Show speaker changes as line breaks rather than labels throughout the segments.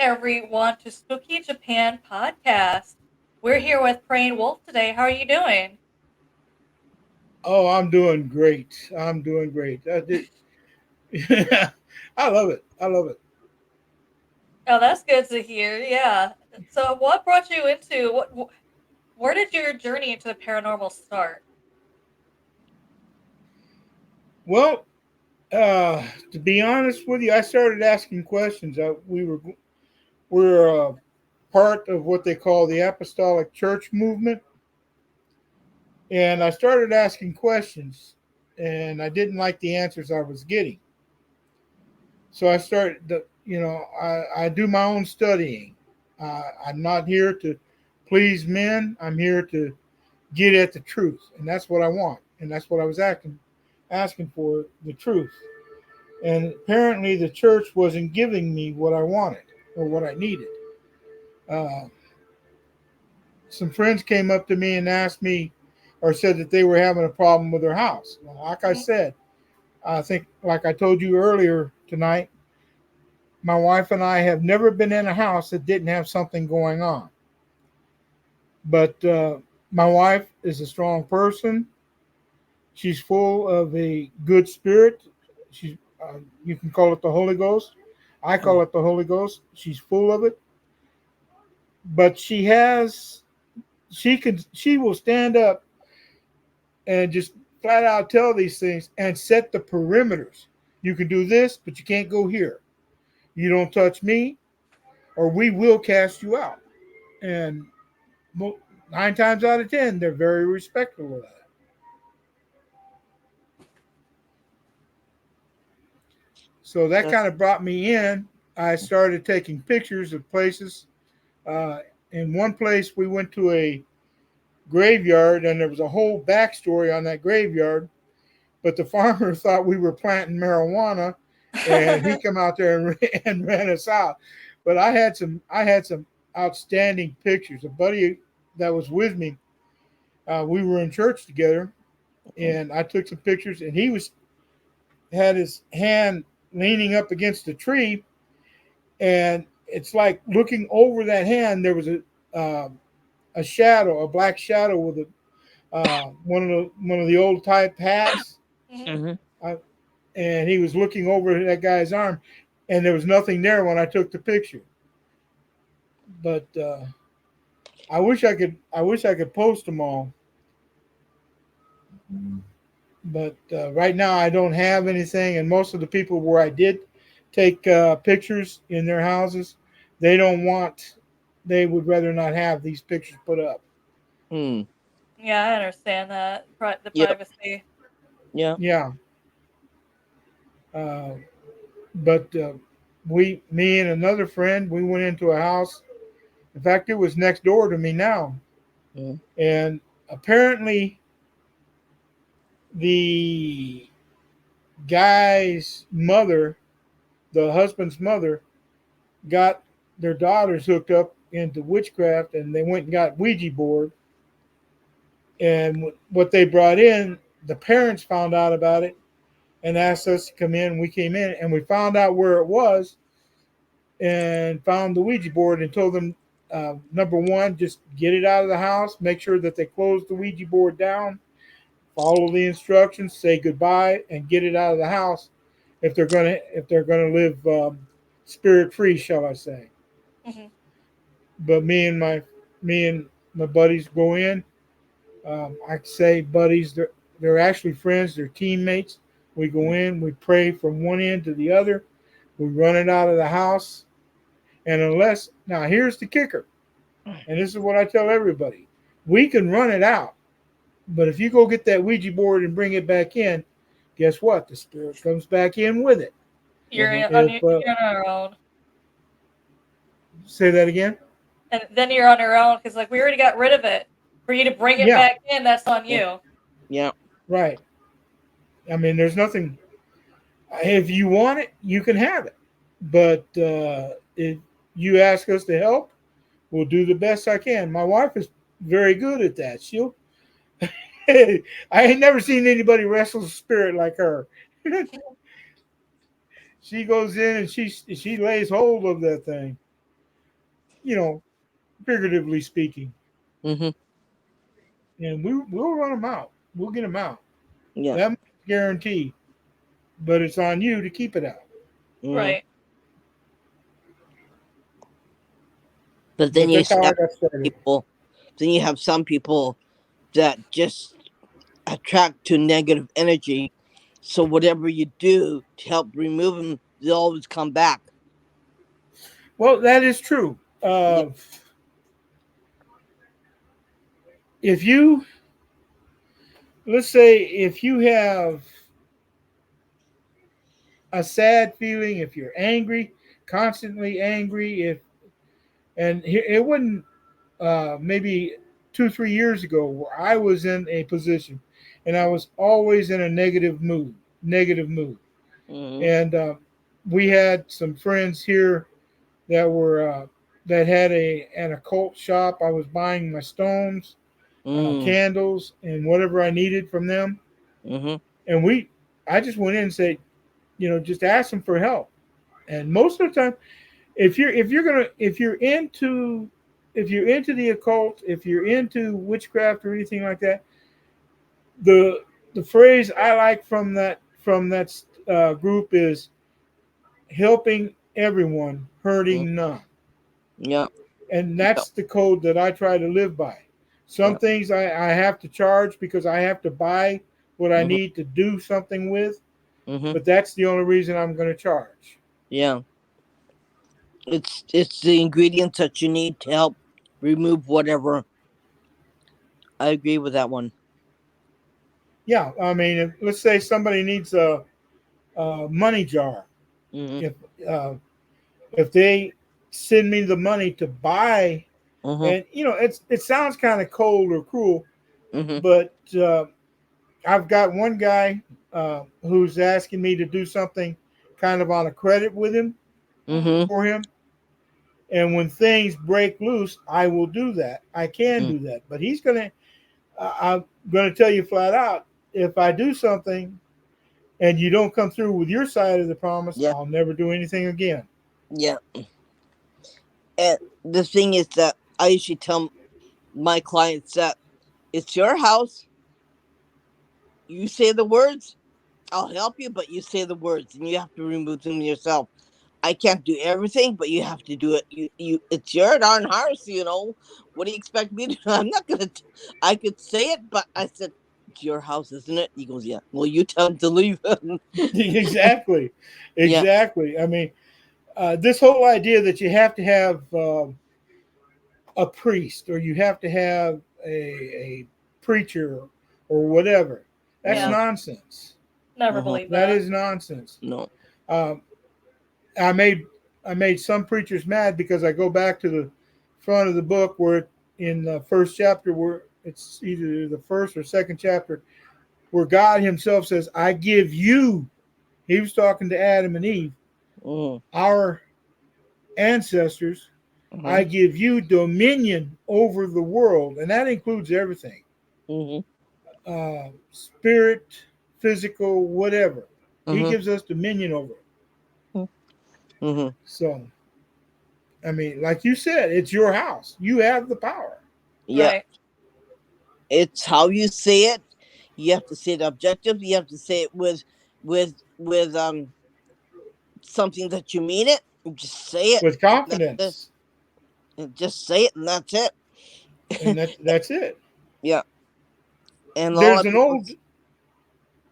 everyone to Spooky Japan podcast. We're here with Praying Wolf today. How are you doing?
Oh, I'm doing great. I'm doing great. I love it. I love it.
Oh, that's good to hear. Yeah. So, what brought you into where did your journey into the paranormal start?
Well, to be honest with you, I started asking questions. We're part of what they call the Apostolic Church movement, and I started asking questions, and I didn't like the answers I was getting. So I started, I do my own studying. I'm not here to please men. I'm here to get at the truth, and that's what I want, and that's what I was asking for, the truth. And apparently, the church wasn't giving me what I wanted or what I needed. Uh, some friends came up to me and asked me, or said that they were having a problem with their house. Well, like I
Mhm.
said, I think, like I told you earlier tonight, my wife and I have never been in a house that didn't have something going on. But my wife is a strong person. She's full of a good spirit. She's you can call it the Holy Ghost. I call it the Holy Ghost. She's full of it, but she will stand up and just flat out tell these things and set the perimeters. You can do this, but you can't go here. You don't touch me, or we will cast you out. And 9 times out of 10, they're very respectful of that. So that
That's
kind of brought me in. I started taking pictures of places. Uh, in one place, we went to a graveyard, and there was a whole backstory on that graveyard. But the farmer thought we were planting marijuana, and he come out there and ran us out. But I had some outstanding pictures. A buddy that was with me, we were in church together, and I took some pictures, and he was had his hand leaning up against a tree, and it's like looking over that hand. There was a shadow, a black shadow with one of the old type hats,
Mhm.
mm-hmm.
uh, and he was looking over that guy's arm, and there was nothing there when I took the picture. But I wish I could post them all. But right now I don't have anything, and most of the people where I did take pictures in their houses, they don't want. They would rather not have these pictures put up.
Mm.
Yeah, I understand that. The
Yep.
privacy.
Yeah.
Yeah, uh, but me and another friend, we went into a house. In fact, it was next door to me now,
Mm.
and apparently the guy's mother, the husband's mother, got their daughters hooked up into witchcraft, and they went and got Ouija board. And what they brought in, the parents found out about it and asked us to come in. We came in and we found out where it was and found the Ouija board and told them, number one, just get it out of the house, make sure that they close the Ouija board down, follow the instructions, say goodbye, and get it out of the house if they're gonna live spirit free, shall I say?
Hmm.
But me and my buddies go in. I say buddies, they're actually friends. They're teammates. We go in, we pray from one end to the other. We run it out of the house, and unless now here's the kicker, and this is what I tell everybody: we can run it out, but if you go get that Ouija board and bring it back in, guess what? The spirit comes back in with it.
You're
Mm-hmm.
If
you're on your own,
say that again,
and then you're on your own because like we already got rid of it. For you to bring it
yeah,
back in, that's on
Yeah.
you.
Yeah.
right. I mean, there's nothing. If you want it, you can have it. But if you ask us to help, we'll do the best I can. My wife is very good at that. I ain't never seen anybody wrestle spirit like her. She goes in and she lays hold of that thing. you know, figuratively speaking.
Mm-hmm.
And we'll run them out. We'll get them out.
Yeah.
That's guaranteed. But it's on you to keep it out.
Mm.
Right.
But then
But
you
that's how I
have
got started.
people. Then you have some people that just attract to negative energy. So whatever you do to help remove them, they'll always come back.
Well, that is true.
Yeah.
If you, let's say, if you have a sad feeling, if you're angry, constantly angry, and it wasn't maybe 2 3 years ago where I was in a position, and I was always in a negative mood,
Mm-hmm.
and we had some friends here that were that had an occult shop. I was buying my stones,
Mm-hmm.
candles, and whatever I needed from them,
Mm-hmm.
and I just went in and said, just ask them for help. And most of the time, if you're into the occult, if you're into witchcraft or anything like that, the the phrase I like from that group is helping everyone, hurting none.
Yeah.
And
Yeah.
that's the code that I try to live by. Some
Yeah.
things I have to charge because I have to buy what I
Mm-hmm.
need to do something with,
Mm-hmm.
but that's the only reason I'm going to charge.
Yeah. It's the ingredients that you need to help remove whatever. I agree with that one.
Yeah, I mean, let's say somebody needs a money jar.
Mm-hmm.
If uh, if they send me the money to buy,
Mm-hmm.
and it sounds kind of cold or cruel,
Mm-hmm.
but I've got one guy who's asking me to do something kind of on a credit with him
Mm-hmm.
Mm-hmm.
for him. And when things break loose, I will do that. I can do that. But I'm gonna tell you flat out, if I do something and you don't come through with your side of the promise,
Yeah.
I'll never do anything again.
Yeah. And the thing is that I usually tell my clients that it's your house. You say the words, I'll help you, but you say the words and you have to remove them yourself. I can't do everything, but you have to do it. It's your darn house. What do you expect me to do? I'm not gonna. I could say it, but I said, "It's your house, isn't it?" He goes, "Yeah." Well, you tell him to leave.
Exactly,
Yeah.
exactly. I mean, this whole idea that you have to have a priest or you have to have a preacher or whatever, that's
Yeah.
nonsense.
Never
Uh-huh.
believe
That
that.
is nonsense.
No.
Um, I made some preachers mad because I go back to the front of the book where in the first chapter, where it's either the first or second chapter, where God Himself says, "I give you." He was talking to Adam and Eve,
Mm.
our ancestors.
Uh-huh.
I give you dominion over the world, and that includes everything:
Mm-hmm.
spirit, physical, whatever. He
Mm-hmm.
gives us dominion over it.
Mm-hmm.
So, I mean, like you said, it's your house. You have the power.
Yeah.
Right.
It's how you say it. You have to say it objective. You have to say it with something that you mean it. Just say it.
With
That's it.
confidence,
And just say it, and that's it.
and that's it.
Yeah. And a lot
There's
of
an
people.
old. Go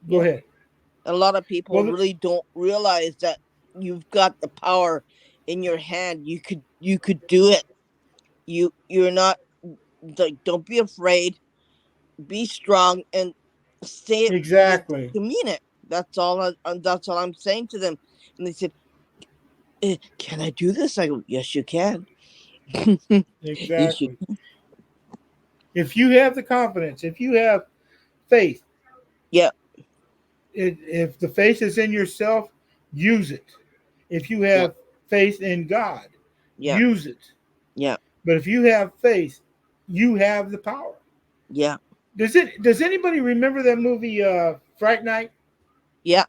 Yeah.
ahead.
A lot of people
Well,
really don't realize that you've got the power in your hand. You could do it. You're not like, don't be afraid. Be strong and say it like
exactly,
you mean it. That's all I'm saying to them. And they said, "Can I do this?" I go, "Yes, you can." Yes, you.
exactly. If you have the confidence, if you have faith,
Yeah.
if the faith is in yourself, use it. If you
Yeah.
have faith in God,
Yeah.
use it.
Yeah.
But if you have faith, you have the power.
Yeah.
Does anybody remember that movie Fright Night,
Yeah.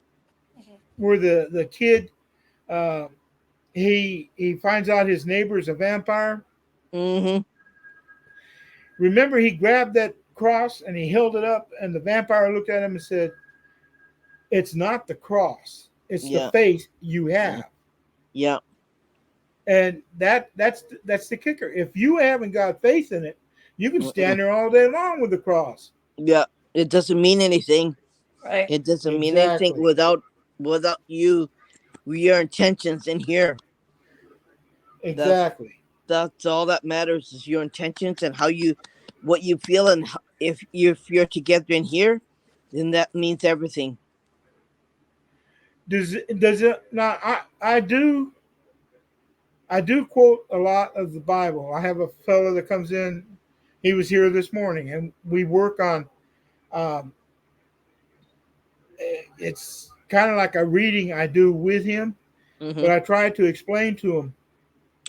Mhm.
where the kid uh, he finds out his neighbor is a vampire
Mm-hmm.
Remember, he grabbed that cross and he held it up, and the vampire looked at him and said, "It's not the cross; it's the
Yeah.
faith you have."
Yeah.
And that's the kicker. If you haven't got faith in it, you can
Mm-mm.
stand there all day long with the cross.
Yeah. It doesn't mean anything.
Right.
It doesn't mean anything
Exactly.
without you, your intentions in here. That's
Exactly.
that's all that matters is your intentions and what you feel, and if you're together in here, then that means everything.
Does it now? I do quote a lot of the Bible. I have a fellow that comes in. He was here this morning, and we work on. Um, it's kind of like a reading I do with him,
Mm-hmm.
but I try to explain to him,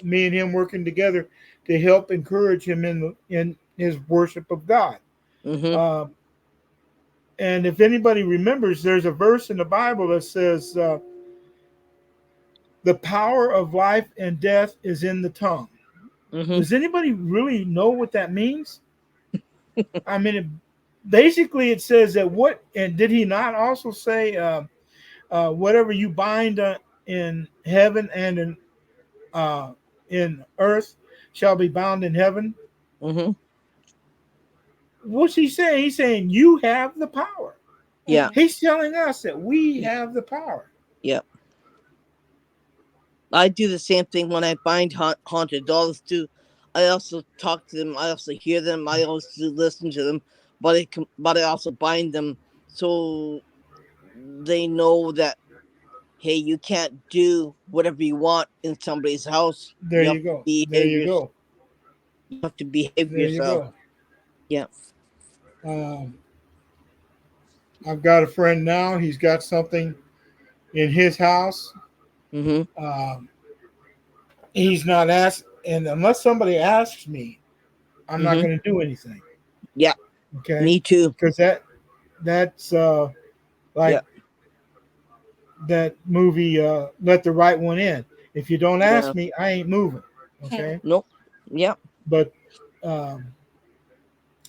me and him working together to help encourage him in his worship of God.
Mm-hmm.
Um, and if anybody remembers, there's a verse in the Bible that says, "The power of life and death is in the tongue."
Mm-hmm.
Does anybody really know what that means? I mean, basically, it says that what, and did he not also say, whatever you bind in heaven and in earth shall be bound in heaven?
Mm-hmm.
What's he saying? He's saying you have the power.
Yeah.
Mhm.
He's telling us that we have the power.
Yeah. I do the same thing when I bind haunted dolls too. I also talk to them. I also hear them. I also listen to them. But I also bind them so they know that, hey, you can't do whatever you want in somebody's house.
There you go. There you go.
You have to behave
There you
yourself.
go.
Yeah.
Um, I've got a friend now. He's got something in his house.
Mm-hmm.
Um, he's not asked, and unless somebody asks me, I'm not
Mm-hmm.
going to do anything.
Yeah.
Okay,
Me too.
because that's
Yeah.
like that movie, Let the Right One In. If you don't
Yeah.
ask me, I ain't moving. Okay,
Nope. Yeah.
but um,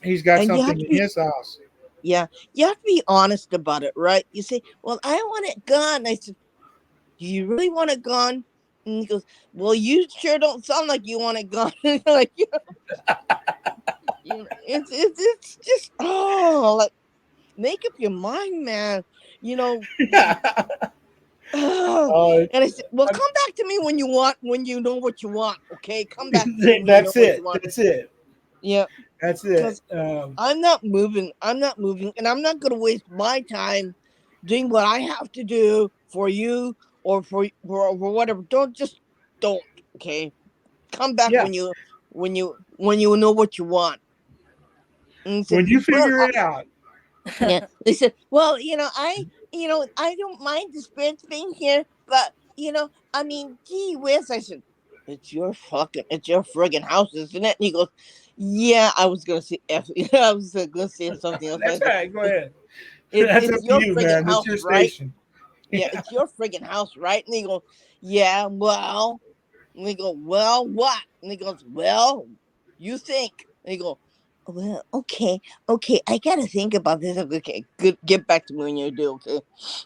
he's got
And you have
something
to
in
be,
his house.
yeah, you have to be honest about it, right? You say, well, I want it gone. I said, do you really want it gone? And he goes, well, you sure don't sound like you want it gone. Like, it's just, oh, like, make up your mind, man. You know, and
uh,
I said, well, come back to me when you know what you want. Okay, come back to me when you know
that's
what you
it.
want.
That's it.
Yeah,
That's it.
because I'm not moving. I'm not moving, and I'm not going to waste my time doing what I have to do for you or for whatever. Don't. Okay, come back
Yeah.
when you know what you want. And he said,
When you
well,
figure it out,
yeah. They said, well, I don't mind the spirits being here, but I mean, gee whiz. I said, it's your friggin' house, isn't it? And he goes, yeah, I was gonna say, I was gonna say something else. I
that's all
said,
right. Go ahead.
it's
That's
it's
up to
your
you,
friggin'
man. It's
house,
your
right?
station.
Yeah,
Yeah.
it's your friggin' house, right? And they go, yeah, well, and they go, well, what? And he goes, well, you think. And they go, well, okay, I gotta think about this. Okay, good, get back to me when you do, okay?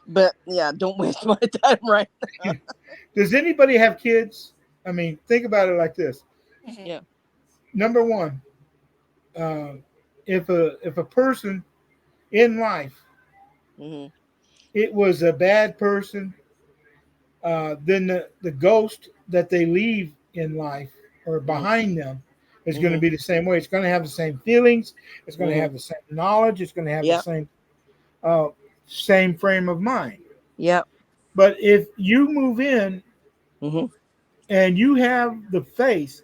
But yeah, don't waste my time, right?
Does anybody have kids? I mean, think about it like this.
Mhm.
Yeah.
Number one, uh, if a person in life
Mm-hmm.
it was a bad person, then the ghost that they leave in life or behind them is going to
Mm-hmm.
be the same way. It's going to have the same feelings. It's going to
Mm-hmm.
have the same knowledge. It's going to have the
Yeah.
uh, same frame of mind.
Yeah.
But if you move in
Mm-hmm.
and you have the faith,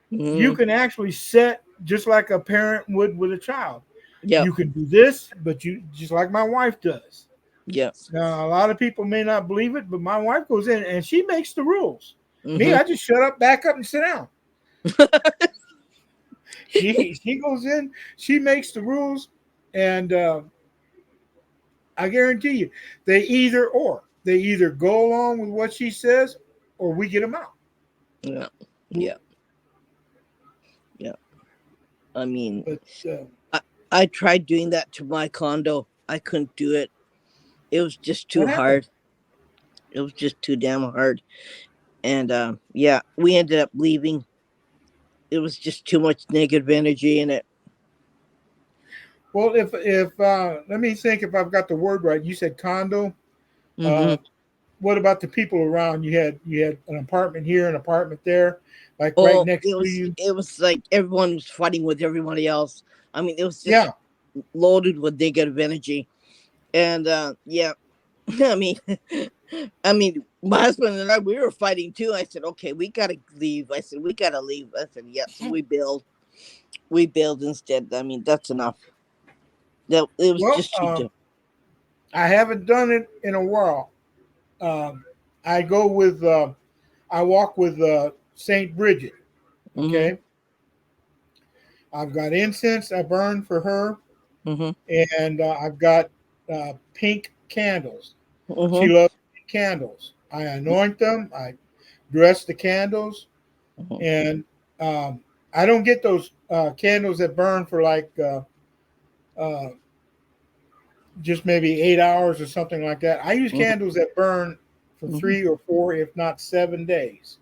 you
Mm-hmm.
can actually set just like a parent would with a child.
Yeah.
You can do this, but you just like my wife does.
Yeah.
Now, a lot of people may not believe it, but my wife goes in and she makes the rules. Me,
Mm-hmm.
I just shut up, back up, and sit down. She goes in, she makes the rules, and I guarantee you, they either go along with what she says, or we get them out.
Yeah. Yeah. I mean,
But
I tried doing that to my condo. I couldn't do it. It was just too
what happened?
hard. It was just too damn hard. And yeah, we ended up leaving. It was just too much negative energy in it.
Well, if let me think if I've got the word right. You said condo.
Hmm.
Uh, what about the people around? You had an apartment here, an apartment there, like right
Oh,
next
it
to
was
you.
it was like everyone was fighting with everybody else. I mean, it was just
Yeah.
loaded with negative energy. And yeah, I mean, I mean, my husband and I, we were fighting too. I said, okay, we gotta leave. I said, we gotta leave. I said, yes, we build instead. I mean, that's enough. That it was
Well,
just too different.
I haven't done it in a while. Um, I go with I walk with Saint Bridget.
Mm-hmm.
Okay, I've got incense I burn for her,
Mm-hmm.
and I've got pink candles. She
Mm-hmm.
loves pink candles. I anoint them. I dress the candles,
Mm-hmm.
and um, I don't get those candles that burn for like uh, just maybe 8 hours or something like that. I use
Mm-hmm.
candles that burn for
Mm-hmm.
3 or 4, if not 7 days.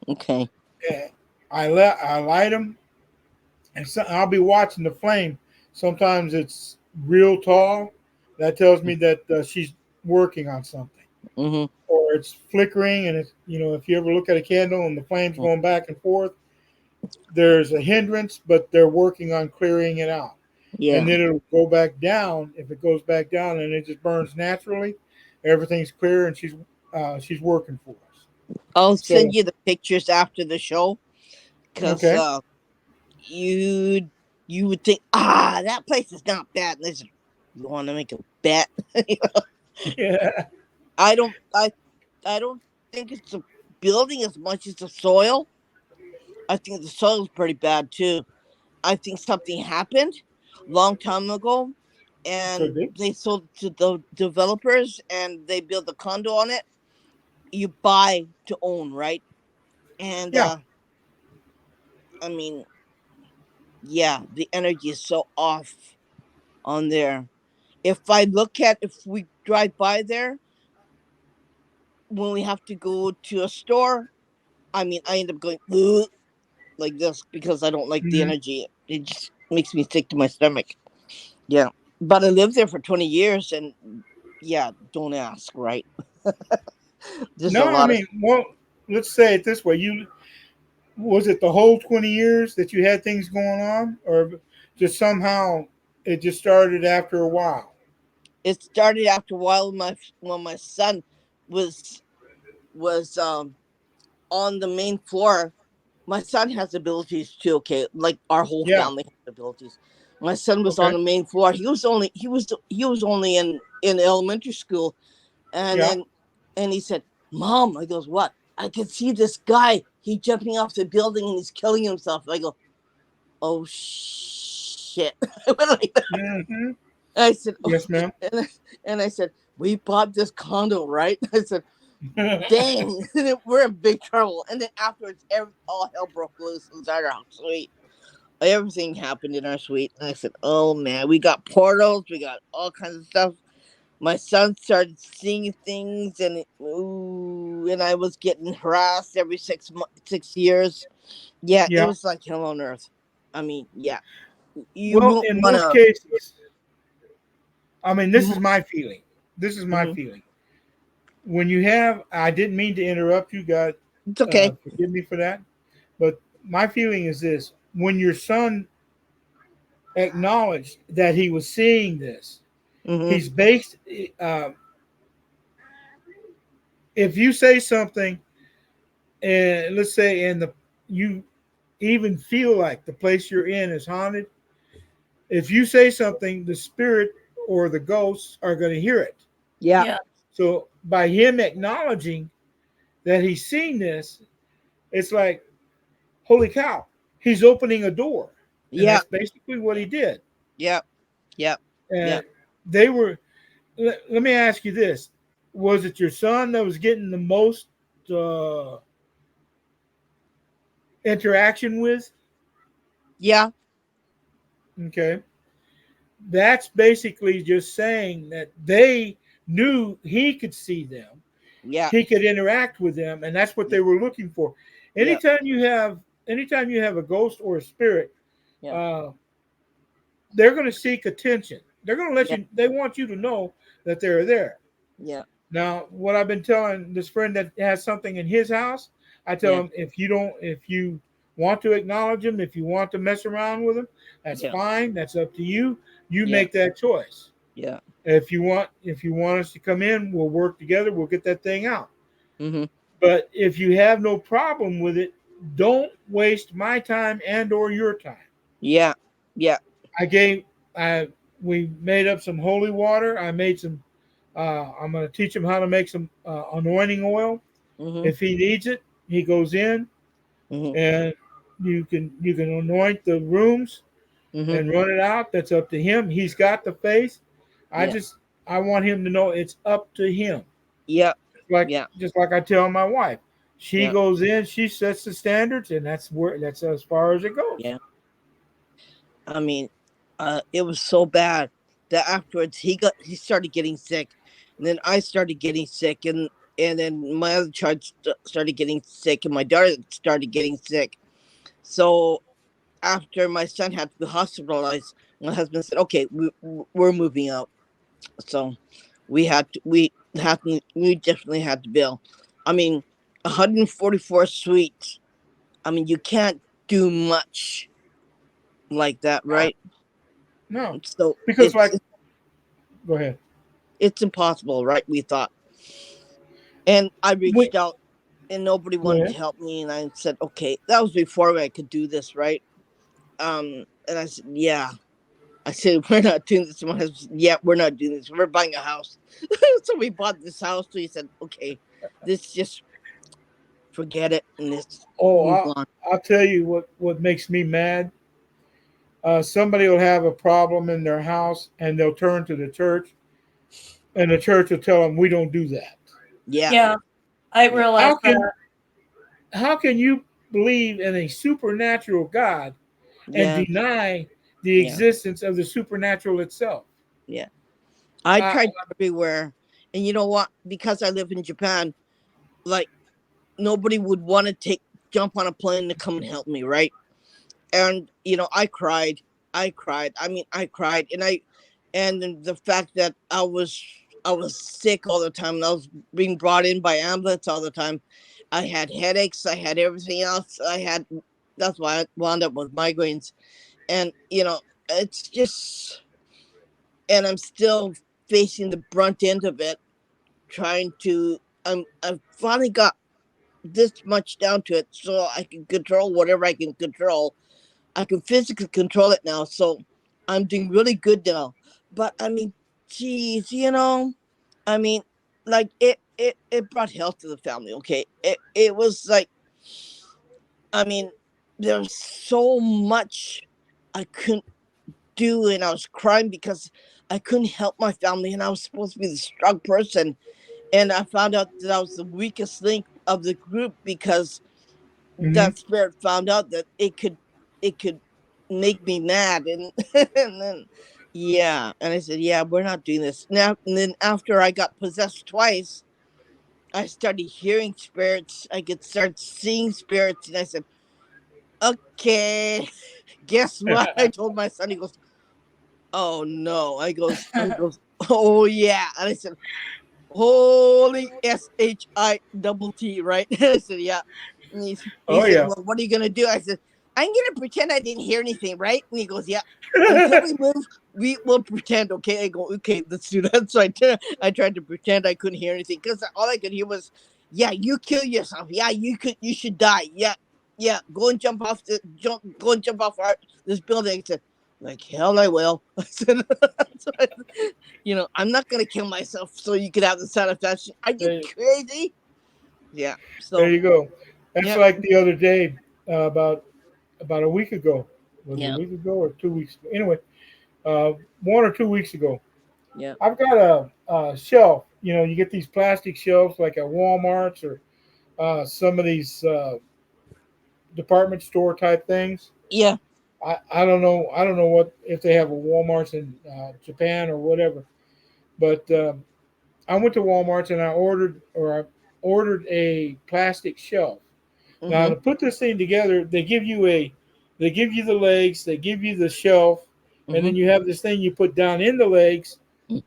Okay.
And I light them, and so I'll be watching the flame. Sometimes it's real tall. That tells me that she's working on something,
Mm-hmm.
or it's flickering. And it's, if you ever look at a candle and the flame's going back and forth, there's a hindrance, but they're working on clearing it out. And
Yeah.
then it'll go back down. If it goes back down and it just burns naturally, everything's clear, and she's working for us.
I'll
So
send you the pictures after the show because
okay,
you you would think that place is not bad. Listen, you want to make a bet?
yeah,
I don't I don't think it's the building as much as the soil. I think the soil is pretty bad too. I think something happened long time ago,
could
and
be.
they sold it to the developers, and they build a condo on it. You buy to own, right? And
Yeah,
I mean, yeah, the energy is so off on there. If we drive by there when we have to go to a store, I mean, I end up going "Ugh," like this because I don't like the
hmm
energy. It just makes me sick to my stomach. Yeah, but I lived there for 20 years, and yeah, don't ask, right? There's a
no, I
lot of
mean, well, let's say it this way: you was it the whole 20 years that you had things going on, or just somehow it just started after a while?
it started after a while when my son was was on the main floor. My son has abilities too, okay, like our whole
Yeah.
family has abilities. My son was on
Okay.
the main floor. He was only in elementary school, and
Yeah.
then and he said, "Mom," I goes, "What?" "I can see this guy. He jumping off the building and he's killing himself." I go, "Oh shit." I went like that.
hmm
I said, "Oh
Yes,
shit."
ma'am.
And I said, "We bought this condo, right?" I said, "Dang." We're in big trouble. And then afterwards, all hell broke loose inside our suite. Everything happened in our suite. And I said, "Oh man, we got portals, we got all kinds of stuff." My son started seeing things, and I was getting harassed every 6 years. Yeah, it
Yeah.
was like hell on earth. I mean, yeah, you
Well,
won't
in
want
most
to.
cases, I mean, this is
Mhm,
my feeling. This is my
mhm.
feeling. When you have, I didn't mean to interrupt you. God,
It's okay.
forgive me for that. But my feeling is this: when your son acknowledged that he was seeing this,
Hmm.
he's based. Uh, if you say something, and let's say, in the you even feel like the place you're in is haunted, if you say something, the spirit or the ghosts are going to hear it.
Yeah,
Yeah.
So by him acknowledging that he's seen this, it's like, holy cow, he's opening a door. And
yeah,
that's basically what he did.
yeah, yeah, yeah.
And they were, let me ask you this: was it your son that was getting the most uh, interaction with?
Yeah.
Okay. That's basically just saying that they knew he could see them,
Yeah.
he could interact with them, and that's what
Yeah.
they were looking for.
Yeah.
Anytime you have a ghost or a spirit,
Yeah.
uh, they're going to seek attention. They're going to let
Yeah.
you. They want you to know that they're there.
Yeah.
Now, what I've been telling this friend that has something in his house, I tell
Yeah.
him if you want to acknowledge him, if you want to mess around with him, that's
Yeah.
fine. That's up to you. You
Yeah.
make that choice.
Yeah.
If you want us to come in, we'll work together. We'll get that thing out.
Mm-hmm.
But if you have no problem with it, don't waste my time and or your time.
Yeah. Yeah.
I gave I we made up some holy water. I made some. I'm going to teach him how to make some anointing oil.
Mm-hmm.
If he needs it, he goes in
Mm-hmm.
and you can anoint the rooms
Mm-hmm.
and run it out. That's up to him. He's got the faith. I
Yeah.
just I want him to know it's up to him.
Yeah.
Like
Yeah.
just like I tell my wife, she
Yeah.
goes in, she sets the standards, and that's as far as it goes.
Yeah. I mean, it was so bad that afterwards he started getting sick, and then I started getting sick, and then my other child started getting sick, and my daughter started getting sick. So after my son had to be hospitalized, my husband said, "Okay, we're moving out." So we definitely had to bill. I mean, 144 suites. I mean, you can't do much like that, right?
No,
So
because like, go ahead.
it's impossible, right? We thought. And I
Wait,
reached out and nobody
go
wanted to
ahead.
help me. And I said, okay, that was before I could do this, right? And I said, yeah. I said, we're not doing this. My husband said, yeah, we're not doing this. We're buying a house. So we bought this house. So he said, okay, this just forget it and let's
Oh,
move on.
I'll tell you what makes me mad. Somebody will have a problem in their house, and they'll turn to the church, and the church will tell them we don't do that.
Yeah.
Yeah, I
Yeah.
realized
How can
that.
how can you believe in a supernatural God and
Yeah.
deny the
Yeah.
existence of the supernatural itself?
Yeah. I
Uh,
tried everywhere. And you know what? Because I live in Japan, like nobody would want to jump on a plane to come and help me, right? And I cried. I mean, I cried. And then the fact that I was sick all the time, and I was being brought in by ambulance all the time. I had headaches, I had everything else. That's why I wound up with migraines. And it's just, and I'm still facing the brunt end of it, trying to I've finally got this much down to it so I can control whatever I can control. I can physically control it now, so I'm doing really good now. But I mean, geez, I mean, like it brought health to the family. Okay, it was like, I mean, there's so much I couldn't do, and I was crying because I couldn't help my family, and I was supposed to be the strong person, and I found out that I was the weakest link of the group because
mhm.
that spirit found out that it could make me mad, and and then yeah, and I said, yeah, we're not doing this now. And then after I got possessed twice, I started hearing spirits. I could start seeing spirits, and I said, okay, guess what? I told my son. He goes, oh no. I goes, oh yeah. And I said, holy SHI double T, right? I said, yeah. And he
Oh
said,
yeah.
well, what are you gonna do? I said, I'm gonna pretend I didn't hear anything, right? And he goes, yeah. Until we move, we will pretend. Okay. I go, okay, let's do that. So I tried to pretend I couldn't hear anything because all I could hear was, yeah, you kill yourself. Yeah, you should die. Yeah, yeah. Go and jump off this building. I said, like hell I will. I said, so I'm not gonna kill myself so you could have the satisfaction. Are you
there,
crazy? Yeah.
there
So
you go. That's
yeah,
like the other day, about a week ago. Was it a
yeah,
week ago or 2 weeks ago? Anyway, 1 or 2 weeks ago,
yeah,
I've got a shelf. You get these plastic shelves like at Walmart's or some of these department store type things.
yeah,
I don't know. I don't know what if they have a Walmart in Japan or whatever. But I went to Walmart and I ordered a plastic shelf. Now
Mm-hmm.
to put this thing together, they give you the legs, they give you the shelf, and
Mm-hmm.
then you have this thing you put down in the legs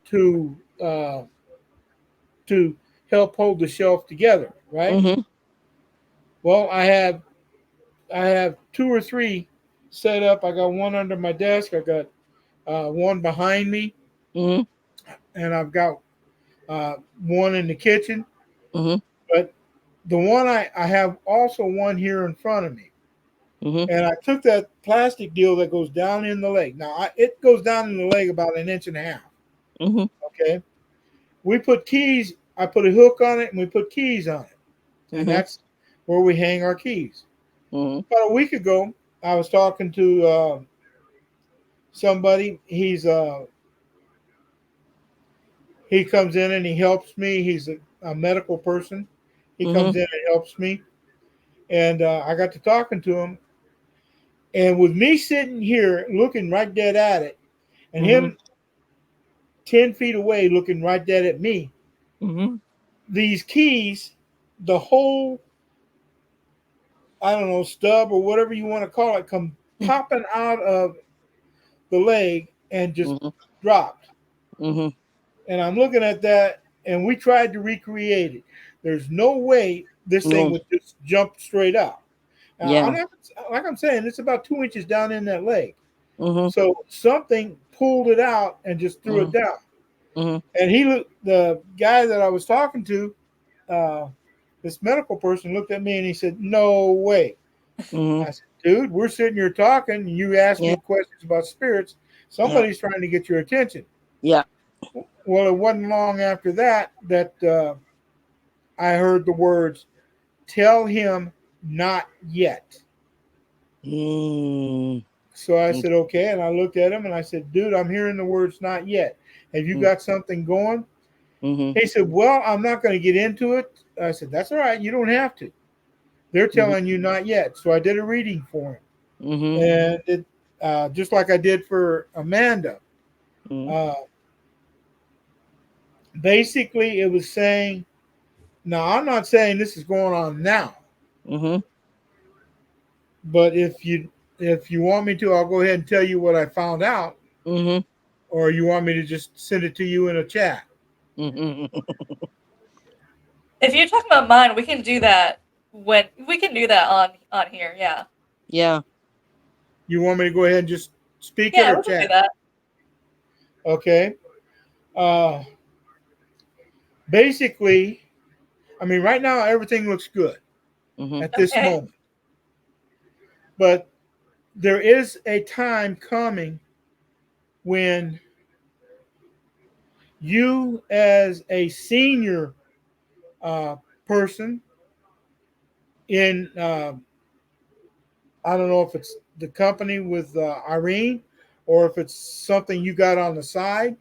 to uh, to help hold the shelf together, right?
Mm-hmm.
Well, I have two or three set up. I got one under my desk. I got one behind me,
Mm-hmm.
and I've got one in the kitchen.
Mm-hmm.
But the one I have also one here in front of me.
Mm-hmm.
And I took that plastic deal that goes down in the leg. Now it goes down in the leg about an inch and a half.
Mm-hmm.
Okay, we put keys. I put a hook on it, and we put keys on it, and
Mm-hmm.
that's where we hang our keys.
Mm-hmm.
About a week ago, I was talking to somebody. He comes in and he helps me. He's a medical person. He
Mm-hmm.
comes in and helps me, and I got to talking to him. And with me sitting here looking right dead at it, and
Mm-hmm.
him 10 feet away looking right dead at me,
Mm-hmm.
these keys, the whole, I don't know, stub or whatever you want to call it, come popping out of the leg and just
Mm-hmm.
dropped.
Mm-hmm.
And I'm looking at that, and we tried to recreate it. There's no way this thing
No.
would just jump straight out. Now,
Yeah.
I'm not, like I'm saying, it's about 2 inches down in that leg.
Mm-hmm.
So something pulled it out and just threw it
Mm-hmm.
down.
Mm-hmm.
And the guy that I was talking to, uh, this medical person looked at me and he said, "No way."
Mm-hmm.
I said, "Dude, we're sitting here talking. And you asked
Yeah.
me questions about spirits.
Yeah.
Somebody's trying to get your attention."
Yeah.
Well, it wasn't long after that I heard the words, "Tell him not yet."
Mm-hmm.
So I said, "Okay." And I looked at him and I said, "Dude, I'm hearing the words not yet. Have you got something going?"
Mm-hmm.
He said, "Well, I'm not going to get into it." I said, "That's all right. You don't have to. They're telling you not yet." So I did a reading for him.
Mm-hmm.
And it, just like I did for Amanda,
Mm-hmm.
uh, basically it was saying, now I'm not saying this is going on now,
Mm-hmm.
but if you want me to, I'll go ahead and tell you what I found out,
Mm-hmm.
or you want me to just send it to you in a chat.
Mm-hmm.
If you're talking about mine, we can do that when we can do that on here. Yeah,
Yeah.
You want me to go ahead and just speak it
yeah,
or
we can do
chat?
that.
Okay. Uh, basically, I mean, right now everything looks good
Mm-hmm.
at this
Okay.
moment, but there is a time coming when you, as a senior uh, person in, I don't know if it's the company with Irene or if it's something you got on the side,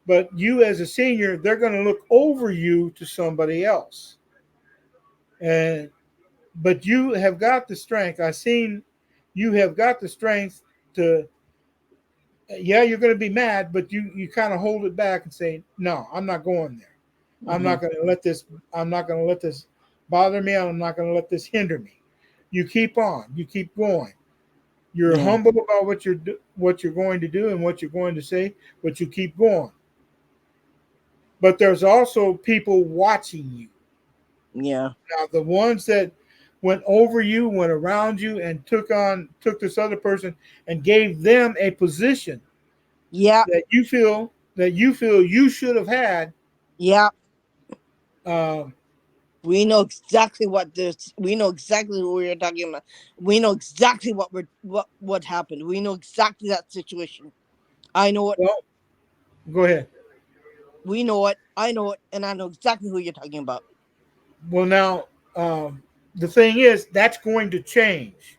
but you, as a senior, they're going to look over you to somebody else. And but you have got the strength. I've seen you have got the strength to, yeah, you're going to be mad, but you kind of hold it back and say, no, I'm not going there. I'm
Mm-hmm.
not going to let this. I'm not going to let this bother me. I'm not going to let this hinder me. You keep on. You keep going. You're
Yeah.
humble about what you're going to do and what you're going to say, but you keep going. But there's also people watching you.
Yeah.
Now, the ones that went over you, went around you, and took this other person and gave them a position
Yeah.
that you feel you should have had.
Yeah.
Um,
We know exactly what this. We know exactly what we're talking about. We know exactly what happened. We know exactly that situation. I know it.
well, go ahead.
We know it. I know it, and I know exactly who you're talking about.
Well, now the thing is that's going to change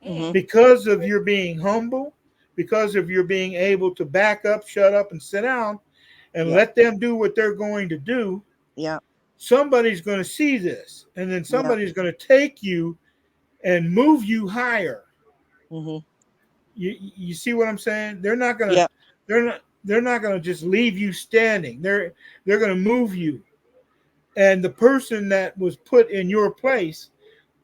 Mm-hmm.
Mm.
because of your being humble, because of your being able to back up, shut up, and sit down, and
Yeah.
let them do what they're going to do.
Yeah.
Somebody's going to see this, and then
Yeah.
somebody's going to take you and move you higher.
Mm-hmm.
You see what I'm saying? They're not gonna
Yeah.
they're not gonna just leave you standing. They're gonna move you. And the person that was put in your place,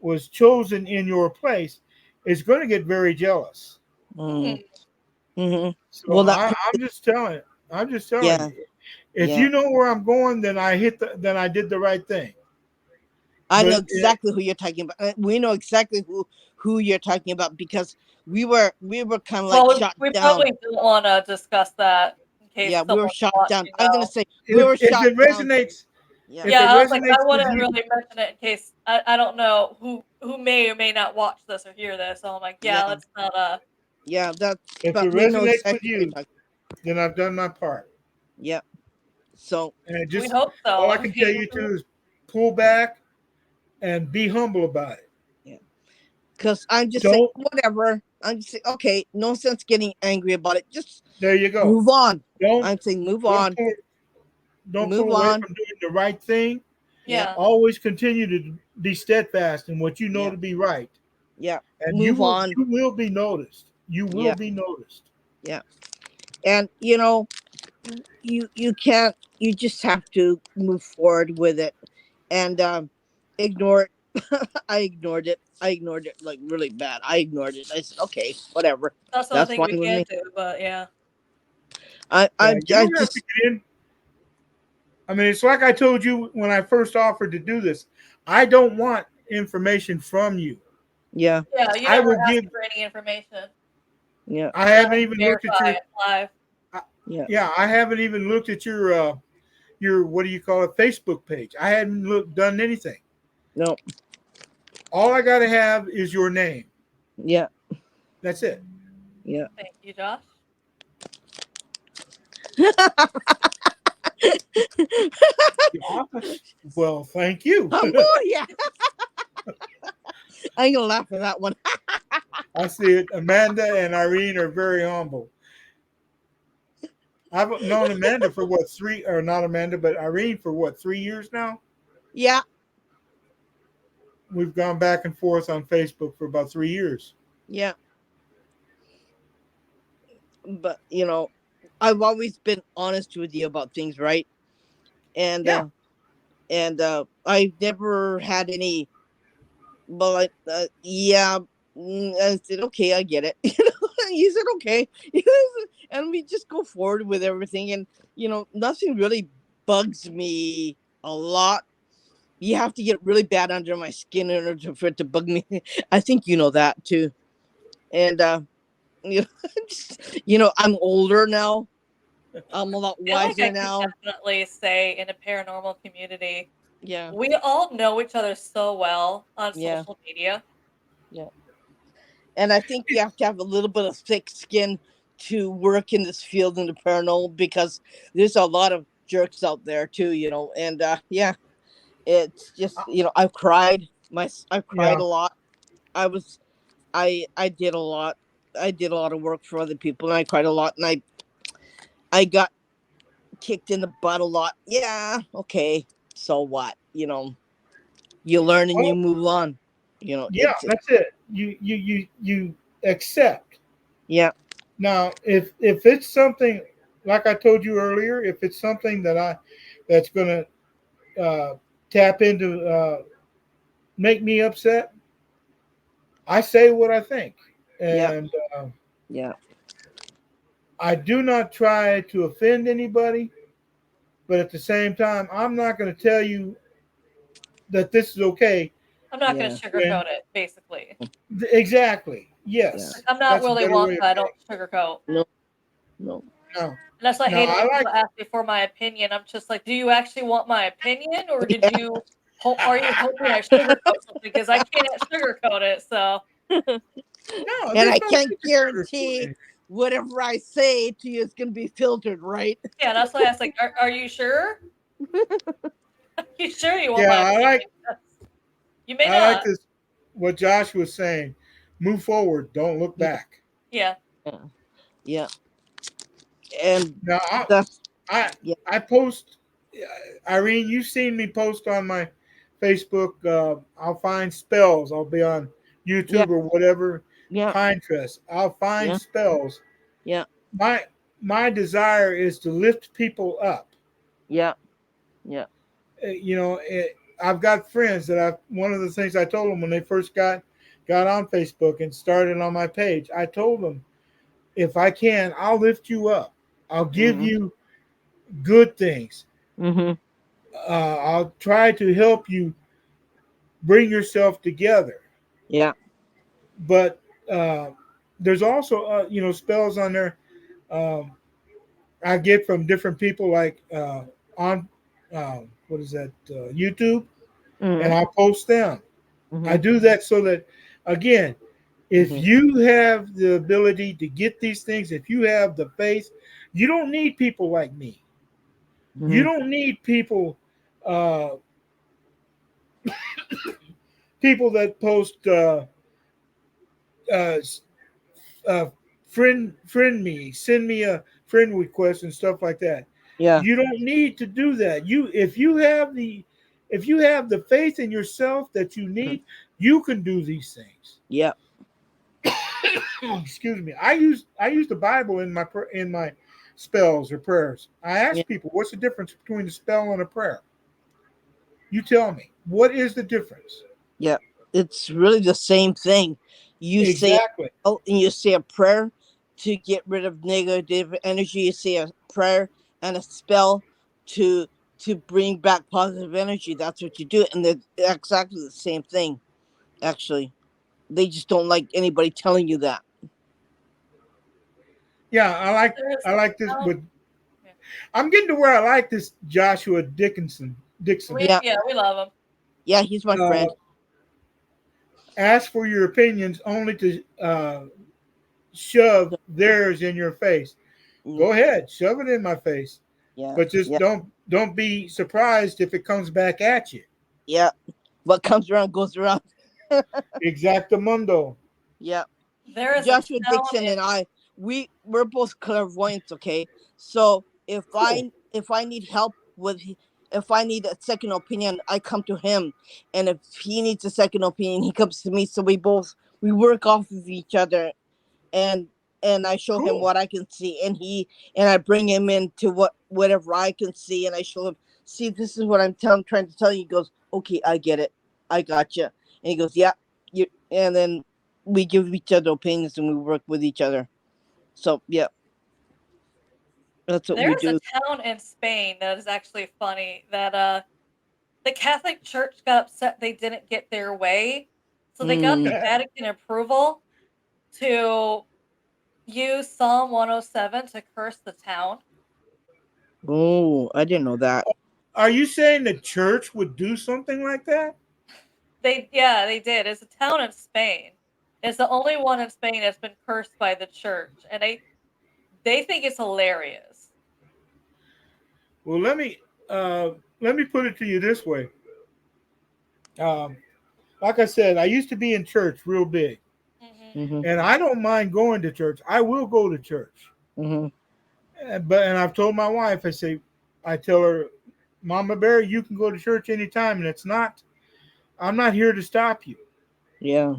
was chosen in your place, is going to get very jealous.
Hmm.
Mm-hmm.
So
Well, that.
I'm just telling. I'm just telling
Yeah.
you. If
Yeah.
you know where I'm going, then then I did the right thing.
I know
But
exactly who you're talking about. We know exactly who you're talking about because we were kind of like
Well,
shot
we
down.
probably don't want to discuss that in case
Yeah, we were
someone's
shot down.
watching,
I'm gonna
though.
say we were
if
shot
it
down.
resonates,
Yeah.
if it
Yeah, I was like,
resonates
I
with
wouldn't
you,
really mention it in case I don't know who may or may not watch this or hear this. So I'm like, yeah,
Yeah.
let's not
Yeah. That's.
if it
But we know
resonates with
exactly who you're
you,
talking.
then I've done my part.
Yeah. So
And
we
just
hope so.
all I
I
can tell
mean,
you to is pull back and be humble about it.
yeah, because I'm just saying
Don't.
whatever. I'm just saying okay. No sense getting angry about it. Just
There you go.
move on.
Don't
I'm saying move
don't
on.
don't
Move
pull away
on.
from doing the right thing.
Yeah.
yeah.
Always continue to be steadfast in what you know
Yeah.
to be right,
Yeah.
and
Move on.
you will be noticed. You will
Yeah.
be noticed.
Yeah. And you can't. You just have to move forward with it and ignore it. I ignored it. I ignored it like really bad. I ignored it. I said, okay, whatever.
That's the only
That's
thing
fine
we
with
can
me.
do. But yeah,
I
Yeah,
I
you
I
don't have to
just
get in. I mean, it's like I told you when I first offered to do this. I don't want information from you.
yeah,
yeah, you
I
never
will
ask
give.
for any information.
yeah,
I
Then I
haven't
can
even looked at
verify
your.
it live.
I-
yeah.
Yeah, I haven't even looked at your what do you call it, Facebook page. I hadn't done anything.
No,
All I got to have is your name.
yeah,
That's it.
yeah.
Thank you, Josh.
Well, thank you.
Humble, yeah. I ain't gonna laugh at that one.
I see it. Amanda and Irene are very humble. I've known Amanda for what, three, or not Amanda, but Irene for what, 3 years now?
Yeah,
We've gone back and forth on Facebook for about 3 years.
yeah. But I've always been honest with you about things, right? And
Yeah.
I've never had any. But like, yeah. I said, okay, I get it. He said, okay, and we just go forward with everything, and nothing really bugs me a lot. You have to get really bad under my skin in order for it to bug me. I think you know that too. And you know, I'm older now. I'm a lot
I feel like I
wiser
can
now.
definitely say in a paranormal community,
Yeah,
we all know each other so well on
yeah,
social media.
yeah. And I think you have to have a little bit of thick skin to work in this field in the paranormal because there's a lot of jerks out there too, And yeah, it's just I've cried. I've cried
Yeah.
a lot. I was I did a lot. I did a lot of work for other people, and I cried a lot, and I got kicked in the butt a lot. Yeah, okay. So what? You learn and you
Well,
move on.
yeah,
It's
that's it. You accept.
yeah,
Now, if it's something like I told you earlier, if it's something that's going to tap into make me upset, I say what I think,
yeah,
and
yeah,
I do not try to offend anybody. But at the same time, I'm not going to tell you that this is okay.
I'm not going to
yeah,
When
sugarcoat it, basically.
exactly,
yeah.
yes,
Like, I'm not
that's a
Willy
better way
Wonka.
of
I
saying
don't sugarcoat.
No, no.
it. No,
And that's why I
no,
hate it
I
when
like.
people ask me for my opinion. I'm just like, do you actually want my opinion, or did
Yeah.
you? Are you hoping I sugarcoat something? Because I can't sugarcoat it. So
No,
And
there's
I
no
can't
sugarcoating.
guarantee whatever I say to you is going to be filtered, right?
yeah, that's why I was like, are you sure? Are you sure you want
Yeah,
my opinion? You may
I like
not.
this. What Josh was saying. Move forward. Don't look
Yeah,
back.
Yeah.
yeah, yeah. And
Now,
that's
I
yeah,
I post. Irene, you've seen me post on my Facebook. I'll find spells. I'll be on
yeah,
YouTube or whatever.
Yeah.
pine trust. I'll find
Yeah.
spells.
Yeah.
My desire is to lift people up.
Yeah. Yeah.
You know, I've got friends that one of the things I told them when they first got on Facebook and started on my page, I told them, if I can, I'll lift you up. I'll give
Mhm.
you good things.
Mhm.
I'll try to help you bring yourself together.
Yeah.
But there's also, spells on there I get from different people, like on what is that, YouTube, and
Mhm.
I'll post them. I
Mhm.
do that so that, again, if
Mhm.
you have the ability to get these things, if you have the faith, you don't need people like me. You
Mhm.
don't need uh, people that post uh, uh, friend me, send me a friend request and stuff like that.
Yeah.
You don't need to do that. If you have the faith in yourself that you
Mhm.
need, you can do these things.
Yeah.
Excuse me. I use the Bible in my spells or prayers. I
Yeah.
ask people, what's the difference between a spell and a prayer? You tell me. What is the difference?
Yeah. It's really the same thing. You say
Exactly.
and you say a prayer to get rid of negative energy. You say a prayer and a spell to bring back positive energy. That's what you do, and they're exactly the same thing. Actually, they just don't like anybody telling you that.
Yeah,
There's
I like this,
um,
but I'm getting to where I like this Joshua Dixon.
Yeah.
we love him.
Yeah. He's my
Uh,
friend.
ask for your opinions only to shove theirs in your face.
Mm.
Go ahead, shove it in my face,
Yeah.
but just
Yeah.
don't be surprised if it comes back at you.
Yeah. What comes around goes around.
Exactamundo.
Yeah.
There is a
Joshua
town
Dixon
in.
and I, we're both clairvoyants, okay? So
Cool.
if I need help with if I need a second opinion, I come to him, and if he needs a second opinion, he comes to me. So we work off of each other, and I show him
Cool.
what I can see, and I bring him into whatever I can see, and I show him, see, this is what trying to tell you. He goes, okay, I get it, I gotcha, and he goes, yeah, you, and then we give each other opinions and we work with each other. So yeah, that's what we
There's a
do.
town in Spain that is actually funny that the Catholic Church got upset they didn't get their way, so they got
Mm.
the Vatican approval to use Psalm 107 to curse the town.
Oh, I didn't know that.
Are you saying the church would do something like that?
They did. It's a town in Spain. It's the only one in Spain that's been cursed by the church, and they think it's hilarious.
Well, let me put it to you this way. Um, like I said, I used to be in church real big,
Hmm.
Mm-hmm.
and I don't mind going to church. I will go to church,
Mm-hmm.
and I've told my wife, I tell her, Mama Bear, you can go to church anytime, and I'm not here to stop you.
Yeah.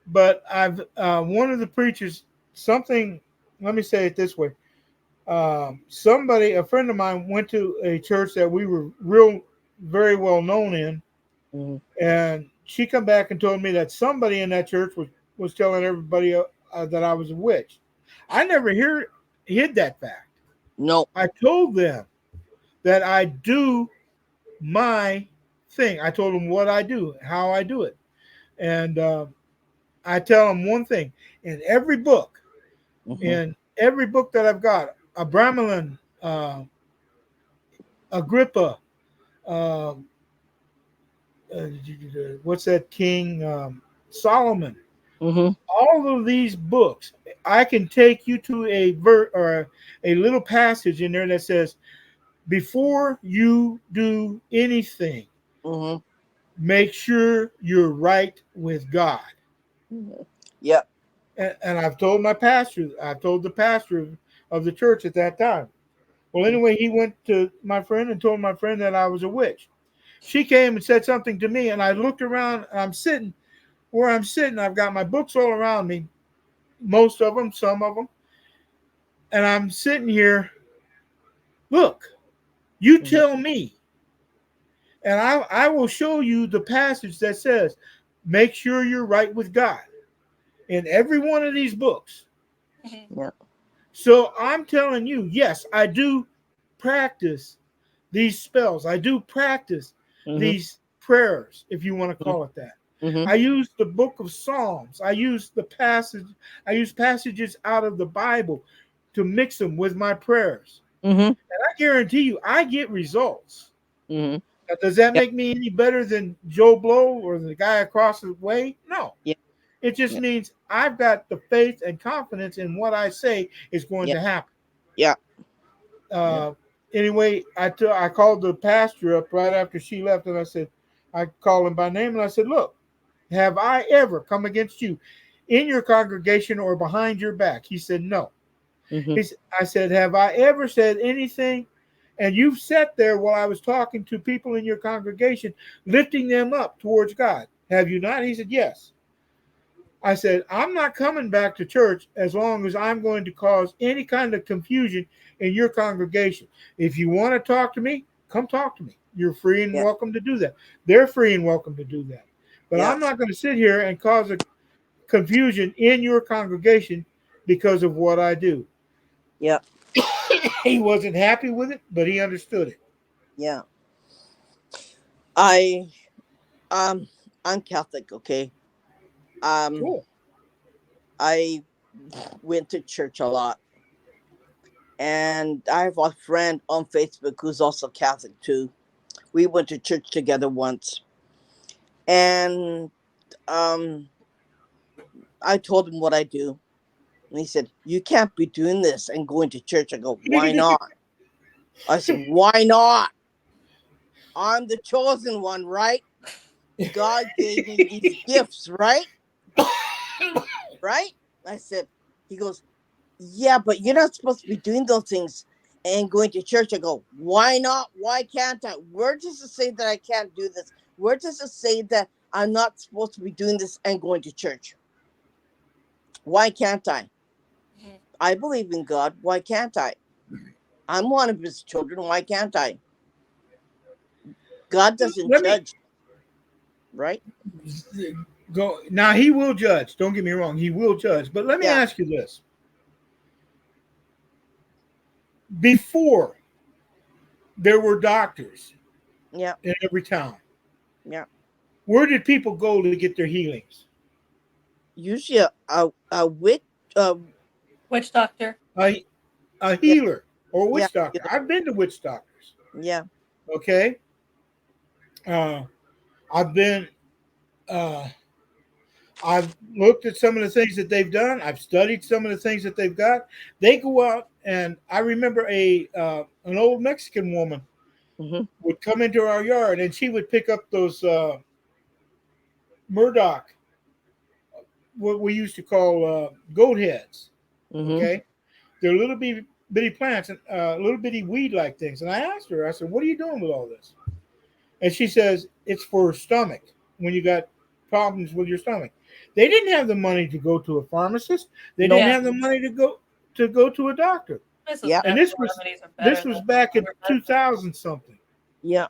But I've one of the preachers something. Let me say it this way: a friend of mine, went to a church that we were very well known in,
Mm-hmm.
and she come back and told me that somebody in that church was telling everybody that I was a witch. I never hid that fact.
No.
I told them that I do my thing. I told them what I do, how I do it, and I tell them one thing:
Mm-hmm.
in every book that I've got, Abramelin, Agrippa, uh, what's that king, Solomon.
Mm-hmm.
All of these books, I can take you to or a little passage in there that says, before you do anything,
Mm-hmm.
make sure you're right with God.
Mm-hmm. Yeah.
And I've told the pastor of the church at that time. Well, anyway, he went to my friend and told my friend that I was a witch. She came and said something to me, and I looked around and I'm sitting. where I'm sitting. I've got my books all around me, most of them, some of them, and I'm sitting here. Look, you
Mhm.
tell me, and I will show you the passage that says, "Make sure you're right with God." In every one of these books.
Mhm.
Yeah.
So I'm telling you, yes, I do practice these spells. I do practice
Mhm.
these prayers, if you want to call it that.
Mhm.
I use the book of Psalms. I use passages out of the Bible to mix them with my prayers.
Mhm.
And I guarantee you, I get results.
Mhm.
Now, does that
Yep.
make me any better than Joe Blow or the guy across the way? No.
Yep.
It just
Yep.
means I've got the faith and confidence in what I say is going
Yep.
to happen.
Yeah.
Uh, anyway, I called the pastor up right after she left, and I called him by name, and I said, "Look, have I ever come against you in your congregation or behind your back?" He said, "No."
Mhm.
I said, "Have I ever said anything?" And you've sat there while I was talking to people in your congregation, lifting them up towards God. Have you not? He said, "Yes." I said, "I'm not coming back to church as long as I'm going to cause any kind of confusion in your congregation. If you want to talk to me, come talk to me. You're free and
Yeah.
welcome to do that. They're free and welcome to do that. But
Yeah.
I'm not going to sit here and cause a confusion in your congregation because of what I do."
Yeah.
He wasn't happy with it, but he understood it.
Yeah. I um I'm Catholic, okay? Um
Cool.
I went to church a lot. And I have a friend on Facebook who's also Catholic too. We went to church together once. And um I told him what I do. And he said, "You can't be doing this and going to church." I go, "Why not?" I said, "Why not? I'm the chosen one, right? God gave me these gifts, right? Right?" I said, he goes, "Yeah, but you're not supposed to be doing those things and going to church." I go, "Why not? Why can't I? Where does it say that I can't do this? Where does it say that I'm not supposed to be doing this and going to church? Why can't I?
Mhm.
I believe in God. Why can't I? I'm one of his children. Why can't I? God doesn't
Let me
judge, right?"
go. Now, he will judge. Don't get me wrong. He will judge. But let me
Yeah.
ask you this. Before there were doctors
Yeah.
in every town,
Yeah.
where did people go to get their healings?
Usually a witch,
Witch doctor.
A, a
yeah,
healer or a
yeah,
witch doctor. I've been to witch doctors.
yeah,
Okay. Uh, I've been, uh, I've looked at some of the things that they've done. I've studied some of the things that they've got. They go out, and I remember an old Mexican woman
hmm,
would come into our yard, and she would pick up those Murdoch, what we used to call goat heads.
hmm,
Okay, they're little bitty plants and little bitty weed like things. And I asked her, I said, "What are you doing with all this?" And she says, "It's for stomach when you got problems with your stomach." They didn't have the money to go to a pharmacist. They
nope,
didn't
Yeah.
have the money to go to a doctor.
This is
yeah,
And
natural remedies are better
this was
than
back in
other medicine.
2000 something.
yeah,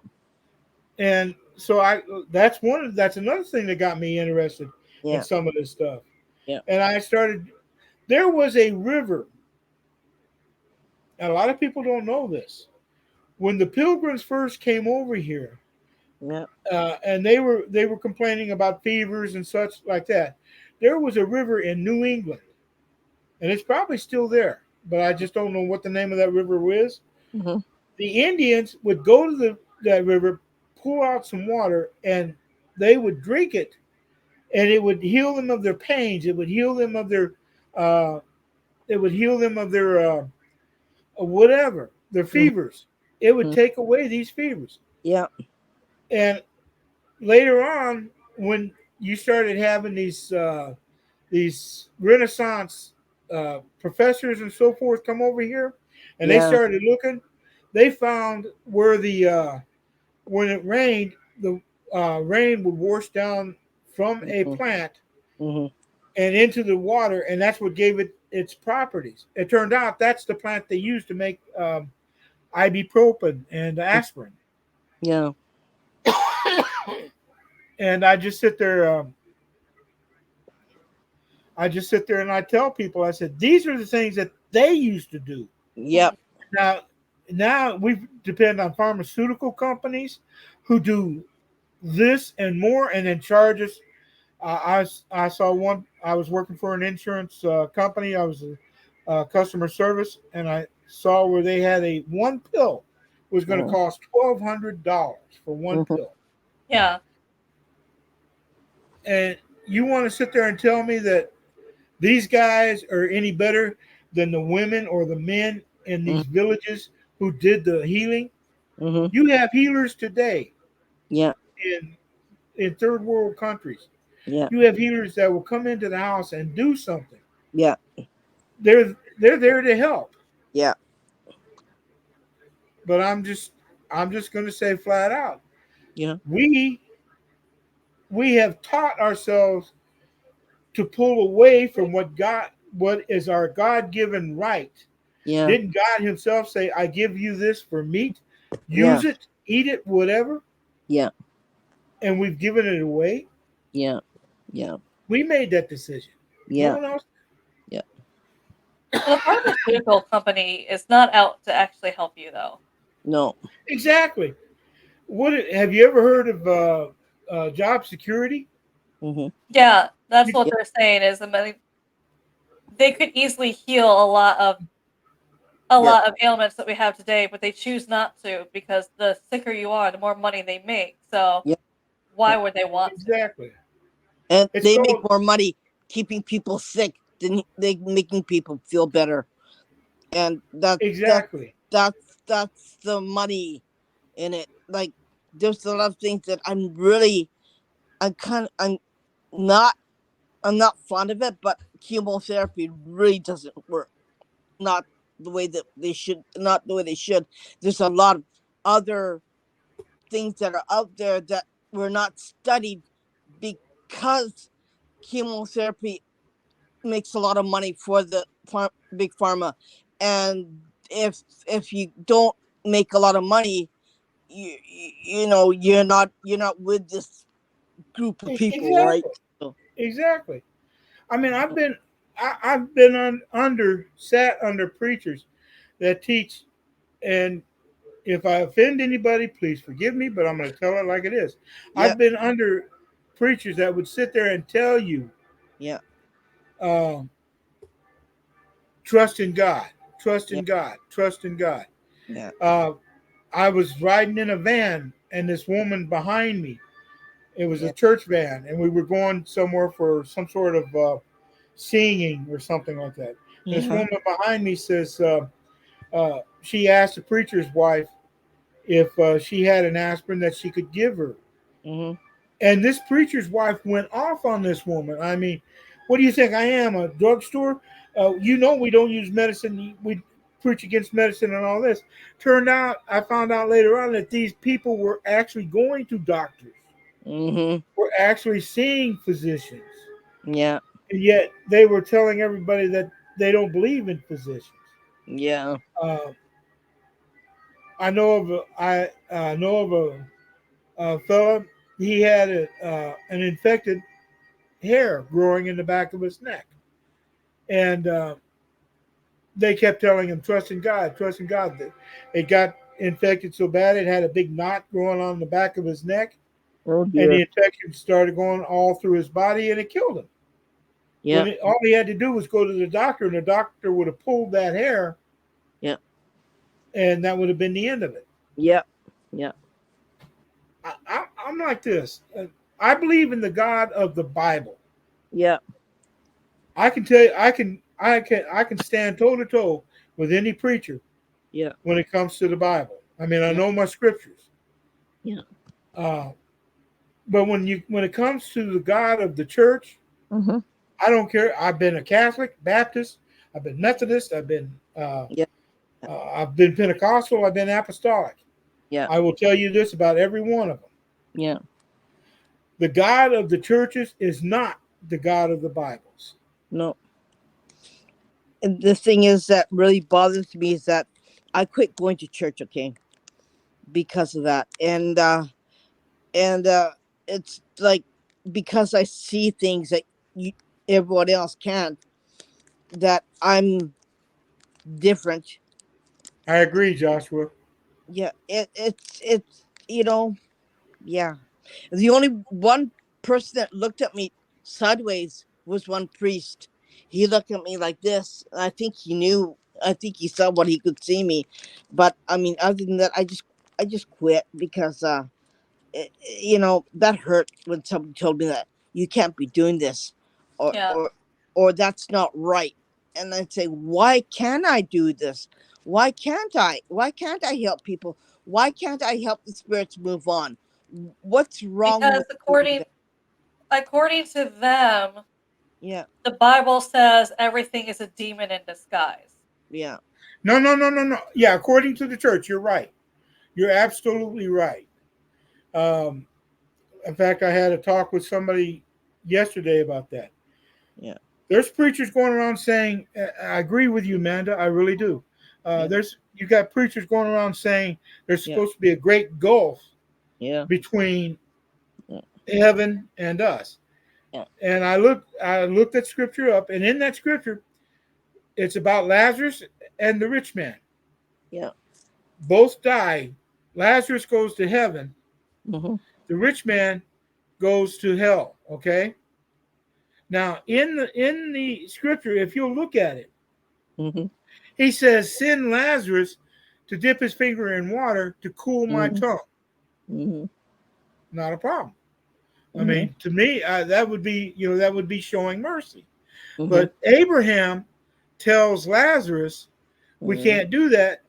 And so that's another thing that got me interested in
yeah,
some of this stuff.
yeah,
And I started. There was a river, and a lot of people don't know this. When the Pilgrims first came over here,
yeah,
and they were complaining about fevers and such like that. There was a river in New England, and it's probably still there, but I just don't know what the name of that river is.
hmm,
The Indians would go to that river, pull out some water, and they would drink it, and it would heal them of their pains. It would heal them of their uh, it would heal them of their whatever their
hmm,
fevers. It would take away these fevers.
yeah,
And later on, when you started having these Renaissance professors and so forth come over here, and they
yeah,
started looking, they found where the when it rained, the rain would wash down from a
Mhm.
plant
Mhm.
and into the water, and that's what gave it its properties. It turned out that's the plant they used to make ibuprofen and aspirin.
Yeah.
And I just sit there. I just sit there and I tell people, I said, these are the things that they used to do.
Yep.
Now, now we depend on pharmaceutical companies who do this and more, and then charge us. I saw one. I was working for an insurance company. I was a customer service, and I saw where they had a one pill was going to
Mhm.
cost $1,200 for one
Mhm.
pill.
Yeah.
And you want to sit there and tell me that these guys are any better than the women or the men in
Mhm.
these villages who did the healing?
Mhm.
You have healers today
Yeah.
in third world countries.
Yeah.
You have healers that will come into the house and do something.
Yeah.
They're there to help.
Yeah.
But I'm just going to say flat out,
Yeah.
we have taught ourselves to pull away from what is our God-given right.
Yeah.
Didn't God himself say, I give you this for meat?
Yeah.
Use it, eat it, whatever.
Yeah.
And we've given it away.
Yeah. Yeah.
We made that decision. No
Yeah.
one else.
Yeah.
Well, the pharmaceutical company is not out to actually help you, though.
No.
Exactly. What have you ever heard of job security?
Mhm.
Yeah, that's what
Yeah.
they're saying is, I mean, they could easily heal a
Yeah.
lot of ailments that we have today, but they choose not to because the sicker you are, the more money they make. So
Yeah.
why would they want to?
Exactly.
And
It's
they make
called
more money keeping people sick than they making people feel better. And
exactly.
that's the money in it. Like there's a lot of things that I'm not I'm not fond of it, but chemotherapy really doesn't work. Not the way that they should. Not the way they should. There's a lot of other things that are out there that were not studied because chemotherapy makes a lot of money for the big pharma, and if you don't make a lot of money, you're not with this group of people, right?
Exactly.
So,
Exactly. I mean, I've been sat under preachers that teach, and if I offend anybody, please forgive me, but I'm going to tell it like it is.
yeah.
I've been under preachers that would sit there and tell you,
Yeah.
uh, trust in God, trust
Yeah.
in God, trust in God.
Yeah.
Uh, I was riding in a van, and this woman behind me, it was a
Yeah.
church van, and we were going somewhere for some sort of singing or something like that. This
Yeah.
woman behind me says, she asked the preacher's wife if she had an aspirin that she could give her.
Mhm.
And this preacher's wife went off on this woman. I mean, what do you think I am, a drugstore? We don't use medicine. We preach against medicine and all this. I found out later on that these people were actually going to doctors,
Mhm.
were actually seeing physicians.
Yeah.
And yet they were telling everybody that they don't believe in physicians.
Yeah.
Uh, I know of a fella. He had an infected hair growing in the back of his neck, and they kept telling him, "Trust in God, trust in God." It got infected so bad it had a big knot growing on the back of his neck,
Oh
and the
dear.
infection started going all through his body, and it killed him.
Yeah.
All he had to do was go to the doctor, and the doctor would have pulled that hair,
Yeah.
and that would have been the end of it.
Yeah. Yeah.
I'm like this. I believe in the God of the Bible.
Yeah.
I can tell you, I can stand toe to toe with any preacher
Yeah.
when it comes to the Bible. I mean, I
Yeah.
know my scriptures.
Yeah.
Uh, but when it comes to the God of the church,
Mhm.
I don't care. I've been a Catholic, Baptist, I've been Methodist,
Yeah.
I've been Pentecostal, I've been Apostolic.
Yeah.
I will tell you this about every one of them.
Yeah.
The God of the churches is not the God of the Bibles.
No. And the thing is that really bothers me is that I quit going to church, okay, because of that. And it's like because I see things that you, everyone else can't, that I'm different.
I agree, Joshua.
Yeah, it's yeah. The only one person that looked at me sideways was one priest. He looked at me like this. I think he knew. I think he saw what he could see me, but I mean, other than that, I just quit because that hurt when somebody told me that you can't be doing this, or
Yeah.
or or that's not right. And I'd say, why can't I do this? Why can't I help people? Why can't I help the spirits move on? What's wrong
Because
with doing that?
according to them,
Yeah,
the Bible says everything is a demon in disguise.
yeah.
No, no, no, no, no. Yeah, according to the church, you're right. You're absolutely right. Um, in fact, I had a talk with somebody yesterday about that.
Yeah,
There's preachers going around saying, "I agree with you, Amanda. I really do."
yeah,
There's you got preachers going around saying there's
yeah,
supposed to be a great gulf
yeah,
between
yeah,
heaven and us.
yeah,
And I looked that scripture up, and in that scripture, it's about Lazarus and the rich man.
yeah.
Both die. Lazarus goes to heaven.
Mm-hmm,
The rich man goes to hell. Okay. Now, in the scripture, if you'll look at it,
mm-hmm,
he says, "Send Lazarus to dip his finger in water to cool my
mm-hmm,
tongue."
mm-hmm,
Not a problem. I
mm-hmm,
mean, to me, that would be showing mercy.
mm-hmm,
But Abraham tells Lazarus, "We
mm-hmm.
can't do that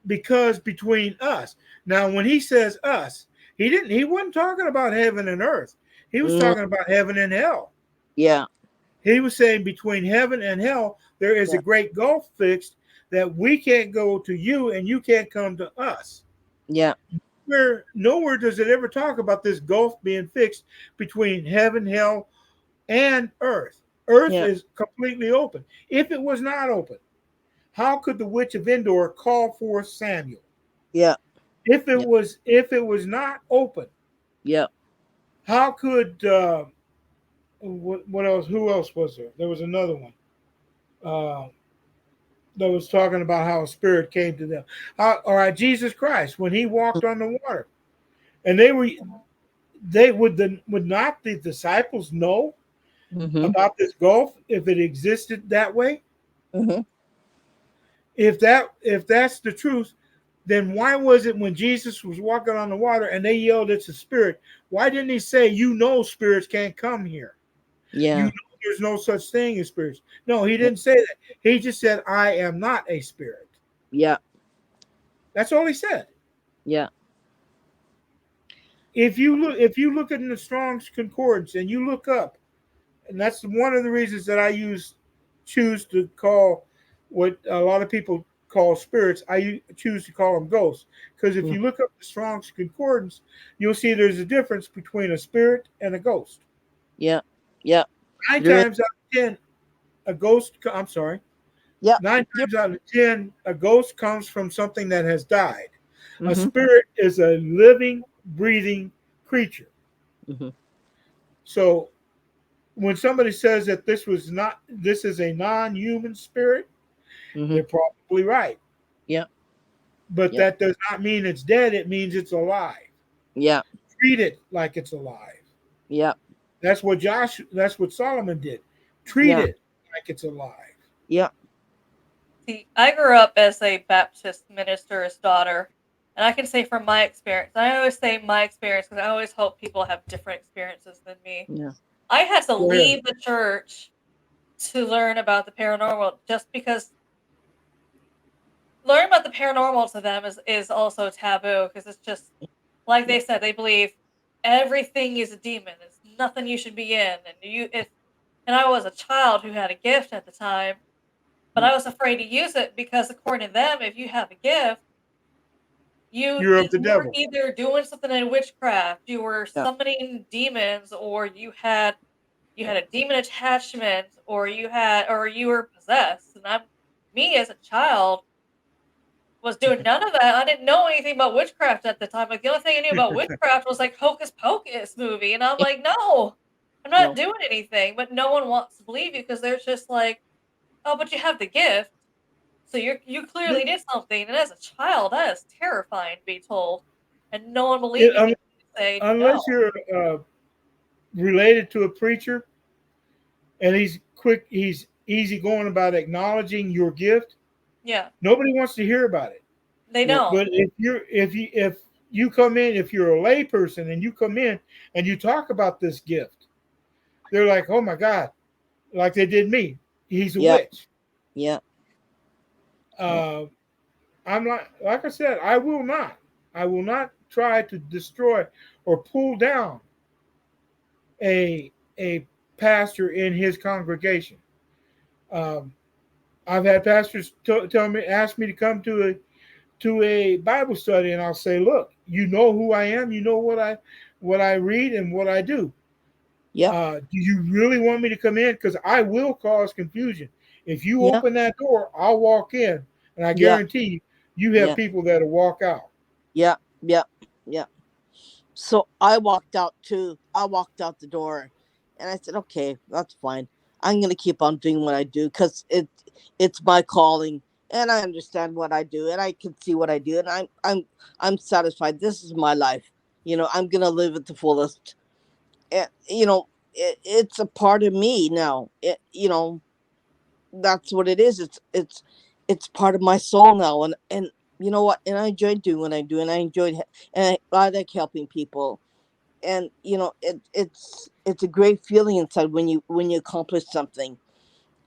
because between us." Now, when he says us, he wasn't talking about heaven and earth. He was
Mm,
talking about heaven and hell.
yeah,
He was saying between heaven and hell, there is a
yeah,
great gulf fixed that we can't go to you and you can't come to us.
yeah,
Where nowhere does it ever talk about this gulf being fixed between heaven, hell, and earth. Earth
yeah,
is completely open. If it was not open, how could the witch of Endor call forth Samuel?
yeah,
If it was not open,
yeah.
how could what else? Who else was there? There was another one uh, that was talking about how a spirit came to them. All right, Jesus Christ when he walked on the water, and would not the disciples know
Mm-hmm,
about this gulf if it existed that way?
mm-hmm.
If that's the truth, then why was it when Jesus was walking on the water and they yelled it's a spirit? Why didn't he say, spirits can't come here?
Yeah,
There's no such thing as spirits. No, he didn't say that. He just said, I am not a spirit.
yeah,
That's all he said.
yeah.
If you look at the Strong's Concordance and you look up, and that's one of the reasons that I choose to call what a lot of people call spirits. I choose to call them ghosts because if
Mm,
you look up the Strong's Concordance, you'll see there's a difference between a spirit and a ghost.
yeah, yeah.
Nine
There is.
times out of ten, a ghost. I'm sorry.
Yeah.
Nine
Yep.
times out of 10, a ghost comes from something that has died. A
Mm-hmm,
spirit is a living, breathing creature.
mm-hmm,
So when somebody says that this is a non-human spirit,
mm-hmm.
they're probably right.
Yeah,
But
yeah,
that does not mean it's dead. It means it's alive.
yeah,
Treat it like it's alive.
yeah,
That's what Solomon did. Treat
yeah,
it like it's alive.
yeah.
See, I grew up as a Baptist minister's daughter, and I can say from my experience, I always say my experience because I always hope people have different experiences than me.
Yeah.
I had to
Go ahead.
leave the church to learn about the paranormal just because learning about the paranormal to them is also taboo because it's just like
Yeah.
they said, they believe everything is a demon. It's nothing you should be in. And I was a child who had a gift at the time, but
Yeah.
I was afraid to use it because according to them, if you have a gift,
You're of the
you were
devil.
either doing something in witchcraft, you were
Yeah.
summoning demons, or you had a demon attachment, or you were possessed. And me as a child was doing none of that. I didn't know anything about witchcraft at the time. Like the only thing I knew about witchcraft was like Hocus Pocus movie, and I'm like, no, I'm not
No.
doing anything. But no one wants to believe you because they're just like, oh, but you have the gift, so you clearly did something. And as a child, that is terrifying to be told, and no one believed you.
I mean,
Because you say no.
unless you're related to a preacher and he's easy going about acknowledging your gift,
Yeah,
nobody wants to hear about it.
they
Yeah.
don't.
But if you come in, if you're a lay person and you come in and you talk about this gift, they're like, oh my God, like they did me. He's a
Yeah.
witch.
Yeah.
I'm not, like I said, I will not try to destroy or pull down a pastor in his congregation. Um, I've had pastors ask me to come to a Bible study, and I'll say, look, you know who I am, you know what I read and what I do.
Yeah.
Do you really want me to come in? Because I will cause confusion. If you
Yeah.
open that door, I'll walk in, and I
Yeah.
guarantee you have
Yeah.
people that'll walk out.
Yeah. Yeah. Yeah. So I walked out too. I walked out the door, and I said, "Okay, that's fine. I'm gonna keep on doing what I do because it's my calling, and I understand what I do, and I can see what I do, and I'm satisfied. This is my life. I'm gonna live it the fullest. And it's a part of me now. That's what it is. It's part of my soul now, and you know what? And I enjoy doing what I do, and I like helping people, and it's a great feeling inside when you accomplish something.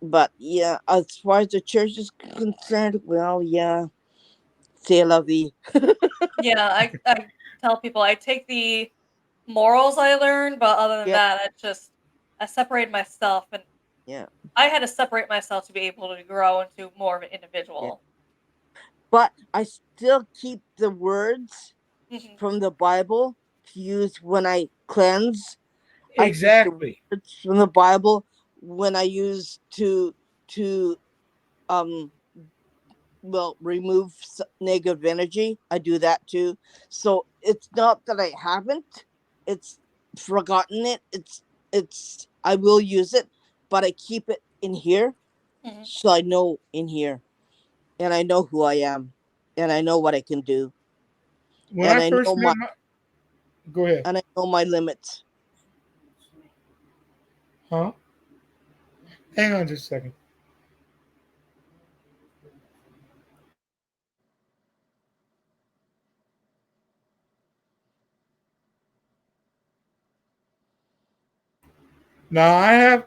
But yeah, as far as the church is concerned, well, yeah, c'est la vie.
Yeah, I tell people I take the morals I learned, but other than
Yeah,
that, I separated myself, and
yeah,
I had to separate myself to be able to grow into more of an
yeah.
individual.
But I still keep the words
Mhm.
from the Bible to use when I cleanse. I keep the
Exactly.
words from the Bible when I use to um remove negative energy. I do that too. So it's not that I haven't, it's forgotten it. It's I will use it, but I keep it in here,
Mhm.
so I know in here, and I know who I am, and I know what I can do,
When
and
I
I
first
know
met
my
my, go ahead,
and I know my limits.
huh? Hang on just a second. Now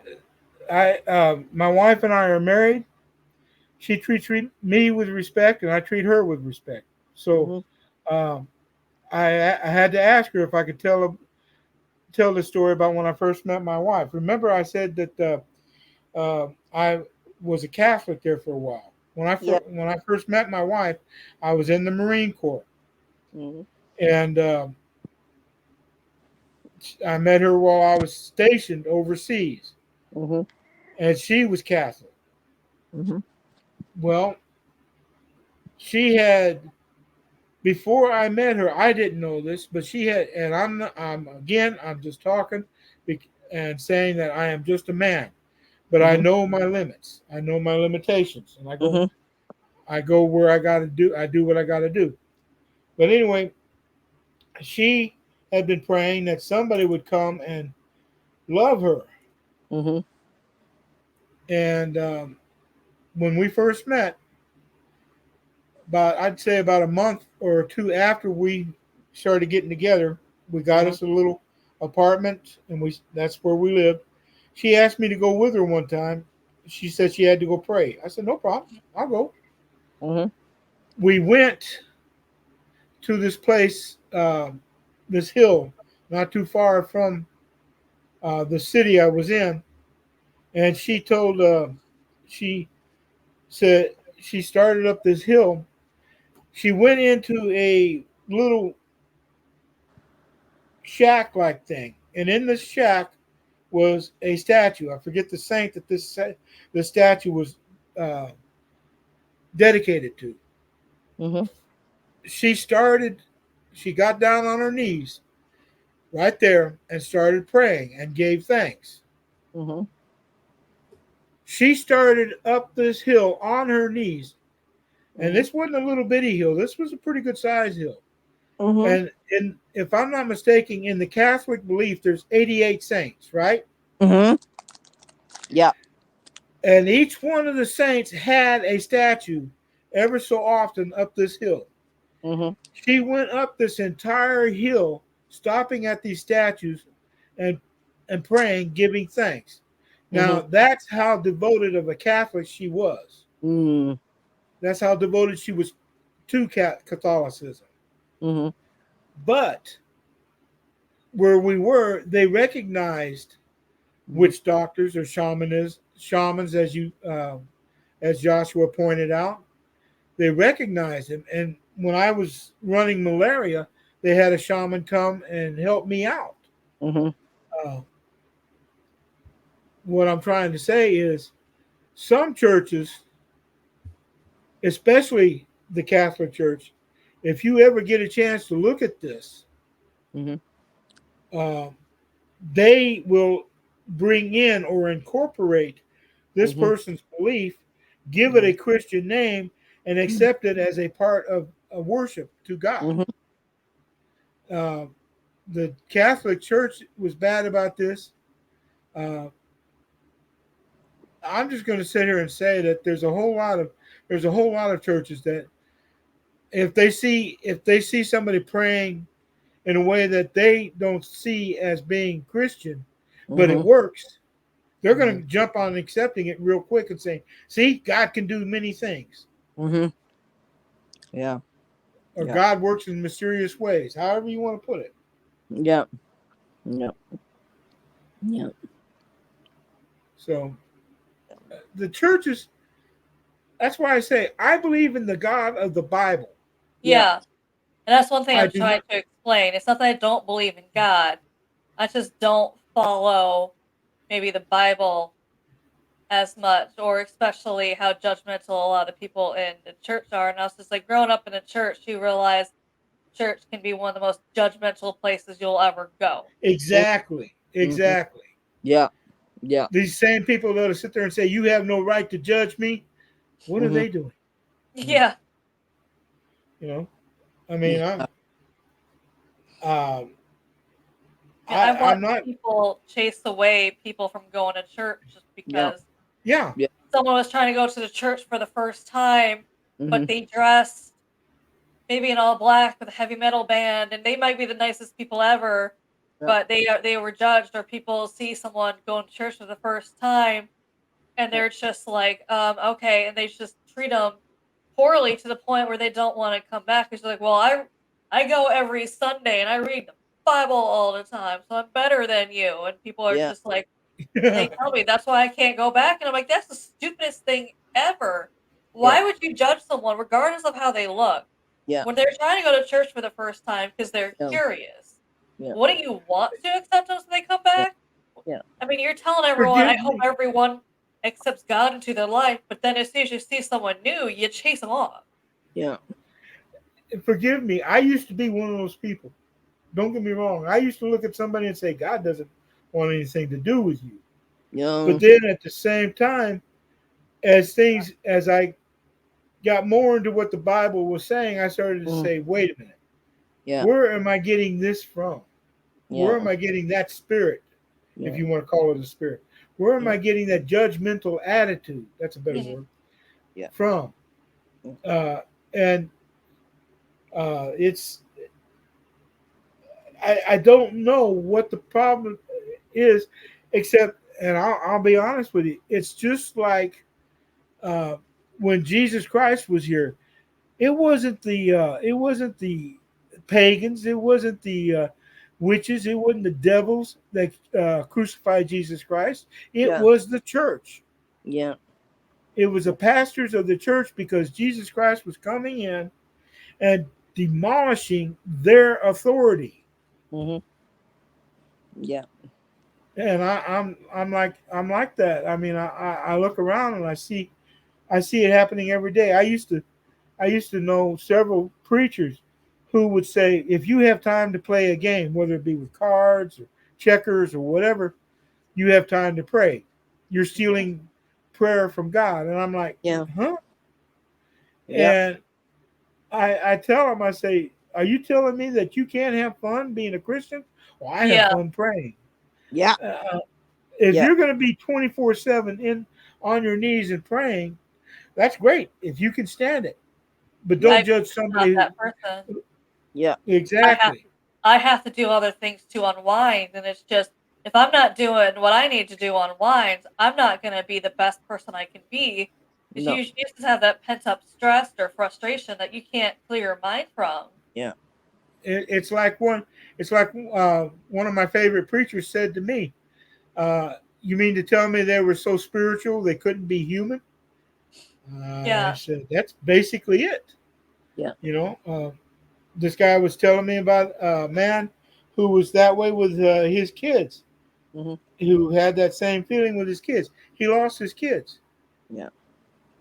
my wife and I are married. She treats me with respect, and I treat her with respect. So
Hmm.
um, I had to ask her if I could tell the story about when I first met my wife. Remember, I said that I was a Catholic there for a while.
Yeah.
When I first met my wife, I was in the Marine Corps,
Hmm.
and I met her while I was stationed overseas,
Hmm.
and she was Catholic.
Hmm.
Well, she had before I met her. I didn't know this, but she had, and I'm just talking and saying that I am just a man, but I
Hmm.
know my limits. I know my limitations, and
Hmm.
I go where I got to do. I do what I got to do. But anyway, she had been praying that somebody would come and love her.
Hmm.
And when we first met, I'd say about a month or two after we started getting together, we got
Hmm.
us a little apartment, and that's where we lived. She asked me to go with her one time. She said she had to go pray. I said, no problem, I'll go.
Hmm.
We went to this place, this hill, not too far from the city I was in, and she said she started up this hill. She went into little shack-like thing, and in the shack was a statue. I forget the saint that the statue was uh, dedicated to.
Mm-hmm.
She got down on her knees right there and started praying and gave thanks.
Mm-hmm.
She started up this hill on her knees, and this wasn't a little bitty hill. This was a pretty good size hill.
Mm-hmm.
And if I'm not mistaken, in the Catholic belief, there's 88 saints, right?
Mm-hmm. Yeah.
And each one of the saints had a statue ever so often up this hill.
Mm-hmm.
She went up this entire hill, stopping at these statues and praying, giving thanks. Now, that's how devoted of a Catholic she was.
Mm-hmm.
That's how devoted she was to Catholicism.
Mm-hmm.
But where we were, they recognized witch doctors or shamans, as Joshua pointed out. They recognized him, and when I was running malaria, they had a shaman come and help me out.
Mm-hmm.
Uh, what I'm trying to say is, some churches, especially the Catholic Church, if you ever get a chance to look at this,
Mm-hmm.
uh, they will bring in or incorporate this person's belief, give it a Christian name, and accept it as a part of worship to God.
Mm-hmm.
The Catholic Church was bad about this. I'm just going to sit here and say that there's a whole lot of churches that if they see somebody praying in a way that they don't see as being Christian, but it works, they're going to jump on accepting it real quick and say, "See, God can do many things."
Mm-hmm. Yeah.
Or
Yeah.
God works in mysterious ways, however you want to put it.
Yeah. Yeah. Yeah.
So the churches, that's why I say I believe in the God of the Bible.
Yeah. And that's one thing
I
I'm
do
trying
not.
to explain. It's not that I don't believe in God. I just don't follow maybe the Bible as much, or especially how judgmental a lot of people in the church are. And I was just like, growing up in a church, you realize church can be one of the most judgmental places you'll ever go.
Exactly.
Yeah. Yeah.
These same people that'll sit there and say, "You have no right to judge me." What are they doing?
Yeah.
You know, I mean,
Yeah.
um,
I've
I'm
watched
not.
people chase away people from going to church just
Yeah.
because
Yeah.
Yeah.
someone was trying to go to the church for the first time, but
Mm-hmm.
they dressed maybe in all black with a heavy metal band, and they might be the nicest people ever,
Yeah.
but they were judged, or people see someone going to church for the first time, and they're just like, okay, and they just treat them poorly to the point where they don't want to come back because they're like, well, I go every Sunday and I read the Bible all the time, so I'm better than you, and people are
Yeah.
just like, they tell me that's why I can't go back, and I'm like, that's the stupidest thing ever. Why would you judge someone regardless of how they look?
Yeah.
When they're trying to go to church for the first time because they're
Yeah.
curious,
Yeah.
wouldn't you want to accept them so they come
Yeah.
back?
Yeah.
I mean, you're telling everyone, I hope everyone accepts God into their life, but then as soon as you see someone new, you chase them off.
Yeah.
Forgive me. I used to be one of those people. Don't get me wrong. I used to look at somebody and say, "God doesn't want anything to do with you."
Yeah.
But then at the same time, as I got more into what the Bible was saying, I started to say, "Wait a minute.
Yeah.
Where am I getting this from? Where am I getting that spirit, if you want to call it a spirit? Where am I getting that judgmental attitude?" That's a better word.
Yeah.
From. And it's, I don't know what the problem is, except, and I'll be honest with you, it's just like when Jesus Christ was here. It wasn't the pagans, it wasn't the witches, it wasn't the devils that crucified Jesus Christ. It was the church.
Yeah.
It was the pastors of the church, because Jesus Christ was coming in and demolishing their authority.
Hmm. Yeah.
And I'm like that. I mean, I look around and I see it happening every day. I used to know several preachers who would say, if you have time to play a game, whether it be with cards or checkers or whatever, you have time to pray. You're stealing prayer from God. And I'm like,
Yeah.
huh?
Yeah.
And I tell them, I say, are you telling me that you can't have fun being a Christian? Well, I have
Yeah.
fun praying.
Yeah.
Uh, if
Yeah.
you're going to be 24/7 in on your knees and praying, that's great if you can stand it. But don't
I'm
judge
not
somebody
that person.
Yeah.
I have
exactly.
I have to do other things to unwind, and it's just if I'm not doing what I need to do unwind, I'm not going to be the best person I can be because
No.
you just have that pent up stress or frustration that you can't clear your mind from.
Yeah.
It's like one of my favorite preachers said to me, "You mean to tell me they were so spiritual they couldn't be human?" I
Yeah,
said, "That's basically it."
Yeah.
You know, this guy was telling me about a man who was that way with his kids,
Hmm.
who had that same feeling with his kids. He lost his kids
Yeah.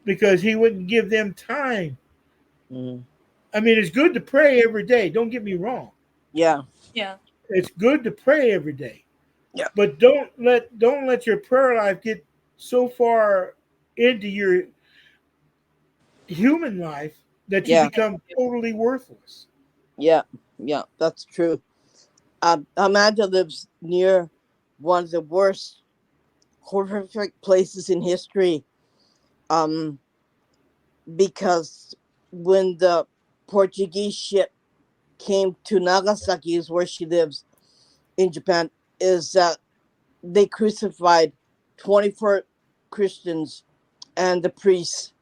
because he wouldn't give them time.
Hmm.
I mean, it's good to pray every day. Don't get me wrong.
Yeah.
yeah,
It's good to pray every day.
Yeah.
But don't let your prayer life get so far into your human life that you
Yeah.
become totally worthless.
Yeah. Yeah. That's true. Amanda lives near one of the worst horrific places in history. Um, because when the Portuguese ship came to Nagasaki, is where she lives in Japan, is that they crucified 24 Christians and the priests,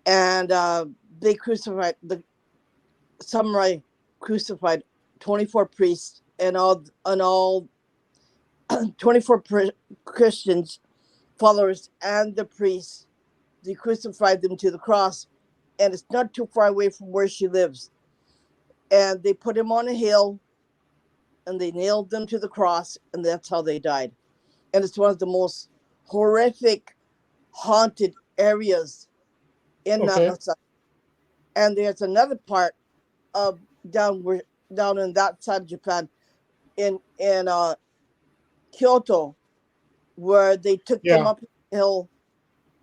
and they crucified the samurai crucified 24 priests and all 24 Christians followers and the priests. They crucified them to the cross, and it's not too far away from where she lives. And they put him on a hill, and they nailed them to the cross, and that's how they died. And it's one of the most horrific, haunted areas in
Okay.
Nagasaki. And there's another part of down where down in that side of Japan, in Kyoto, where they took them
Yeah.
up the hill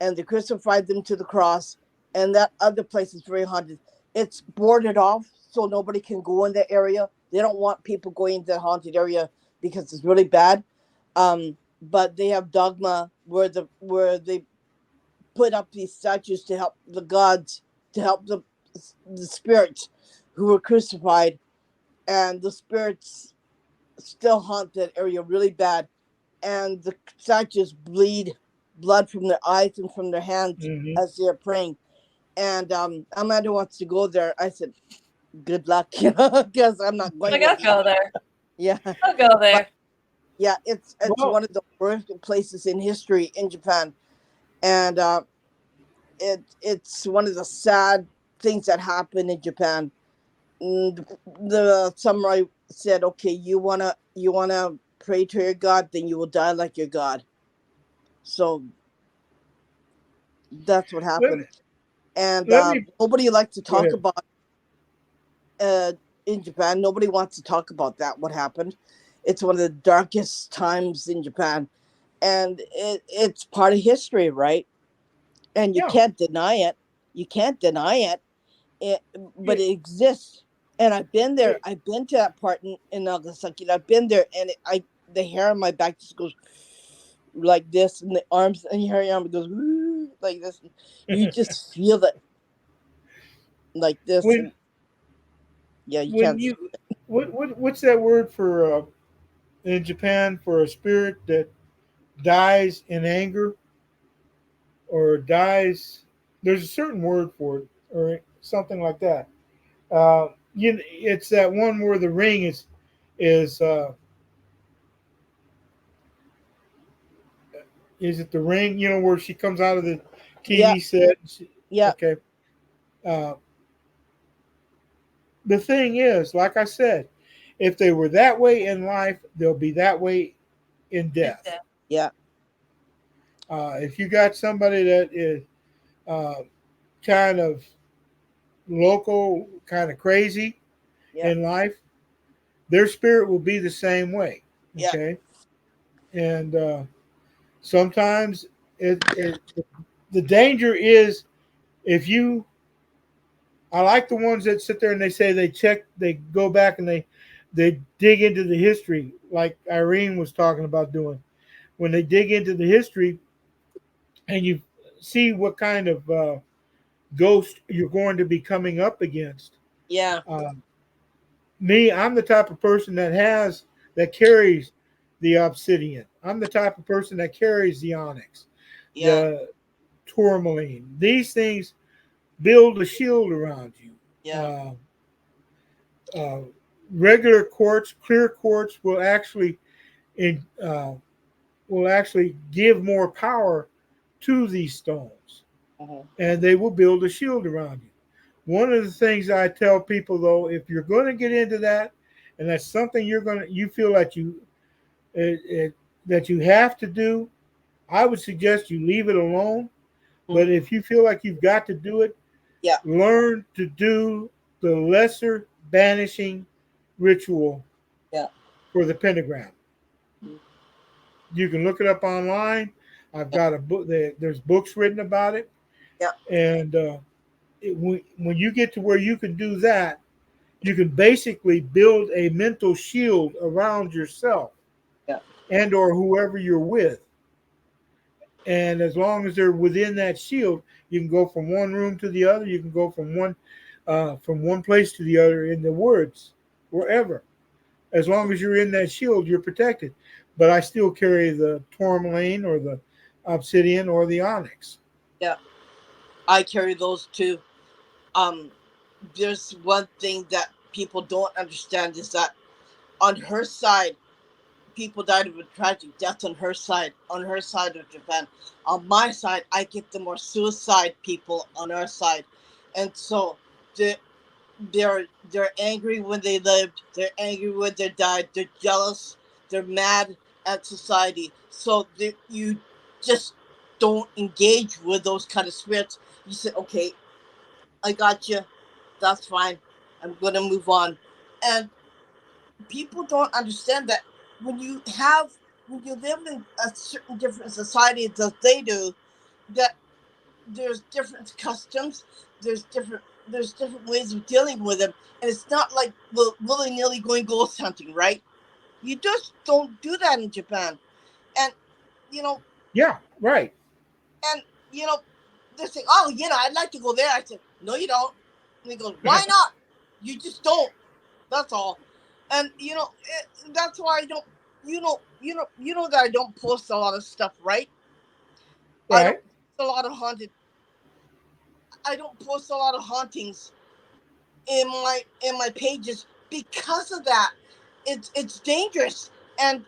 and they crucified them to the cross. And that other place is very haunted. It's boarded off, so nobody can go in that area. They don't want people going into the haunted area because it's really bad. But they have dogma where they put up these statues to help the gods, to help the spirits who were crucified, and the spirits still haunt that area really bad. And the statues bleed blood from their eyes and from their hands
Hmm.
as they're praying. And Amanda wants to go there. I said, "Good luck," you know, because I'm not going
like
with
I'll
you.
go there.
Yeah,
I'll go
but
there.
yeah, it's
Well,
one of the worst places in history in Japan, and it's one of the sad things that happened in Japan. The samurai said, "Okay, you wanna pray to your god, then you will die like your god." So that's what
let me
happened, and
let me
nobody likes to
go
talk
ahead.
about uh in Japan. Nobody wants to talk about that. What happened? It's one of the darkest times in Japan, and it's part of history, right? And you
Yeah.
can't deny it. You can't deny it. But
It,
it exists. And I've been there.
it,
I've been to that part in Nagasaki. And I've been there, and the hair on my back just goes like this, and the arms and your hair on it goes like this. You just feel it like this,
when
and yeah, you
when
can't.
you what's that word for in Japan for a spirit that dies in anger or dies? There's a certain word for it or something like that. It's that one where the ring is is it the ring? You know where she comes out of the
Yeah,
TV set.
yeah,
Okay. Uh, the thing is, like I said, if they were that way in life, they'll be that way in death.
Yeah.
If you got somebody that is uh, kind of local, kind of crazy
Yeah.
in life, their spirit will be the same way.
Yeah.
Okay, and sometimes it the danger is if you. I like the ones that sit there and they say they go back and they dig into the history, like Irene was talking about doing. When they dig into the history and you see what kind of ghost you're going to be coming up against.
Yeah.
Uh, I'm the type of person that carries the obsidian. I'm the type of person that carries the onyx,
Yeah.
the tourmaline. These things build a shield around you.
Yeah.
Uh, regular quartz, clear quartz in, uh, will actually give more power to these stones,
Mhm.
and they will build a shield around you. One of the things I tell people though, if you're going to get into that, and that's something you feel that that you have to do, I would suggest you leave it alone. But if you feel like you've got to do it,
Yeah.
learn to do the lesser banishing ritual
Yeah.
for the pentagram. You can look it up online. I've got a book. There's books written about it,
Yeah.
and when you get to where you can do that, you can basically build a mental shield around yourself
Yeah.
and or whoever you're with. And as long as they're within that shield, you can go from one room to the other. You can go from one place to the other in the woods, wherever. As long as you're in that shield, you're protected. But I still carry the tourmaline or the obsidian or the onyx.
Yeah. I carry those too. Um, there's one thing that people don't understand is that on her side, people died of a tragic death on her side of Japan. On my side, I get the more suicide people on our side. And so the they're angry when they lived, they're angry when they died, they're jealous, they're mad at society. So you just don't engage with those kind of spirits. You say, okay, I got you, that's fine, I'm gonna move on. And people don't understand that when when you live in a certain different society that they do, that there's different customs, there's different ways of dealing with them, and it's not like willy nilly going ghost hunting, right? You just don't do that in Japan, and you know,
Yeah, right.
and you know, they say, oh, I'd like to go there. I said, no, you don't. And he goes, why not? You just don't. That's all. And that's why I don't. You know that I don't post a lot of stuff, right? I don't
Right.
post a lot of haunted. I don't post a lot of hauntings in my pages because of that. It's dangerous, and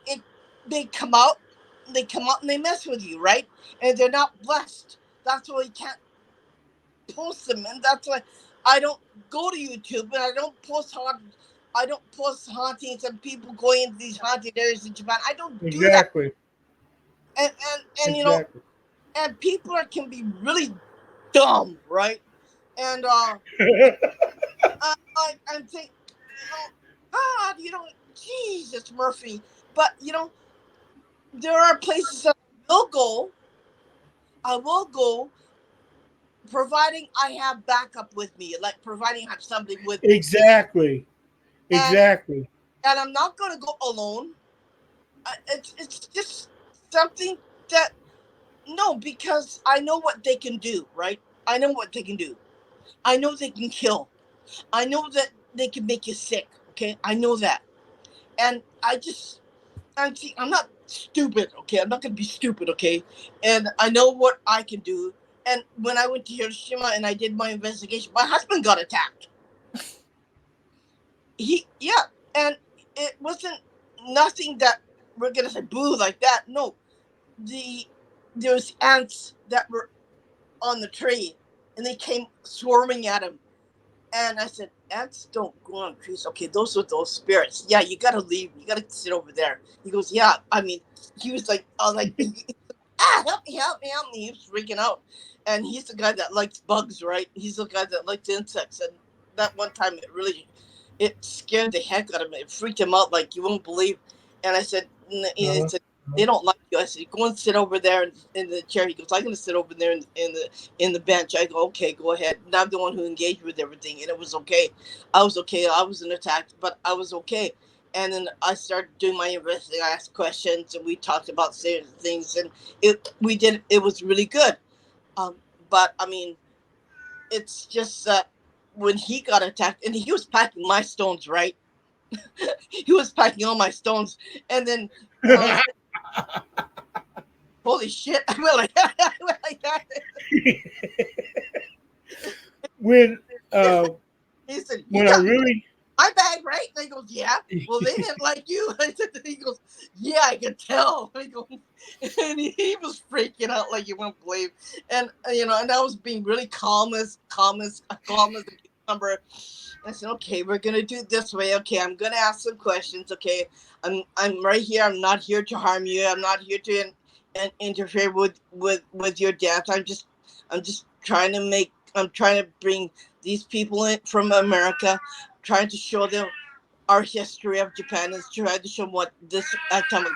they come out and they mess with you, right? And they're not blessed. That's why you can't post them, and that's why I don't go to YouTube and I don't post hauntings and people going into these haunted areas in Japan. I don't do that.
Exactly.
And
Exactly.
and people can be really dumb, right? And I think, God, Jesus, Murphy. But there are places that I will go, providing I have backup with me, like providing I have somebody with me.
Exactly.
And
Exactly.
I'm not gonna go alone. It's just something that, no, because I know what they can do, right? I know what they can do. I know they can kill. I know that they can make you sick. Okay, I know that, and I'm not stupid. Okay, I'm not gonna be stupid. Okay, and I know what I can do. And when I went to Hiroshima and I did my investigation, my husband got attacked. Yeah, and it wasn't nothing that we're gonna say boo like that. No, the there was ants that were on the tree, and they came swarming at him. And I said, ants don't go on trees. Okay, those are those spirits. Yeah, you gotta leave. You gotta sit over there. He goes, yeah. I mean, he was like, help me, help me. He was freaking out. And he's the guy that likes bugs, right? He's the guy that likes insects. And that one time it scared the heck out of him. It freaked him out like you won't believe. And I said, he
Uh-huh.
said, they don't like you. I said, go and sit over there in the chair. He goes, I'm gonna sit over there in the bench. I go, okay, go ahead. And I'm the one who engaged with everything, and it was okay. I was okay. I wasn't attacked, but I was okay. And then I started doing my investigation. I asked questions, and we talked about certain things, and it was really good. Um, but I mean, it's just that when he got attacked, and he was packing my stones, right? He was packing all my stones, and then holy shit! I went like that. I went like that.
when
He said, "You
when I
got
really
my bag, right?" And he goes, "Yeah." Well, they didn't like you. He goes, "Yeah, I could tell." He goes, and he was freaking out like you won't believe. And and I was being really calm as a cucumber. I said, "Okay, we're gonna do it this way. Okay, I'm gonna ask some questions. Okay, I'm right here. I'm not here to harm you. I'm not here to interfere with your death. I'm just trying to make. I'm trying to bring these people in from America, trying to show them our history of Japan, and trying to show them what this atomic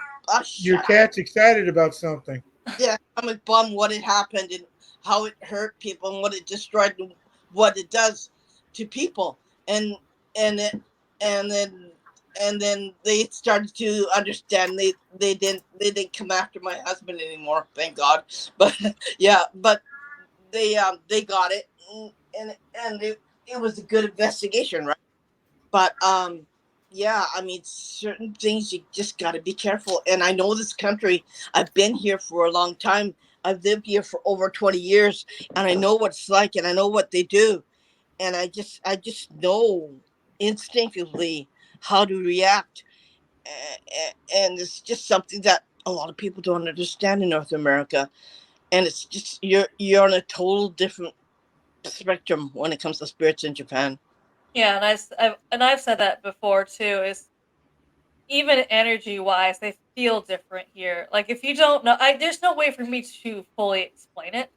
your cat's excited about something.
yeah, atomic bomb, what it happened and how it hurt people and what it destroyed and what it does to people. And and it and then they started to understand. They didn't come after my husband anymore, thank God. But yeah, but they got it, and it was a good investigation, right? But yeah, I mean, certain things you just got to be careful. And I know this country. I've been here for a long time. I've lived here for over 20 years, and I know what it's like, and I know what they do, and I just know instinctively how to react. And it's just something that a lot of people don't understand in North America. And it's just you're on a total different spectrum when it comes to spirits in Japan.
Yeah, I've said that before too. Is even energy wise, they feel different here. Like if you don't know, there's no way for me to fully explain it.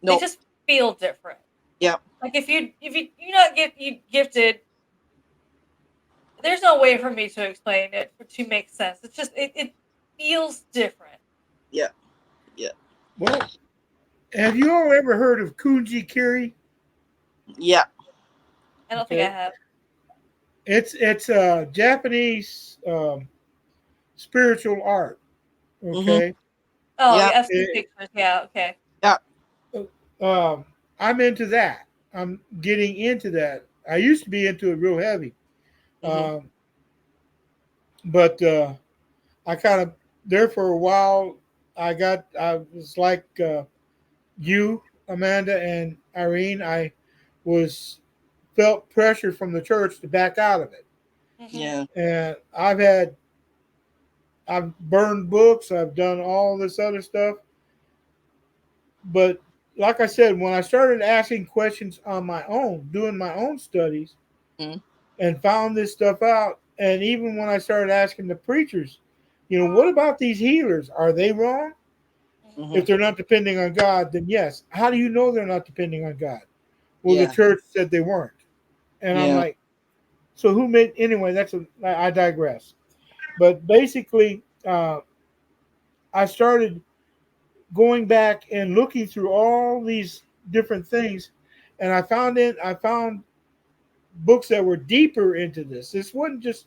They
No,
just feel different.
yeah,
Like if you not get you gifted, there's no way for me to explain it to make sense. It's just it feels different.
yeah, yeah,
Well, have you all ever heard of Kunji Kiri?
yeah.
I don't think I
Okay,
have.
it's a Japanese spiritual art.
Mm-hmm.
Okay,
Oh
Yeah,
yeah, I've seen
It-
pictures. Yeah, okay.
yeah.
I'm into that. I'm getting into that. I used to be into it real heavy,
Mm-hmm.
um, but I kind of there for a while. I was like you, Amanda, and Irene. I was felt pressure from the church to back out of it,
Hmm.
Yeah.
and I've burned books. I've done all this other stuff, but like I said, when I started asking questions on my own, doing my own studies,
Mm-hmm.
and found this stuff out, and even when I started asking the preachers, what about these healers? Are they wrong?
Mm-hmm.
If they're not depending on God, then yes. How do you know they're not depending on God? Well, the
Yeah.
church said they weren't. And I'm
Yeah.
like, so who made, anyway, I digress. But basically, I started going back and looking through all these different things. And I found books that were deeper into this. This wasn't just,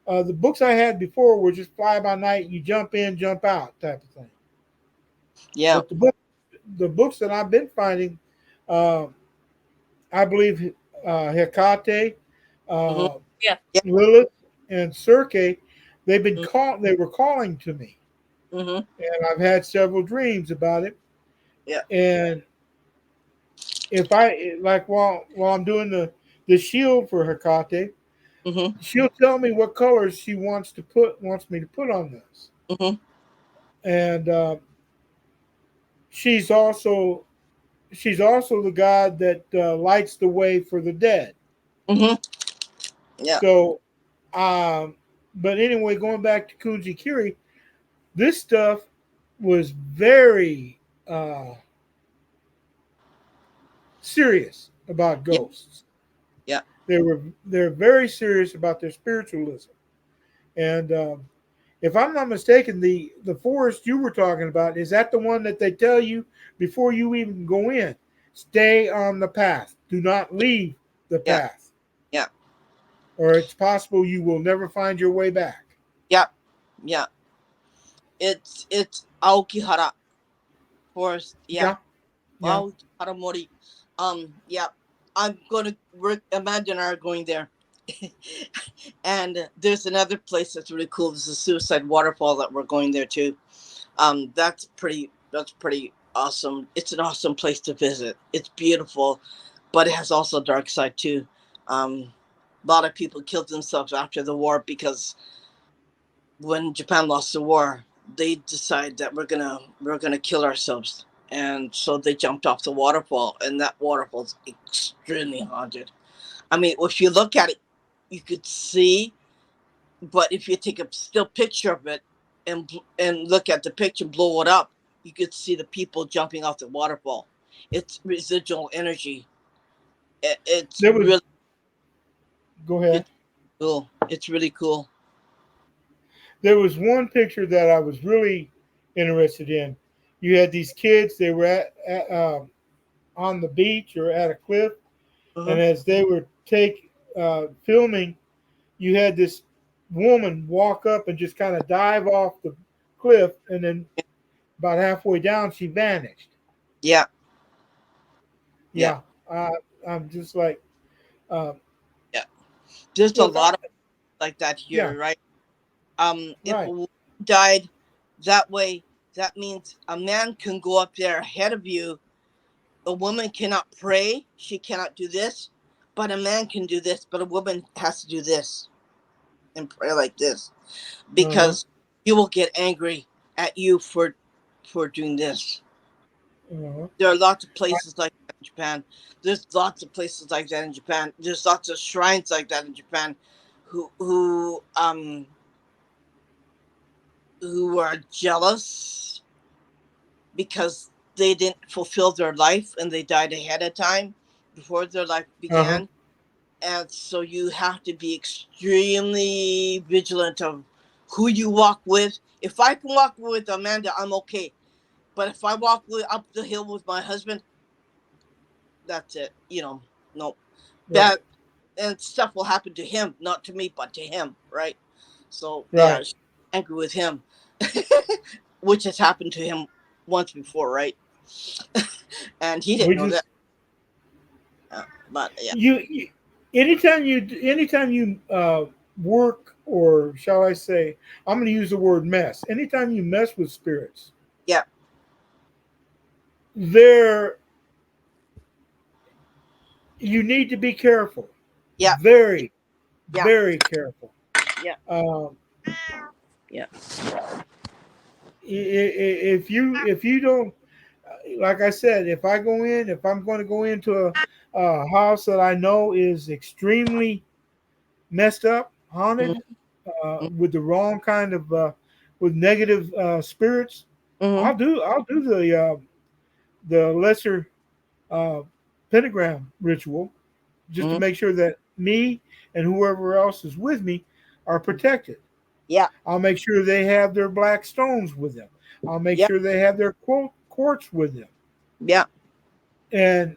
the books I had before were just fly by night, you jump in, jump out type of thing.
Yeah.
But the books that I've been finding, uh, I believe Hecate,
Mm-hmm.
uh,
Yeah.
Yeah.
Lilith, and Circe, they were calling to me,
Mm-hmm.
and I've had several dreams about it.
Yeah.
And if I like while I'm doing the shield for Hecate,
Mm-hmm.
she'll tell me what colors she wants me to put on this,
Mm-hmm.
and she's also she's also the god that lights the way for the dead.
Mm-hmm. Yeah.
So, but anyway, going back to Kunji Kiri, this stuff was very serious about
Yeah.
ghosts.
Yeah.
They're very serious about their spiritualism. And if I'm not mistaken, the forest you were talking about, is that the one that they tell you before you even go in? Stay on the path. Do not leave the
Yeah.
path,
Yeah.
or it's possible you will never find your way back.
Yeah. Yeah. It's Aokihara Forest. Yeah.
Yeah, yeah.
Aokihara Mori. Yeah. I'm gonna imagine our going there. And there's another place that's really cool. There's a suicide waterfall that we're going there too. That's pretty awesome. It's an awesome place to visit. It's beautiful, but it has also a dark side too. A lot of people killed themselves after the war because when Japan lost the war, they decided that we're gonna kill ourselves, and so they jumped off the waterfall, and that waterfall's extremely haunted. I mean, if you look at it, you could see, but if you take a still picture of it and look at the picture, blow it up, you could see the people jumping off the waterfall. It's residual energy. It's
There was.
really
Go ahead.
it's cool. It's really cool.
There was one picture that I was really interested in. You had these kids. They were on the beach or at a cliff,
Uh-huh.
and as they were filming, you had this woman walk up and just kind of dive off the cliff, and then about halfway down, she vanished.
Yeah, yeah,
Yeah, I, I'm just like, uh,
yeah. There's a
look,
lot of like that
yeah,
here, right? If a
right,
woman died that way, that means a man can go up there ahead of you. A woman cannot pray, she cannot do this, but a man can do this, but a woman has to do this and pray like this
uh-huh,
because he will get angry at you for doing this.
uh-huh.
There are lots of places like that in Japan. There's lots of places like that in Japan. There's lots of shrines like that in Japan who are jealous because they didn't fulfill their life and they died ahead of time before their life
Uh-huh.
began. And so you have to be extremely vigilant of who you walk with. If I can walk with Amanda, I'm okay. But if I walk up the hill with my husband, that's it. No,
Right,
that and stuff will happen to him, not to me, but to him, right? So yeah,
right.
she's angry with him, which has happened to him once before, right? And he didn't
We
know that.
just
But yeah,
you anytime you work, or shall I say, I'm going to use the word mess. Anytime you mess with spirits,
yeah,
there you need to be careful,
yeah,
very,
yeah,
very careful.
yeah,
Um,
yeah,
if you don't, like I said, if I'm going to go into a house that I know is extremely messed up, haunted,
mm-hmm,
with the wrong kind of with negative spirits,
mm-hmm,
I'll do the lesser uh, pentagram ritual just to
mm-hmm,
make sure that me and whoever else is with me are protected.
yeah,
I'll make sure they have their black stones with them. I'll make
yeah,
sure they have their quartz with them.
yeah,
And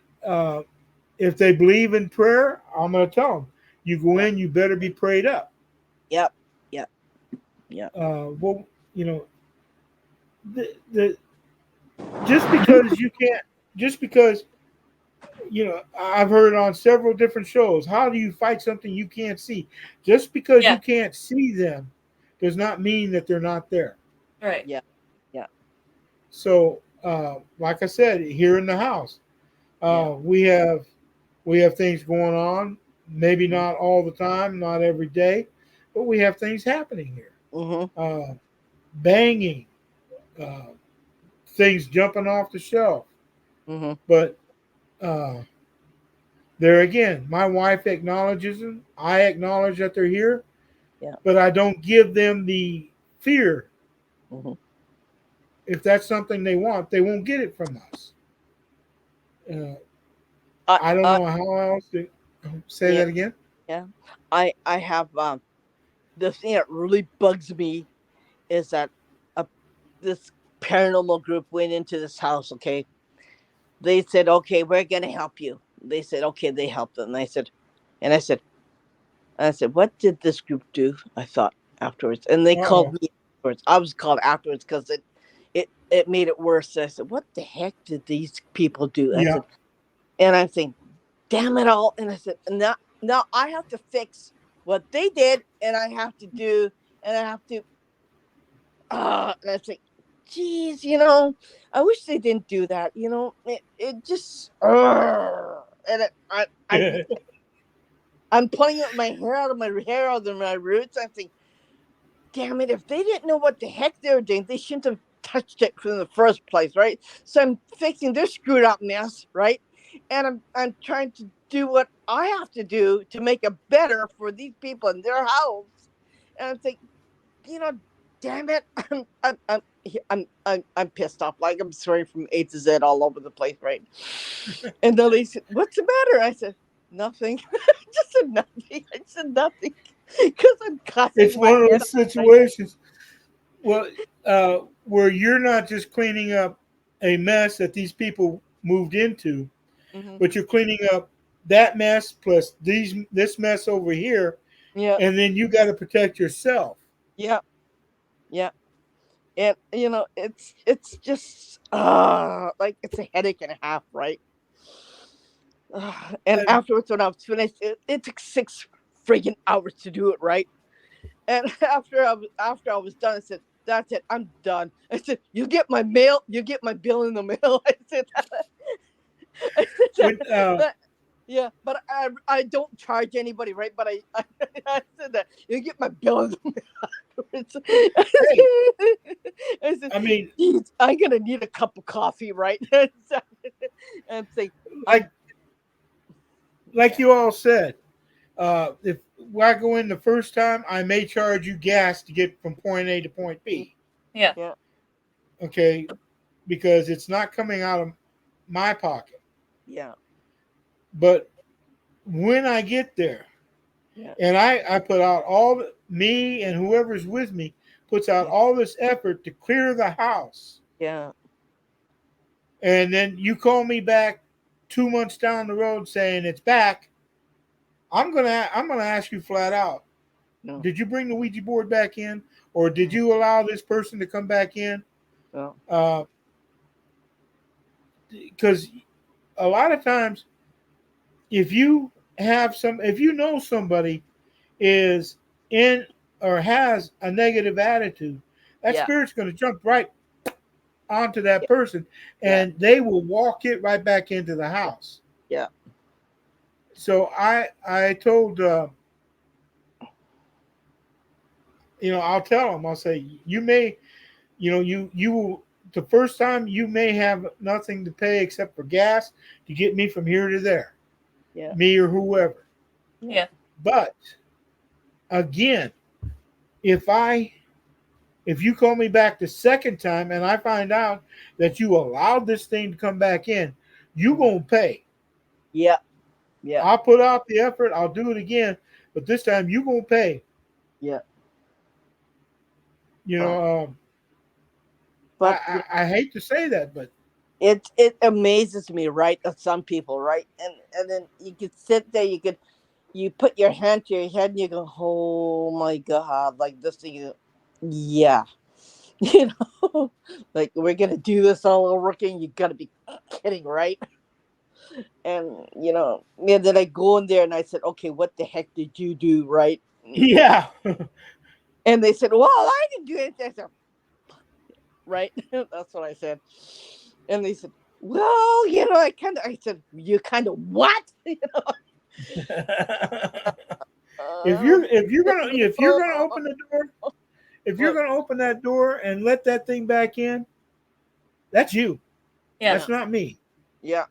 if they believe in prayer, I'm going to tell them, you go
yeah,
in, you better be prayed up.
yeah, yeah, yeah,
Well, you know, the just because you can't, just because I've heard on several different shows, how do you fight something you can't see? Just because
Yeah,
you can't see them does not mean that they're not there.
right.
yeah, yeah,
So, like I said, here in the house,
yeah,
we have things going on. Maybe
mm-hmm,
not all the time, not every day, but we have things happening here.
mm-hmm,
Uh, Banging, uh, things jumping off the shelf.
mm-hmm,
But uh, There again, my wife acknowledges them. I acknowledge that they're here,
Yeah.
but I don't give them the fear.
Hmm.
If that's something they want, they won't get it from us. Uh,
I,
I don't
I,
know how else to say
yeah,
that again.
yeah. I have the thing that really bugs me is that this paranormal group went into this house. Okay, they said, "Okay, we're gonna help you." They said, "Okay," they helped them. And I said, "What did this group do?" I thought afterwards, and they called
Uh-oh.
me afterwards. I was called afterwards because it made it worse. I said, "What the heck did these people do?" I
Yeah.
said, and I'm saying, "Damn it all!" And I said, and now I have to fix what they did, and I have to do, and I have to. And I think, geez, I wish they didn't do that. It just, and I'm pulling out my hair out of my hair out of my roots. I think, damn it, if they didn't know what the heck they were doing, they shouldn't have touched it in the first place, right? So I'm fixing this screwed up mess, right? And I'm trying to do what I have to do to make it better for these people in their house. And I'm thinking, damn it, I'm pissed off. Like I'm swearing from A to Z all over the place, right? And then they said, "What's the matter?" I said, "Nothing." I just said nothing. I said nothing because I'm
It's
cussing my
one of
head
those
off, right?
situations. Well, where you're not just cleaning up a mess that these people moved into,
Hmm.
but you're cleaning up that mess plus this mess over here,
Yeah,
and then you got to protect yourself.
yeah, yeah. And it's just like it's a headache and a half, right? And
And
afterwards, when I was finished, it took 6 friggin' hours to do it, right? And after I was done, I said, "That's it. I'm done." I said, "You get my mail. You get my bill in the mail." I said, I said
when,
that, yeah, but I don't charge anybody, right? But I said that you get my bill in the mail.
hey,
I said,
I mean,
"Geez, I'm gonna need a cup of coffee, right?" And say,
like
"I'm
like
yeah,
you all said, if I go in the first time, I may charge you gas to get from point A to point B.
Yeah.
yeah,
Okay, because it's not coming out of my pocket.
yeah,
But when I get there,
yeah,
and I put out me and whoever's with me puts out
yeah,
all this effort to clear the house,
yeah,
and then you call me back 2 months down the road saying it's back. I'm gonna ask you flat out:
no,
did you bring the Ouija board back in, or did
mm,
you allow this person to come back in?
no,
Because a lot of times, if you know somebody is in or has a negative attitude, that
yeah,
spirit's going to jump right onto that
yeah,
person
yeah,
and they will walk it right back into the
yeah,
house.
yeah,
So I told I'll tell them, I'll say, you may, you will, the first time you may have nothing to pay except for gas to get me from here to there,
yeah,
me or whoever.
yeah,
Yeah.
But again, if I if you call me back the second time and I find out that you allowed this thing to come back in, you
mhm,
gonna pay.
yeah, yeah,
I'll put out the effort. I'll do it again, but this time you gonna pay.
yeah.
You
But
know,
but
I hate to say that, but
it amazes me, right? Of some people, right? And then you could sit there, you put your hand to your head and you go, "Oh my God!" Like this thing, yeah, you like we're gonna do this all over again. You gotta be kidding, right? And and then I go in there and I said, "Okay, what the heck did you do, right?"
yeah,
And they said, "Well, I didn't do anything." I said, "Right?" That's what I said. And they said, "Well, I said, "You kind of what?" Uh,
if you're gonna open the door, if you're
what?
gonna open that door and let that thing back in, that's you.
Yeah.
Yeah,
That's not me.
yeah,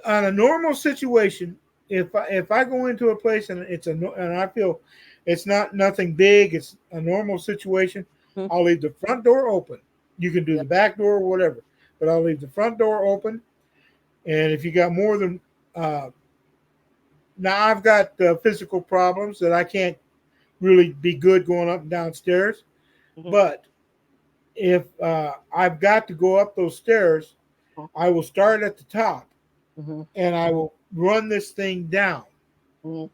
On a normal situation, if I go into a place and and I feel it's not nothing big, it's a normal situation,
Mhm.
I'll leave the front door open. You can do
Yeah.
the back door or whatever, but I'll leave the front door open. And if you got more than uh, now, I've got physical problems that I can't really be good going up and downstairs.
Mhm.
But if I've got to go up those stairs, I will start at the top
Mhm.
and I will run this thing down.
Mhm.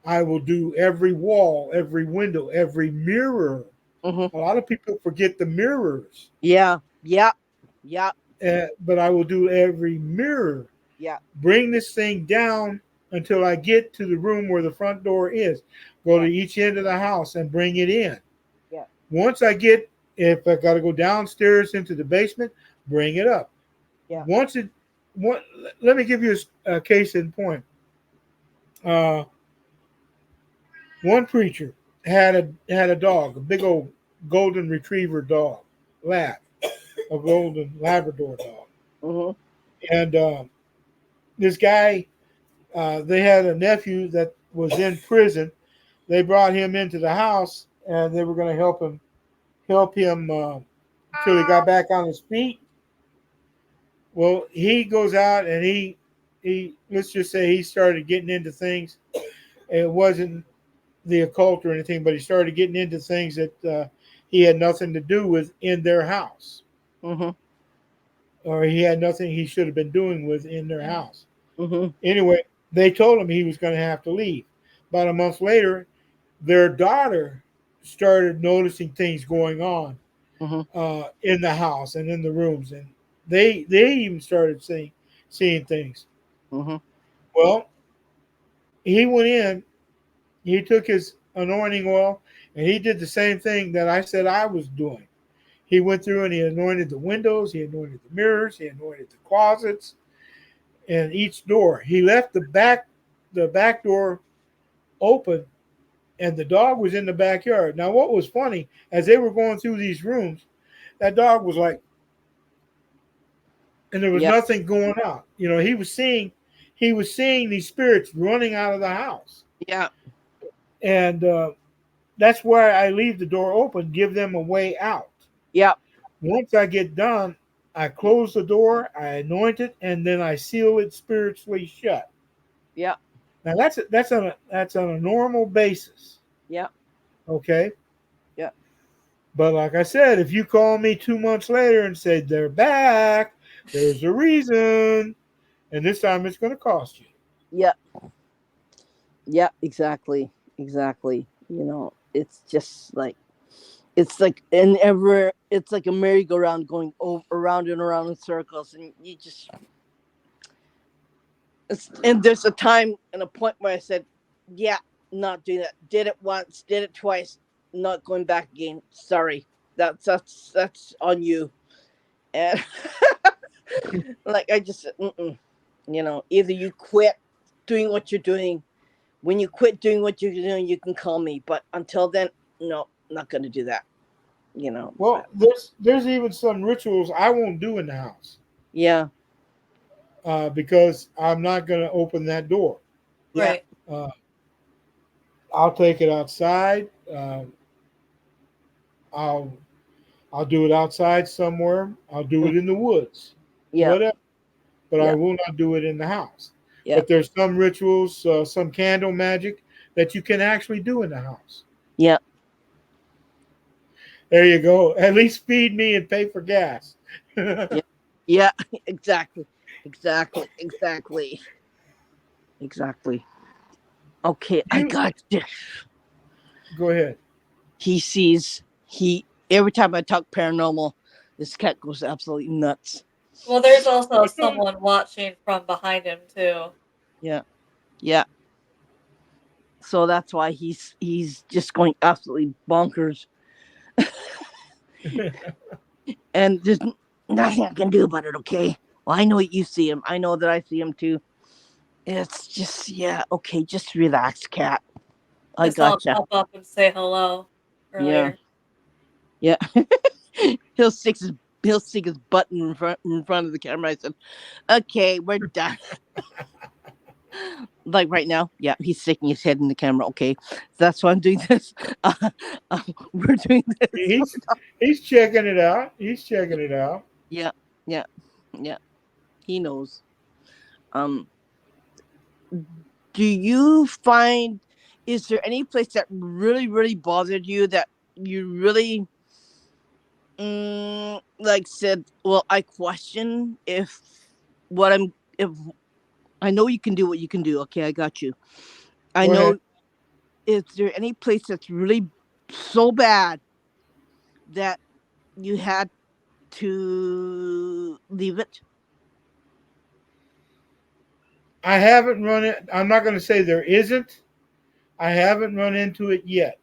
I will do every wall, every window, every mirror.
Mhm.
A lot of people forget the mirrors,
Yeah. Yeah. Yeah.
but I will do every mirror.
Yeah.
Bring this thing down until I get to the room where the front door is. Go to
Yeah.
each end of the house and bring it in.
Yeah.
Once I get, if I got to go downstairs into the basement, bring it up.
Yeah.
Once it, one, let me give you a case in point. Uh, one preacher had a dog, a big old golden retriever dog, a golden Labrador dog,
Mhm.
and this guy, they had a nephew that was in prison. They brought him into the house, and they were going to help him until he got back on his feet. Well, he goes out and he let's just say he started getting into things. It wasn't the occult or anything, but he started getting into things that he had nothing to do with in their house,
Mhm.
or he had nothing he should have been doing with in their house.
Mhm.
Anyway, they told him he was going to have to leave. About a month later, their daughter started noticing things going on
Mhm.
in the house and in the rooms, and they even started seeing things.
Mhm.
Well, he went in, he took his anointing oil, and he did the same thing that I said I was doing. He went through and he anointed the windows, he anointed the mirrors, he anointed the closets, and each door. He left the back door open, and the dog was in the backyard. Now, what was funny, as they were going through these rooms, that dog was like, and there was
Yeah.
nothing going on. He was seeing these spirits running out of the house,
Yeah.
and that's why I leave the door open, give them a way out.
Yeah.
Once I get done, I close the door, I anoint it, and then I seal it spiritually shut.
Yeah.
Now that's on a normal basis,
Yeah.
okay?
Yeah.
But like I said, if you call me 2 months later and say they're back, there's a reason, and this time it's going to cost you.
Yeah. Yeah. Exactly. Exactly. It's just like it's like a merry-go-round going over around and around in circles, and and there's a time and a point where I said, yeah, not doing that. Did it once, did it twice, not going back again. Sorry. That's on you. And like I just said, mm-mm. Either you quit doing what you're doing. When you quit doing what you're doing, you can call me. But until then, no, not gonna do that.
Well, there's even some rituals I won't do in the house
Yeah.
because I'm not going to open that door.
Yeah.
Right.
Uh, I'll take it outside. I'll I'll do it outside somewhere. I'll do
Mm.
it in the woods,
Yeah.
whatever. But I
Yeah.
will not do it in the house.
Yeah.
But there's some rituals, some candle magic that you can actually do in the house.
Yeah.
There you go. At least feed me and pay for gas.
Yeah. Yeah. Exactly. Exactly. Exactly. Exactly. Okay, I
You
got you.
go ahead.
He every time I talk paranormal, this cat goes absolutely nuts.
Well, there's also someone watching from behind him too.
Yeah. Yeah. So that's why he's just going absolutely bonkers. And there's nothing I can do about it, okay? Well, I know you see him. I know that I see him too. It's just, yeah, okay, just relax, cat. I
I saw him
gotcha.
pop up and say hello
Yeah.
earlier.
Yeah. he'll stick his he'll stick his butt in front of the camera. I said, okay, we're done. Like right now, yeah, he's sticking his head in the camera. Okay, that's why I'm doing this. We're doing this.
He's he's checking it out. He's checking it out.
Yeah, yeah, yeah. He knows. Um, do you find, is there any place that really, really bothered you that you really, like said, well, I question if if I know you can do what you can do. Okay, I got you. I
Go ahead.
know. Is there any place that's really so bad that you had to leave it?
I haven't run it. I'm not going to say there isn't. I haven't run into it yet.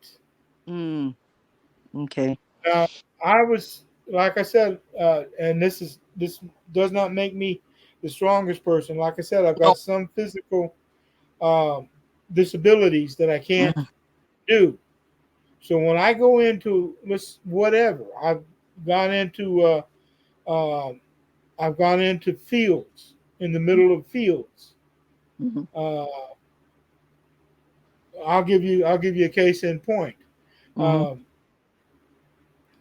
Mm, okay.
Now, I was, like I said, and this does not make me the strongest person. Like I said, I've
No.
got some physical um, disabilities that I can't
Mhm,
do. So when I go into whatever, gone into uh, um, I've gone into fields in the middle of fields.
mhm,
Uh, I'll give you a case in point.
mhm,
Um,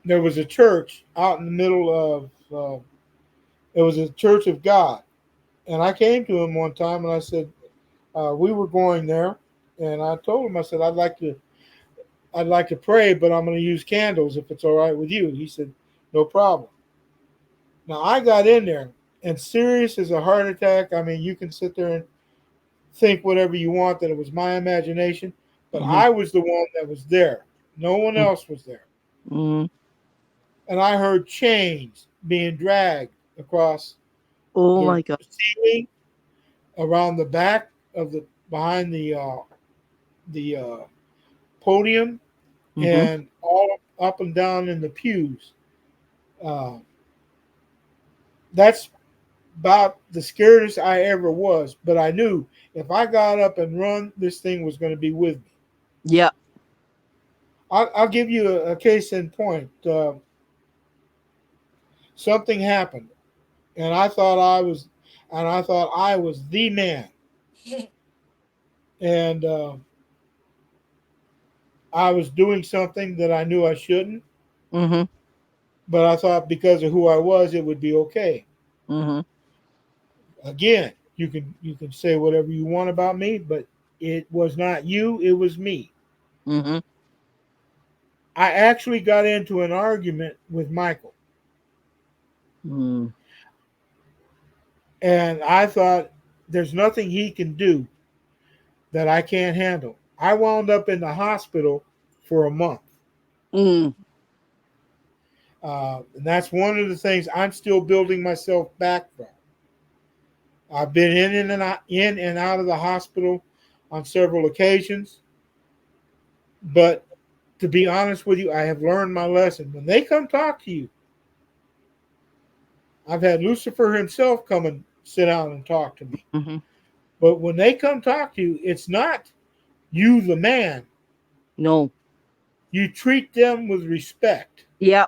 there was a church out in the middle of it was a church of God, and I came to him one time and I said we were going there, and I told him, I said I'd like to pray, but I'm going to use candles if it's all right with you. He said no problem. Now I got in there, and serious as a heart attack. I mean, you can sit there and think whatever you want that it was my imagination, but
mhm,
I was the one that was there. No one
mhm,
else was there.
mhm.
And I heard chains being dragged across
Oh
the
my God.
ceiling, around the back of the behind the podium,
Mhm.
and all up and down in the pews. Uh, that's about the scariest I ever was. But I knew if I got up and run, this thing was going to be with me.
Yeah.
I'll give you a case in point. Something happened, and I thought I was the man, and I was doing something that I knew I shouldn't,
Mhm,
but I thought because of who I was, it would be okay.
mhm,
Again, you can say whatever you want about me, but it was not you, it was me.
mhm.
I actually got into an argument with Michael,
Mm.
and I thought there's nothing he can do that I can't handle. I wound up in the hospital for a month.
Mm.
And that's one of the things I'm still building myself back from. I've been in and out of the hospital on several occasions, but to be honest with you, I have learned my lesson. When they come talk to you, I've had Lucifer himself come and sit down and talk to me.
Mhm.
But when they come talk to you, it's not you, the man.
No.
You treat them with respect.
Yeah.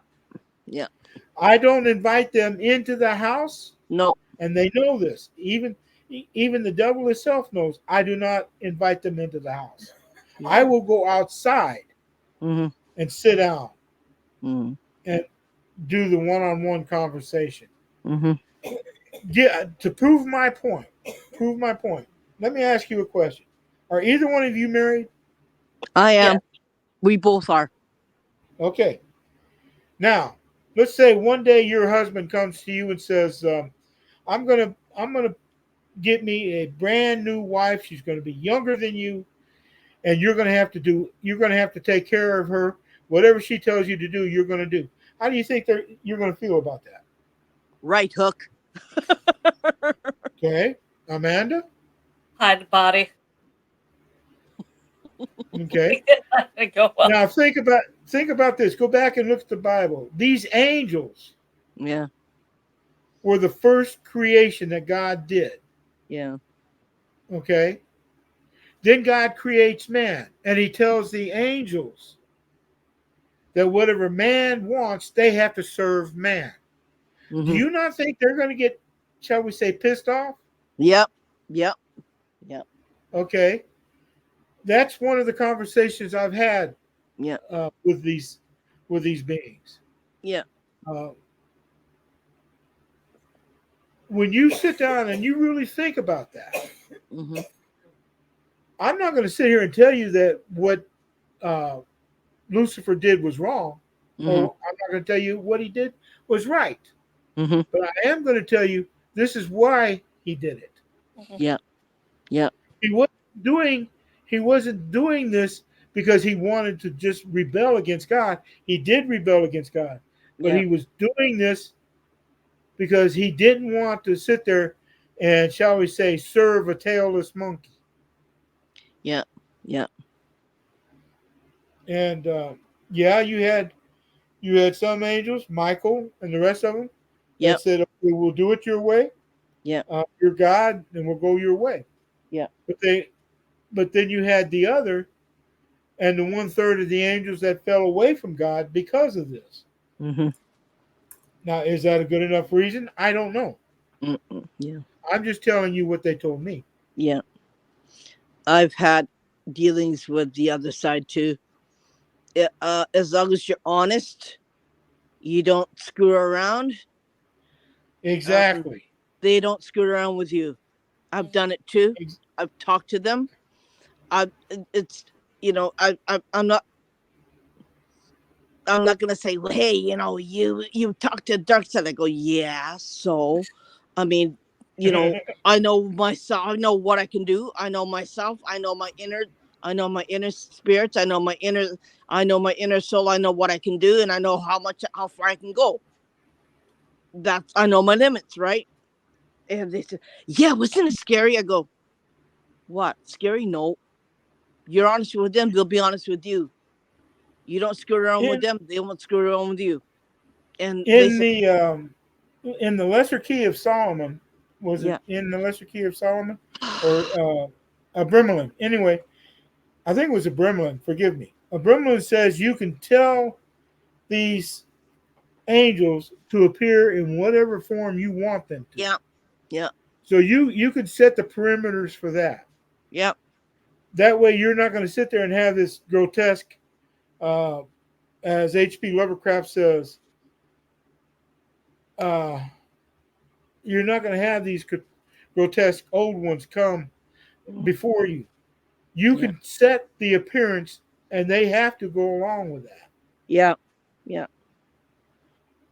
Yeah.
I don't invite them into the house,
No.
and they know this. Even the devil himself knows I do not invite them into the house. I
Yeah.
will go outside
Mhm,
and sit down
mhm,
and do the one-on-one conversation.
mhm.
Yeah, to prove my point. Prove my point. Let me ask you a question. Are either one of you married?
I
Yeah.
am. We both are.
Okay. Now, let's say one day your husband comes to you and says, I'm gonna get me a brand new wife. She's gonna be younger than you, and you're gonna have to take care of her. Whatever she tells you to do, you're gonna do. How do you think you're gonna feel about that?
Right hook.
Okay, Amanda.
Hide the body.
Okay.
Go up.
Now think about this. Go back and look at the Bible. These angels
Yeah.
were the first creation that God did.
Yeah.
Okay. Then God creates man, and He tells the angels that whatever man wants, they have to serve man. Do
Mhm.
you not think they're going to get, shall we say, pissed off?
Yep. Yep. Yep.
Okay, that's one of the conversations I've had
Yeah.
with these beings.
Yeah.
Uh, when you sit down and you really think about that,
Mm-hmm.
I'm not going to sit here and tell you that what uh, Lucifer did was wrong,
Mm-hmm.
or I'm not going to tell you what he did was right.
Mm-hmm.
But I am going to tell you this is why he did it.
Mhm.
Yeah. Yeah.
He wasn't doing he wasn't doing this because he wanted to just rebel against God. He did rebel against God, but
Yeah.
he was doing this because he didn't want to sit there and, shall we say, serve a tailless monkey.
Yeah. Yeah.
And yeah, you had some angels, Michael and the rest of them, that
Yep.
said, "Okay, we'll do it your way.
Yeah.
You're God, and we'll go your way."
Yeah.
But then you had the other, and the 1/3 of the angels that fell away from God because of this.
Mm-hmm.
Now, is that a good enough reason? I don't know.
Mm-mm. Yeah.
I'm just telling you what they told me.
Yeah. I've had dealings with the other side too. As long as you're honest, you don't screw around. Um,
Exactly.
they don't screw around with you. I've done it too.
Ex-
I've talked to them. It's I'm not gonna say, well, hey, you talk to the dark side. I go, yeah. So, I mean, I know myself. I know what I can do. I know myself. I know my inner. I know my inner spirits. I know my inner. I know my inner soul. I know what I can do, and I know how far I can go. I know my limits, right? And they said, yeah, wasn't it scary? I go, what? Scary? No. You're honest with them, they'll be honest with you. You don't screw around with
in
them, they won't screw around with you. And they
in
said,
the Lesser Key of Solomon, was it
yeah.
in the Lesser Key of Solomon or Abramelin? Anyway, I think it was Abramelin. Forgive me. Abramelin says you can tell these angels to appear in whatever form you want them to.
Yeah. Yeah.
So you could set the perimeters for that.
Yeah.
That way, you're not going to sit there and have this grotesque, uh, as H.P. Lovecraft says, uh, you're not going to have these grotesque old ones come before you. You
Yeah.
can set the appearance, and they have to go along with that.
Yeah. Yeah.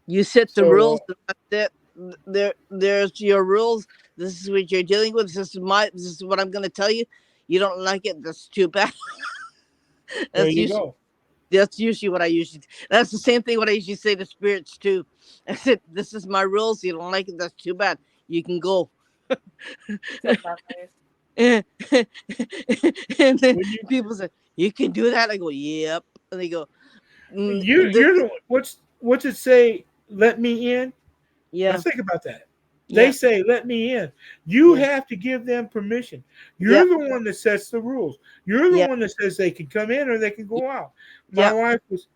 You set the
So
rules, and that's it. There's your rules. This is what you're dealing with. This is what I'm gonna tell you. You don't like it, that's too bad.
there
that's
you
usually
go.
that's usually what I usually that's the same thing what I usually say to spirits too. I said, this is my rules. You don't like it, that's too bad. You can go.
Said that face.
and then
When you
people say, you can do that. I go, yep. And they go,
you're the what's it say? Let me in. Now
yeah,
think about that. They
yeah,
say, let me in. You
yeah,
have to give them permission.
yeah,
You're the one that sets the rules. You're the
yeah,
one that says they can come in or they can go out. My
yeah,
wife was,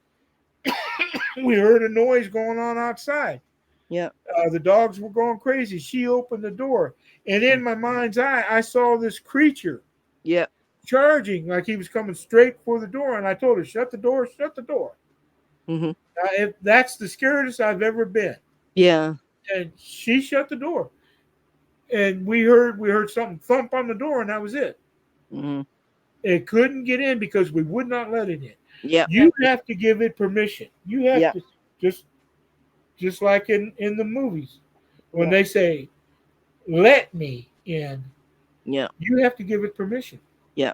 we heard a noise going on outside.
yeah,
The dogs were going crazy. She opened the door. And in my mind's eye, I saw this creature
yeah,
charging like he was coming straight for the door. And I told her, shut the door, shut the door.
mm-hmm.
If that's the scariest I've ever been.
Yeah,
And she shut the door. And we heard something thump on the door, and that was it.
mm-hmm.
It couldn't get in because we would not let it in.
Yeah,
You have to give it permission. You have
yeah,
to just like in the movies when
yeah,
they say, "Let me in,"
yeah,
you have to give it permission.
yeah.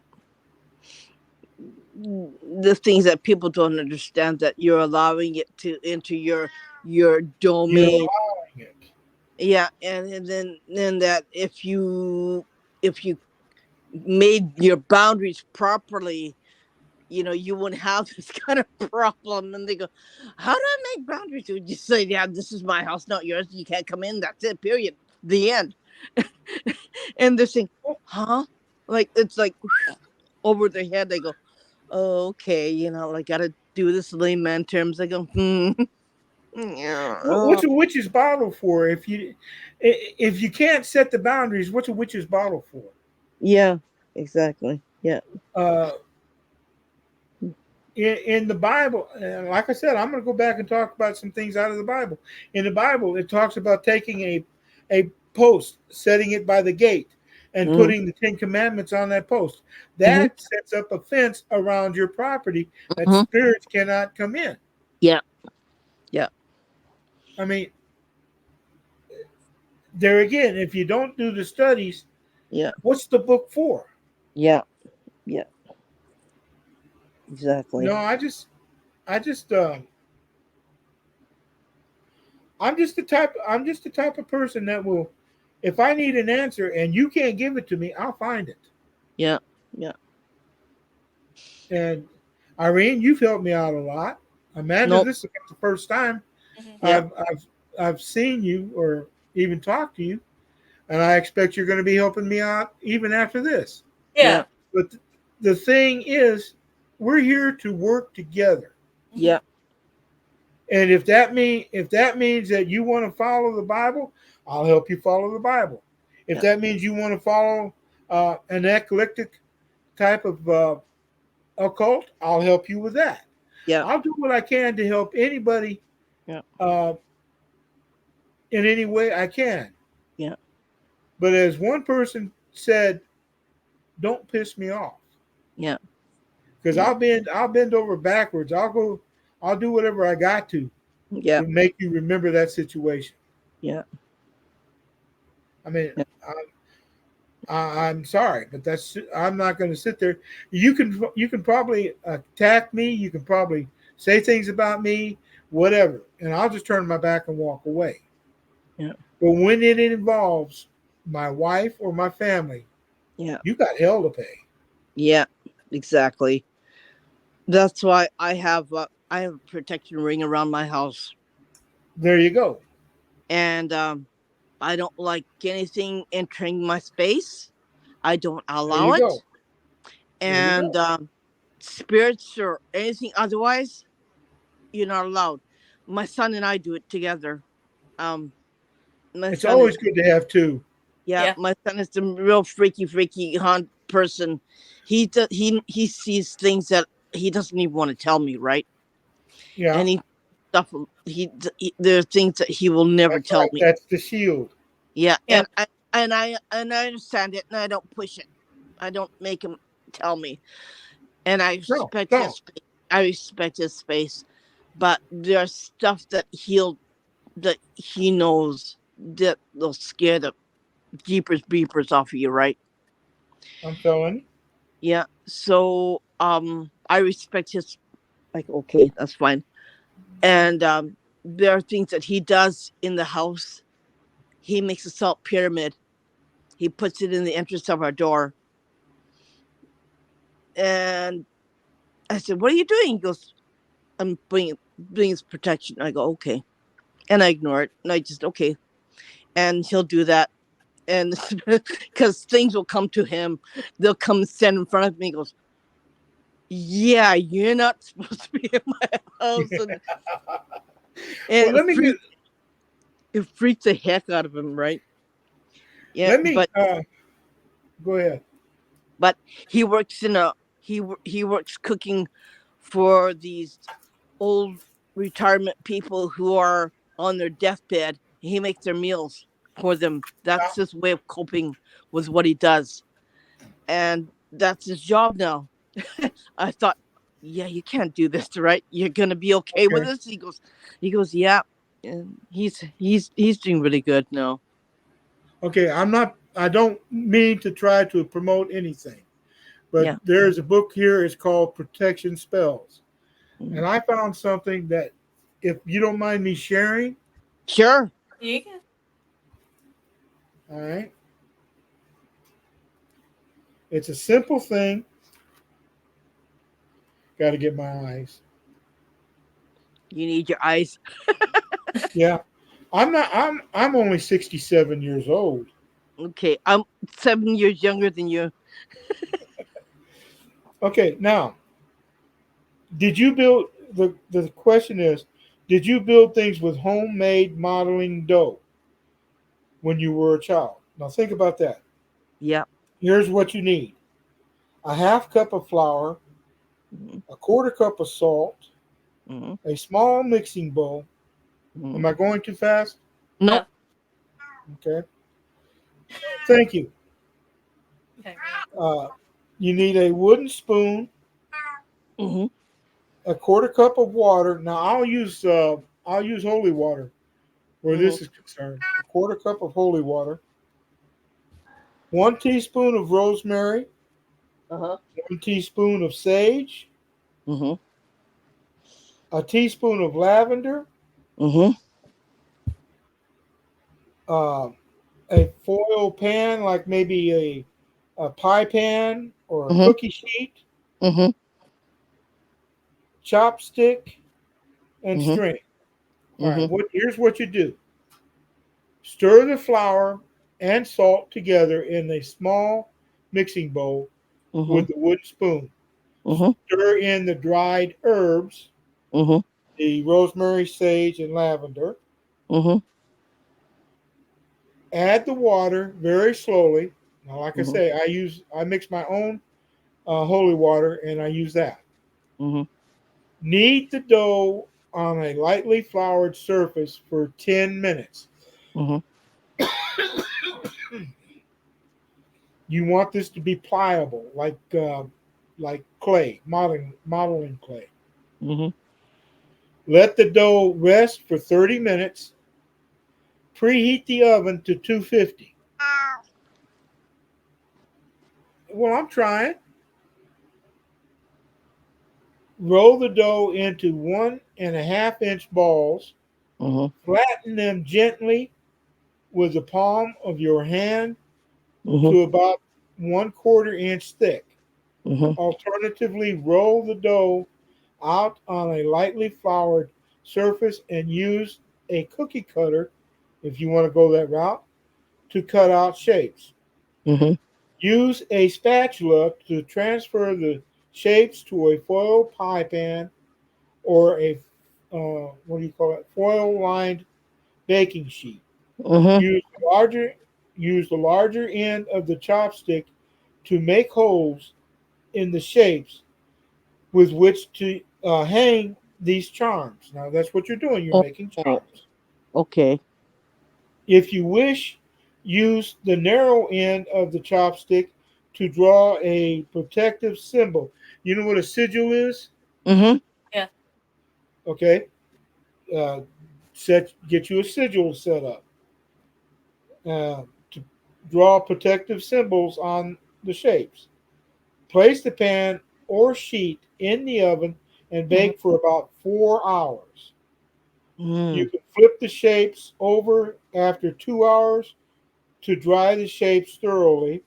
The things that people don't understand, that you're allowing it to enter your
You're
domain.
allowing it.
Yeah, and then that if you made your boundaries properly, you wouldn't have this kind of problem. And they go, how do I make boundaries? You just say, yeah, this is my house, not yours. You can't come in. That's it, period. The end. And they're saying, huh? Like, it's like over their head. They go, oh, okay, I gotta do this layman terms. I go, yeah,
What's a witch's bottle for? If you can't set the boundaries, what's a witch's bottle for?
yeah, Exactly. Yeah.
Uh, in the Bible, and like I said, I'm going to go back and talk about some things out of the Bible. In the Bible, it talks about taking a post, setting it by the gate, and
Mm-hmm.
putting the Ten Commandments on that post.
Mm-hmm.
That sets up a fence around your property that
Mm-hmm.
spirits cannot come in.
Yeah. Yeah.
I mean, there again, if you don't do the studies,
Yeah.
what's the book for?
Yeah. Yeah. Exactly.
No, I just, I'm just the type of person that will, if I need an answer and you can't give it to me, I'll find it.
Yeah. Yeah.
And Irene, you've helped me out a lot. Amanda,
Nope.
this is not the first time
Mhm.
Yeah.
I've seen you or even talked to you, and I expect you're going to be helping me out even after this.
Yeah.
But the thing is, we're here to work together.
Yeah.
And if that means that you want to follow the Bible, I'll help you follow the Bible. If
Yeah.
that means you want to follow an eclectic type of occult, I'll help you with that.
Yeah.
I'll do what I can to help anybody
Yeah.
In any way I can.
Yeah.
But as one person said, don't piss me off.
Yeah.
Because
Yeah.
I'll bend over backwards. I'll do whatever I got to
Yeah.
make you remember that situation.
Yeah.
I mean,
Yeah.
I'm sorry, but I'm not going to sit there. You can probably attack me. You can probably say things about me, whatever, and I'll just turn my back and walk away.
Yeah.
But when it involves my wife or my family,
Yeah.
you got hell to pay.
Yeah. Exactly. That's why I have a protection ring around my house,
There you go.
and I don't like anything entering my space. I don't
There
allow
you
it,
go. There you
and
go.
spirits or anything otherwise, you're not allowed. My son and I do it together. Um, my
It's
son is
always good to have two.
Yeah,
Yeah.
my son is a real freaky hunt person. He sees things that he doesn't even want to tell me, right?
Yeah,
And stuff there are things that he will never
that's
tell
right.
me.
That's the shield.
Yeah,
Yeah.
and I understand it, and I don't push it. I don't make him tell me, and I
No,
respect
no.
his space. I respect his space, but there's stuff that he knows that will scare the jeepers beepers off of you, right?
I'm telling you.
Yeah. So I respect his, like, okay, that's fine. And there are things that he does in the house. He makes a salt pyramid. He puts it in the entrance of our door. And I said, "What are you doing?" He goes, "I'm bringing his protection." I go, "Okay." And I ignore it. And I just, okay. And he'll do that. And because things will come to him, they'll come and stand in front of me. He goes, "Yeah, you're not supposed to be in my house." And
Well, let me get.
it freaks the heck out of him, right? Yeah,
Let me. Go ahead.
but he works in a he works cooking for these old retirement people who are on their deathbed. He makes their meals for them.
Yeah.
That's his way of coping with what he does, and that's his job now. I thought, yeah, you can't do this, right? You're gonna be okay with
Okay.
this. He goes, yeah, and he's doing really good now.
Okay. I'm not. I don't mean to try to promote anything, but
Yeah.
there's a book here. It's called Protection Spells,
Mm.
and I found something that, if you don't mind me sharing,
Sure.
You can.
all right. It's a simple thing. Got to get my eyes.
You need your eyes.
Yeah. I'm not. I'm only 67 years old.
Okay, I'm 7 years younger than you.
Okay. Now, did you build the question is, did you build things with homemade modeling dough when you were a child? Now think about that.
Yeah.
Here's what you need. a half cup of flour,
Mhm.
a quarter cup of salt,
Mhm.
a small mixing bowl.
Mhm.
Am I going too fast?
Nope.
Okay. Thank you.
Okay.
Uh, you need a wooden spoon,
Mhm.
a quarter cup of water. Now I'll use holy water where
Mhm.
this is concerned. A quarter cup of holy water, 1 teaspoon of rosemary,
Uh-huh.
1 teaspoon of sage,
Mhm.
a teaspoon of lavender,
Mhm.
uh, a foil pan like maybe a pie pan or a
Mhm.
cookie sheet,
Mhm.
chopstick, and
Mhm.
string. All right.
Mhm.
Here's what you do: stir the flour and salt together in a small mixing bowl
Mhm.
with the wooden spoon.
Mhm.
Stir in the dried herbs,
Mhm.
the rosemary, sage, and lavender.
Mhm.
Add the water very slowly. Now, like I
Mhm.
say, I mix my own holy water and I use that.
Mhm.
Knead the dough on a lightly floured surface for 10 minutes.
Mhm.
You want this to be pliable, like clay, modeling clay.
Mhm.
Let the dough rest for 30 minutes. Preheat the oven to 250. Well, I'm trying. Roll the dough into 1.5 inch balls.
Mhm.
Flatten them gently with the palm of your hand
Mhm.
to about 1/4 inch thick.
Mhm.
Alternatively, roll the dough out on a lightly floured surface and use a cookie cutter, if you want to go that route, to cut out shapes.
Mhm.
Use a spatula to transfer the shapes to a foil pie pan or a what do you call it? Foil lined baking sheet.
Mhm.
Use the larger use the larger end of the chopstick to make holes in the shapes with which to hang these charms. Now that's what you're doing. You're
Oh.
making charms.
Okay.
If you wish, use the narrow end of the chopstick to draw a protective symbol. You know what a sigil is?
Mhm.
Yeah.
Okay. Uh, get you a sigil set up to draw protective symbols on the shapes. Place the pan or sheet in the oven and
Mhm.
bake for about 4 hours. You
Mhm.
can flip the shapes over after 2 hours to dry the shapes thoroughly.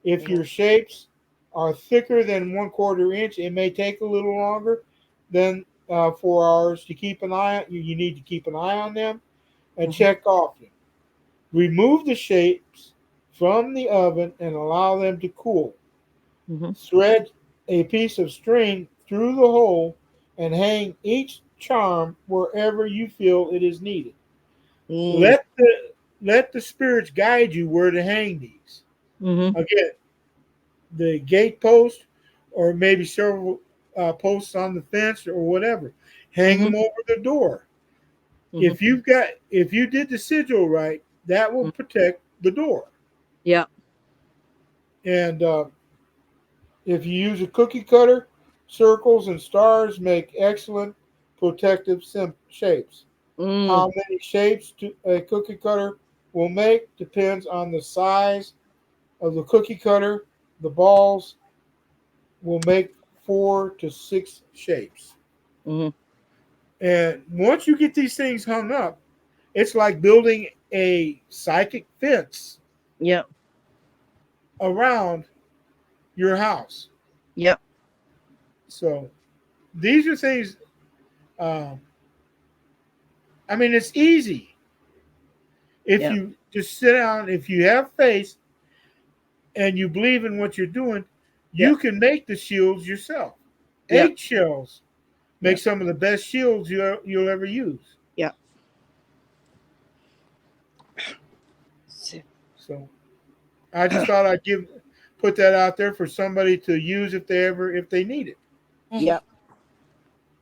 If
Mhm.
your shapes are thicker than 1/4 inch, it may take a little longer than 4 hours to keep an eye on. You need to keep an eye on them and
Mhm.
check often. Remove the shapes from the oven and allow them to cool.
Mhm.
Thread a piece of string through the hole and hang each charm wherever you feel it is needed.
Mhm.
Let the spirits guide you where to hang these.
Mhm.
Again, the gate post, or maybe several posts on the fence or whatever. Hang
Mhm.
them over the door.
Mhm.
If you did the sigil right, that will protect the door.
Yeah.
And if you use a cookie cutter, circles and stars make excellent protective shapes.
Mm.
How many shapes a cookie cutter will make depends on the size of the cookie cutter. The balls will make 4 to 6 shapes.
Mhm.
And once you get these things hung up, it's like building a psychic fence
Yep.
around your house.
Yep.
So these are things. Um, I mean, it's easy if
Yep.
you just sit down. If you have faith and you believe in what you're doing,
Yep.
you can make the shields yourself.
Yep.
Eggshells make
Yep.
some of the best shields you'll ever use.
Yep.
So I just thought I'd put that out there for somebody to use if they need it.
Mhm.
Yeah.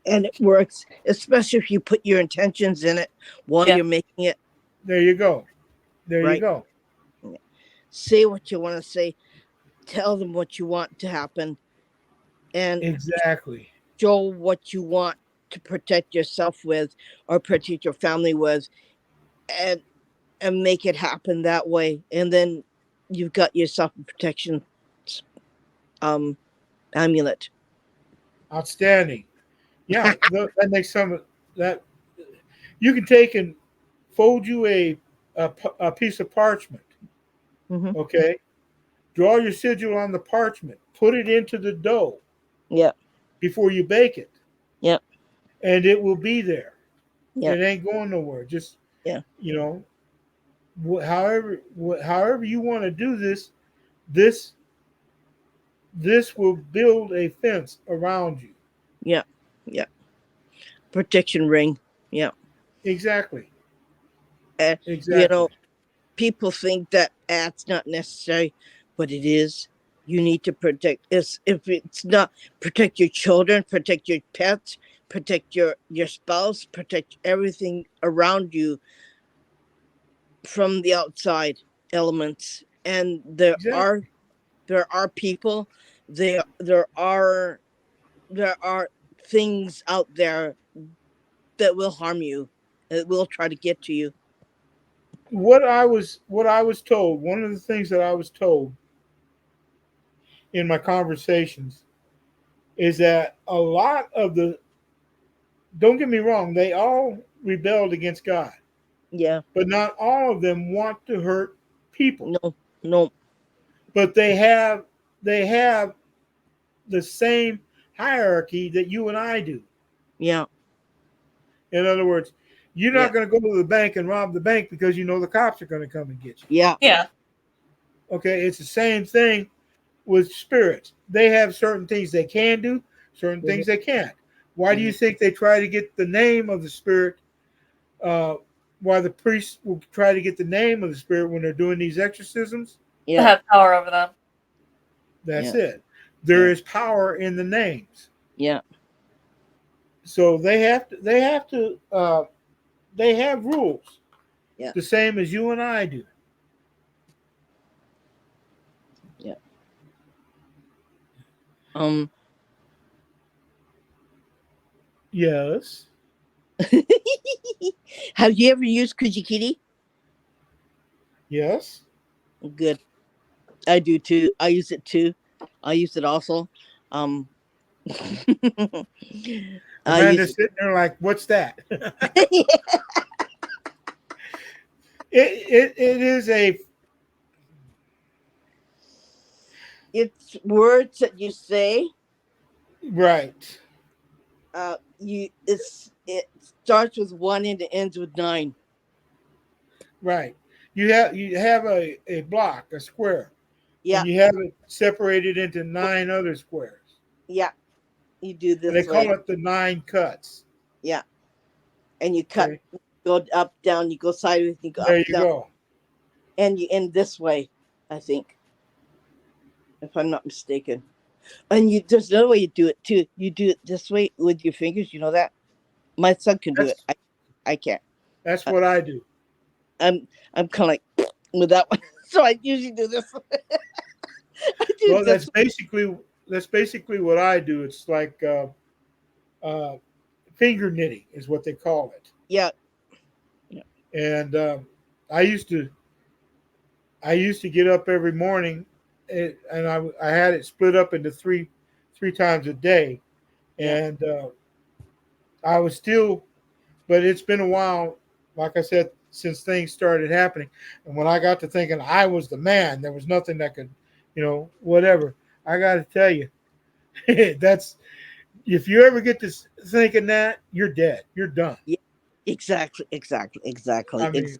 And it works, especially if you put your intentions in it while
Yeah.
you're making it.
There you go. There you
Right.
go.
Say what you want to say. Tell them what you want to happen, and
Exactly.
show what you want to protect yourself with or protect your family with, and make it happen that way. And then you've got yourself a protection amulet.
Outstanding. Yeah, that makes some that you can take and fold you a piece of parchment.
Hmm.
Okay, draw your sigil on the parchment, put it into the dough
Yeah.
before you bake it,
Yeah.
and it will be there.
Yeah.
It ain't going nowhere. Just
Yeah.
you know, however you want to do this this will build a fence around you.
Yeah. Yeah. Protection ring. Yeah.
Exactly.
And you
Exactly.
know, people think that it's not necessary, but it is. You need to protect. If it's not, protect your children, protect your pets, protect your spouse, protect everything around you from the outside elements. And
Exactly.
there are people, there are things out there that will harm you, that will try to get to you.
What I was told, one of the things that I was told in my conversations is that a lot of the don't get me wrong, they all rebelled against God,
Yeah.
but not all of them want to hurt people.
No. No.
But they have the same hierarchy that you and I do.
Yeah.
In other words, you're
Yeah.
not going to go to the bank and rob the bank because you know the cops are going to come and get you.
Yeah.
Yeah.
Okay, it's the same thing with spirits. They have certain things they can do, certain
Mhm.
things they can't. Why do you
Mhm.
think they try to get the name of the spirit? Uh, why the priests will try to get the name of the spirit when they're doing these exorcisms?
To
Yeah.
have power over them.
That's
Yeah.
it. There
Yeah.
is power in the names,
Yeah.
so they have rules
Yeah.
the same as you and I do.
Yeah. Um.
Yes,
Have you ever used Kujikiri?
yes.
Good. I do too. I use it too. I use it also. Um. I use
Amanda's sitting there like, "What's that?"
it.
It is a
It's words that you say.
right.
It starts with one and it ends with nine.
Right. You have a block, a square,
Yeah.
and you have it separated into 9 other squares.
Yeah. You do
And they
this
call
way.
it the 9 cuts.
Yeah. And you cut,
Okay.
go up, down, you go sideways, you go up,
There you
down,
go.
and you end this way, I think, if I'm not mistaken. And there's another way you do it too. You do it this way with your fingers. You know that? My son can do it.
That's
I can't.
that's
I,
what I do.
I'm kind of like with that one. So I usually do this. I do
Well,
this.
that's basically what I do. It's like uh, finger knitting is what they call it.
Yeah. Yeah.
And I used to I used to get up every morning, and I had it split up into three times a day,
Yeah.
and I was still, but it's been a while. Like I said, since things started happening, and when I got to thinking I was the man, there was nothing that could, whatever. I got to tell you, that's if you ever get to thinking that, you're dead. You're done.
Yeah. Exactly. Exactly.
I
Exactly.
mean, if you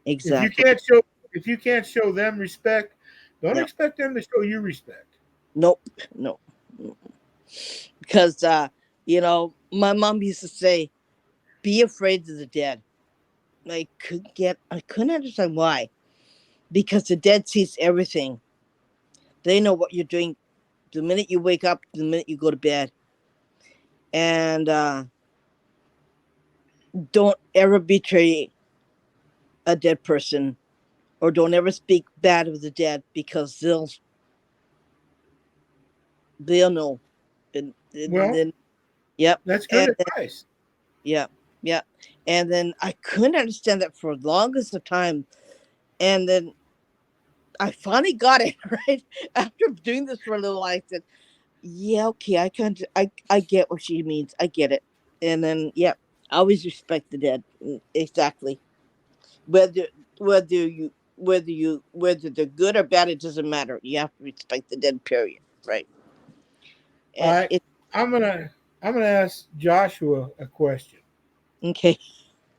Exactly.
can't show if you can't show them respect, don't
Yeah.
expect them to show you respect.
Nope. No. Because my mom used to say, "Be afraid of the dead." I couldn't understand why. Because the dead sees everything. They know what you're doing the minute you wake up, the minute you go to bed. And don't ever betray a dead person, or don't ever speak bad of the dead, because they'll know. And
Well,
then, yep.
that's good
And then,
advice.
yep, yep. And then I couldn't understand that for the longest of time. And then I finally got it right after doing this for a little while. I said, "Yeah, okay, I get what she means. I get it." And then, yeah, always respect the dead. Exactly. Whether whether they're good or bad, it doesn't matter. You have to respect the dead. Period. Right.
All
And
right.
it
I'm gonna ask Joshua a question.
okay.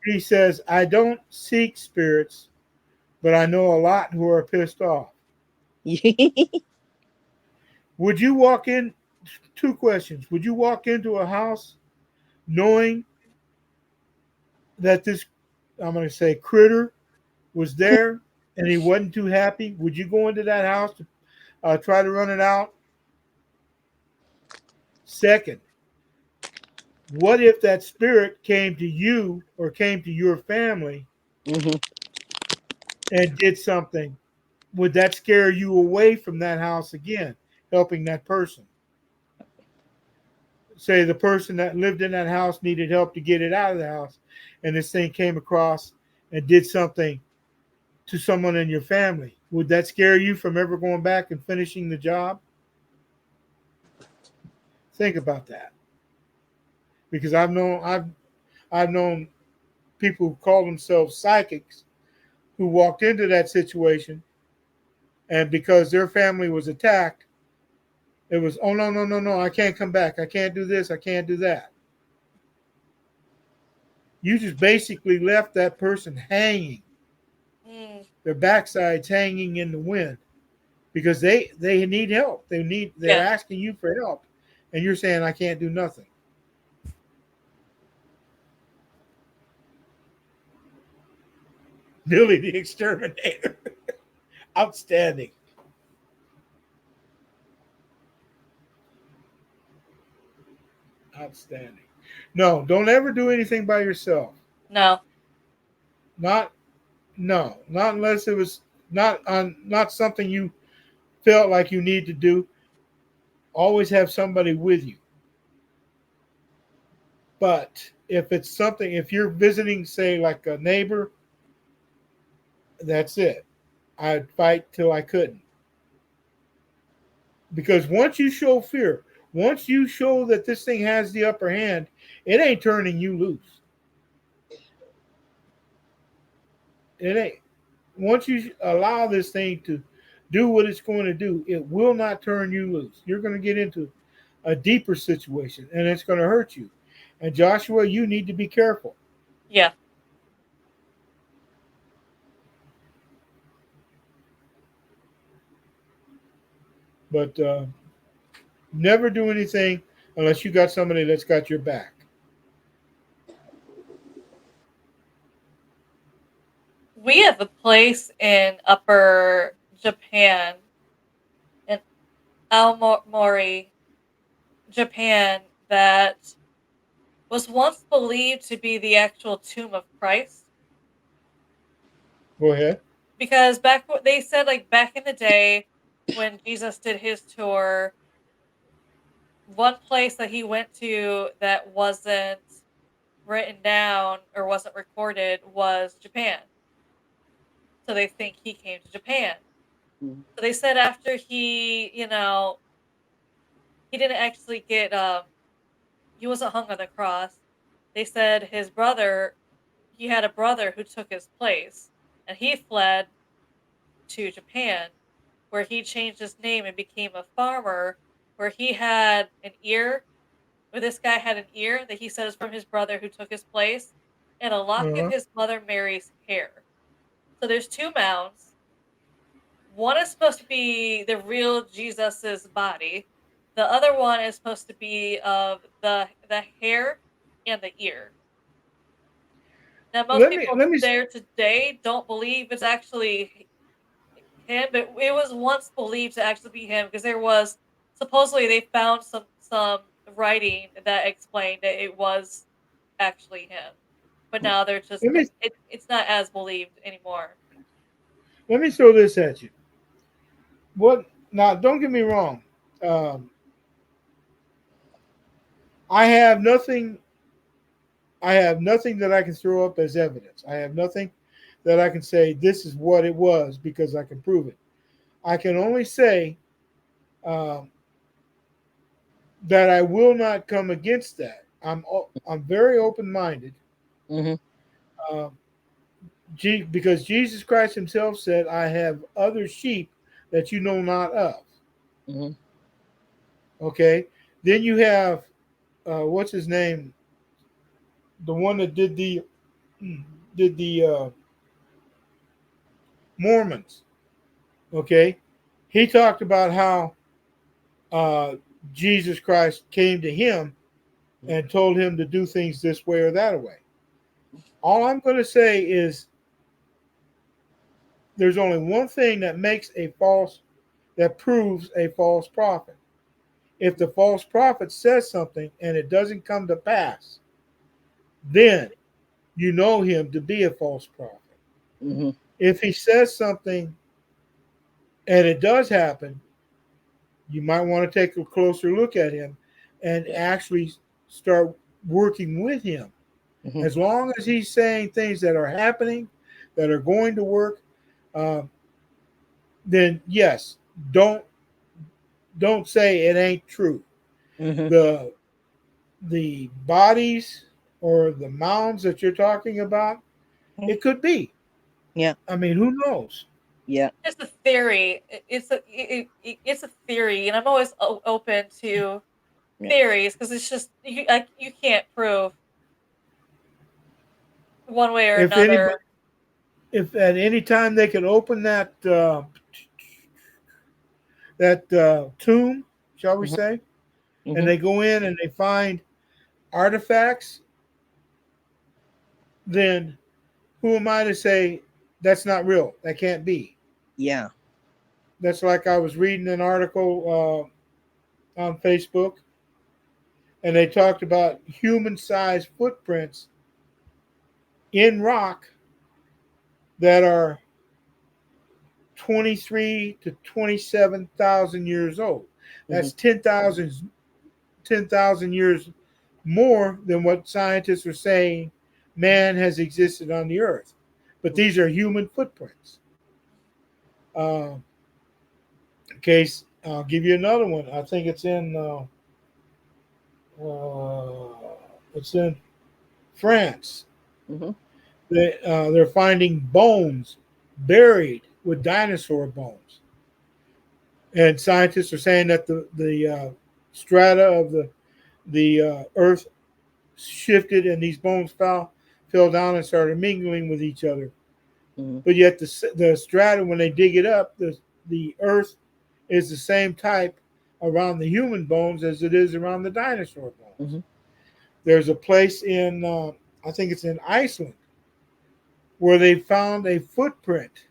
He says, I don't seek spirits, but I know a lot who are pissed off. Would you walk in? Two questions. Would you walk into a house knowing that this, I'm going to say, critter was there and he wasn't too happy? Would you go into that house to try to run it out? Second, what if that spirit came to you or came to your family
Hmm.
and did something? Would that scare you away from that house again, helping that person? Say the person that lived in that house needed help to get it out of the house, and this thing came across and did something to someone in your family. Would that scare you from ever going back and finishing the job? Think about that. Because I've known people who call themselves psychics who walked into that situation, and because their family was attacked, it was, oh no, no, no, no, I can't come back. I can't do this, I can't do that. You just basically left that person hanging,
Mm,
their backsides hanging in the wind, because they need help. They're
yeah.
asking you for help, and you're saying I can't do nothing. Billy the Exterminator. Outstanding. Outstanding. No, don't ever do anything by yourself.
No.
Not no, not unless it was not something you felt like you need to do. Always have somebody with you. But if it's something, if you're visiting, say, like a neighbor, that's it. I'd fight till I couldn't. Because once you show fear, once you show that this thing has the upper hand, it ain't turning you loose. It ain't. Once you allow this thing to do what it's going to do, it will not turn you loose. You're going to get into a deeper situation and it's going to hurt you. And Joshua, you need to be careful.
Yeah.
But never do anything unless you got somebody that's got your back.
We have a place in Upper Japan, in Aomori, Japan, that was once believed to be the actual tomb of Christ.
Go ahead.
Because they said, like, back in the day when Jesus did his tour, one place that he went to that wasn't written down or wasn't recorded was Japan. So they think he came to Japan.
Mhm.
So they said after he didn't actually he wasn't hung on the cross. They said he had a brother who took his place, and he fled to Japan, where he changed his name and became a farmer, where he had an ear, where this guy had an ear that he said is from his brother who took his place, and a lock of
Uh-huh.
his mother Mary's hair. So there's two mounds. One is supposed to be the real Jesus's body. The other one is supposed to be of the hair and the ear. Now most
Let me
people
let me
there today don't believe it's actually him, but it was once believed to actually be him because there was supposedly they found some writing that explained that it was actually him. But now they're just
Let me
it's not as believed anymore.
let me throw this at you. What now? Don't get me wrong. Um, I have nothing. I have nothing that I can throw up as evidence. I have nothing that I can say this is what it was because I can prove it. I can only say um, that I will not come against that. I'm very open minded
Mm-hmm.
because Jesus Christ Himself said, "I have other sheep that you know not of."
Mm-hmm.
Okay. Then you have what's his name, the one that did the Mormons. Okay, he talked about how uh, Jesus Christ came to him and told him to do things this way or that way. All I'm going to say is there's only one thing that proves a false prophet. If the false prophet says something and it doesn't come to pass, then you know him to be a false prophet.
Mm-hmm.
If he says something and it does happen, you might want to take a closer look at him and
Yeah.
actually start working with him.
Mm-hmm.
As long as he's saying things that are happening, that are going to work, uh, then yes, don't don't say it ain't true.
Mm-hmm.
The bodies or the mounds that you're talking about, it could be.
Yeah.
I mean, who knows?
Yeah.
It's a theory. It's a theory, and I'm always open to
Yeah.
theories because it's just you can't prove one way or
If anybody,
another.
if at any time they could open that tomb, shall we
Mm-hmm.
say, and
Mm-hmm.
they go in and they find artifacts, then who am I to say that's not real? That can't be.
Yeah.
That's like I was reading an article on Facebook, and they talked about human-sized footprints in rock that are 23 to 27,000 years old.
Mm-hmm.
That's 10,000 years more than what scientists are saying man has existed on the earth. But these are human footprints. Uh, case, I'll give you another one. I think uh, it's in France.
Mm-hmm.
They're finding bones buried with dinosaur bones, and scientists are saying that the strata of the Earth shifted and these bones fell down and started mingling with each other.
Mm-hmm.
But yet the strata, when they dig it up, the Earth is the same type around the human bones as it is around the dinosaur bones.
Mm-hmm.
There's a place in I think it's in Iceland where they found a footprint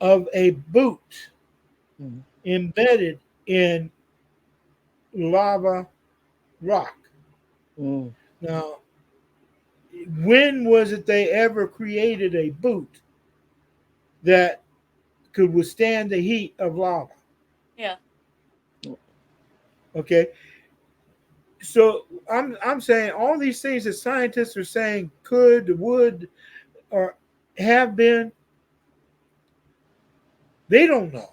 of a boot
Mm-hmm.
embedded in lava rock.
Mm-hmm.
Now, when was it they ever created a boot that could withstand the heat of lava?
Yeah,
Okay, so I'm saying all these things that scientists are saying could, would, or have been, they don't know.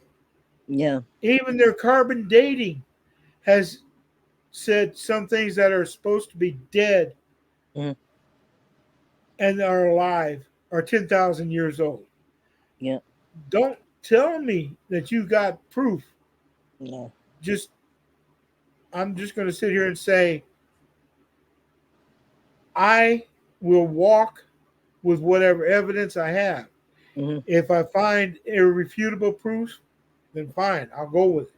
Yeah.
Even their carbon dating has said some things that are supposed to be dead
Mm-hmm.
and are alive are 10,000 years old.
Yeah.
Don't tell me that you got proof.
Yeah.
Just I'm just going to sit here and say I will walk with whatever evidence I have.
Mm-hmm.
If I find irrefutable proof, then fine, I'll go with it.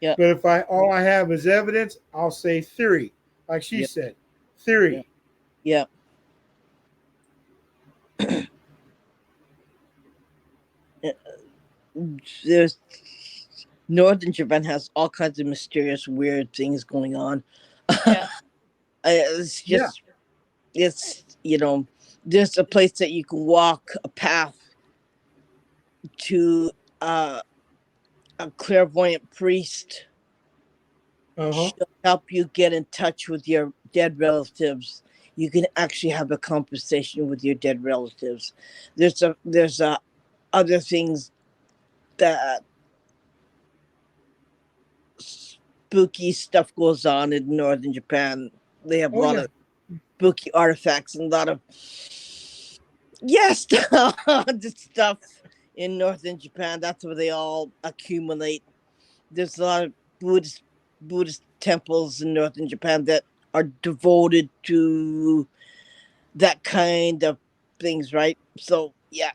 Yeah.
But if I all I have is evidence, I'll say theory, like she
Yeah.
said,
Yeah.
theory.
Yeah. there's Northern Japan has all kinds of mysterious, weird things going on.
Yeah.
It's
Yeah.
just, it's, there's a place that you can walk a path to a clairvoyant priest.
Uh-huh.
She'll help you get in touch with your dead relatives. You can actually have a conversation with your dead relatives. There's other things that spooky stuff goes on in northern Japan. They have a
Oh,
lot
yeah.
of spooky artifacts and a lot of yes, the stuff in northern Japan. That's where they all accumulate. There's a lot of Buddhist temples in northern Japan that are devoted to that kind of things, right? So yeah,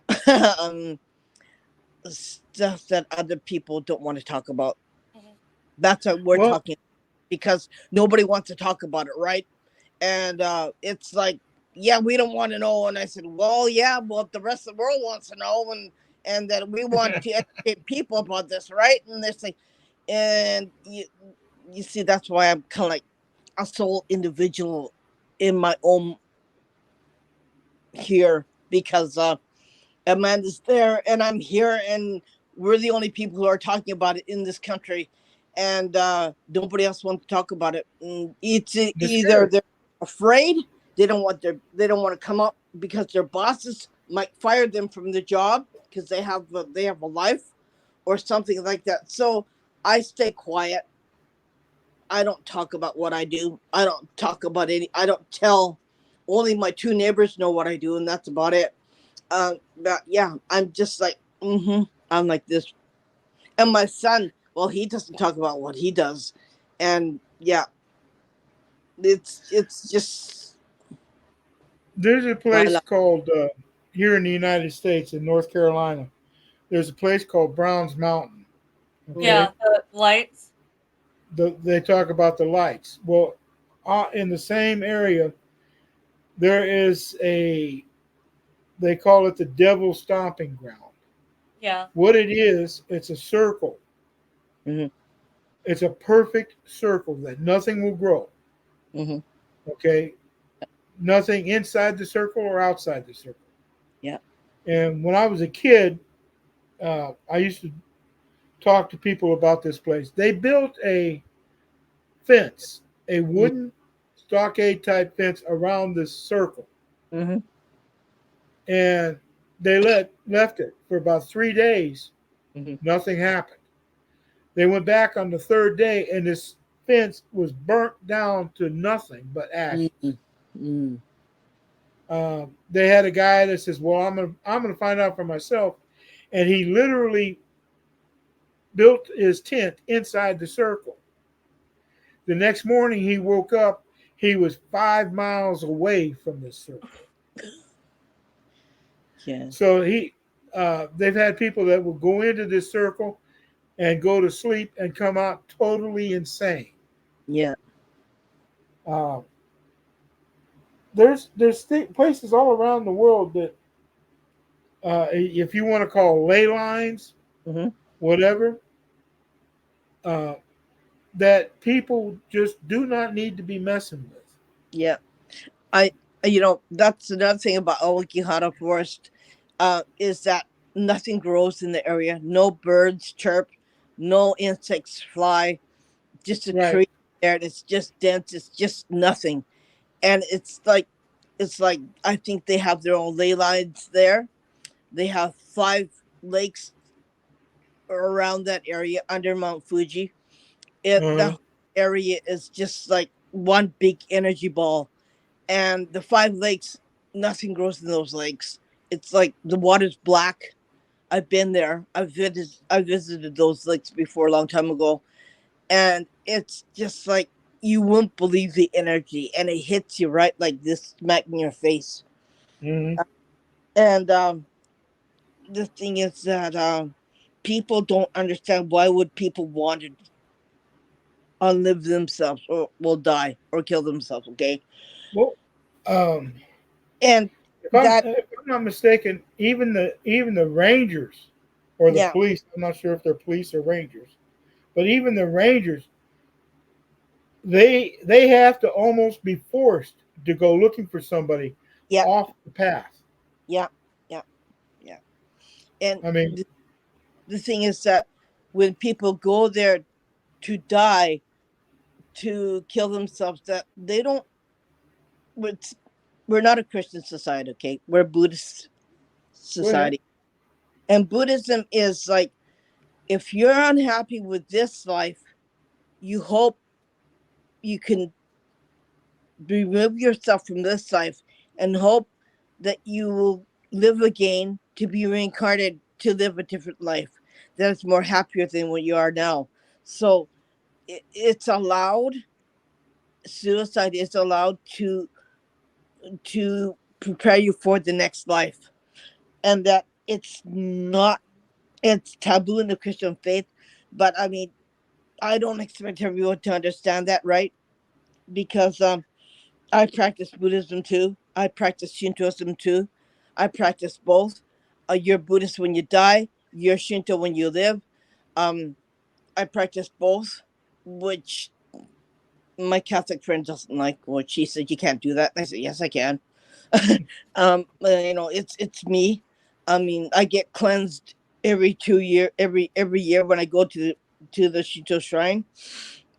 stuff that other people don't want to talk about.
Mhm.
That's what we're
Well,
talking because nobody wants to talk about it, right? And it's like, yeah, we don't want to know. And I said, well, yeah, well, if the rest of the world wants to know, and that we want to educate people about this, right? And they're like, and you see, that's why I'm kind of like a sole individual in my own here because Amanda's there and I'm here and we're the only people who are talking about it in this country, and nobody else wants to talk about it. And it's
that's
either
good.
they're afraid, they don't want to come up because their bosses might fire them from the job because they have a life or something like that. So I stay quiet. I don't talk about what I do. I don't talk about I don't tell. Only my two neighbors know what I do, and that's about it. But yeah, I'm just like, I'm like this. And my son, well, he doesn't talk about what he does, and yeah, it's just
There's a
my
place
life.
called here in the United States in North Carolina. There's a place called Browns Mountain.
Mhm.
Okay,
Yeah, the lights.
they talk about the lights. Well, in the same area, there is they call it the Devil Stomping Ground.
Yeah.
What it is, it's a circle.
Mhm.
It's a perfect circle that nothing will grow.
Mhm.
Okay, nothing inside the circle or outside the circle.
Yeah.
And when I was a kid, I used to talk to people about this place. They built a fence, a wooden stockade type fence around this circle,
Mhm.
and they left it for about 3 days.
Mhm.
Nothing happened. They went back on the third day, and this fence was burnt down to nothing but ashes.
Mhm. Mhm.
They had a guy that says, "Well, I'm gonna find out for myself," and he literally built his tent inside the circle. The next morning, he woke up. He was 5 miles away from this circle.
Yeah.
So they've had people that will go into this circle and go to sleep and come out totally insane.
Yeah.
Uh, there's places all around the world that, if you want to call ley lines,
Mhm.
whatever, uh, that people just do not need to be messing with.
Yeah. I that's another thing about Aokigahara Forest, is that nothing grows in the area. No birds chirp, no insects fly. Just a
Right.
tree there, and it's just dense. It's just nothing, and it's like I think they have their own ley lines there. They have 5 lakes around that area under Mount Fuji. That
Uh-huh.
area is just like one big energy ball, and the 5 lakes, nothing grows in those lakes. It's like the water's black. I've been there. I visited those lakes before a long time ago, and it's just like you won't believe the energy, and it hits you right like this, smack in your face.
Mm-hmm.
And the thing is that people don't understand why would people want to unlive themselves or will die or kill themselves. Okay,
Well, um,
and
if I'm
that
if I'm not mistaken, even the rangers or the
Yeah.
police. I'm not sure if they're police or rangers, but even the rangers, they have to almost be forced to go looking for somebody
Yeah.
off the path.
Yeah. Yeah. Yeah. And
I mean,
the thing is that when people go there to die, to kill themselves, that they don't. It's, we're not a Christian society, okay? We're a Buddhist
go ahead.
society, and Buddhism is like, if you're unhappy with this life, you hope you can remove yourself from this life and hope that you will live again to be reincarnated to live a different life that is more happier than what you are now. So it's allowed, suicide is allowed to prepare you for the next life, and that it's not, it's taboo in the Christian faith. But I mean, I don't expect everyone to understand that, right? Because I practice Buddhism too. I practice Shintoism too. I practice both. You're Buddhist when you die. You're Shinto when you live. Um, I practice both, which my Catholic friend doesn't like. Well, she said you can't do that. And I said yes, I can. You know, it's me. I mean, I get cleansed every year when I go to the Shinto shrine,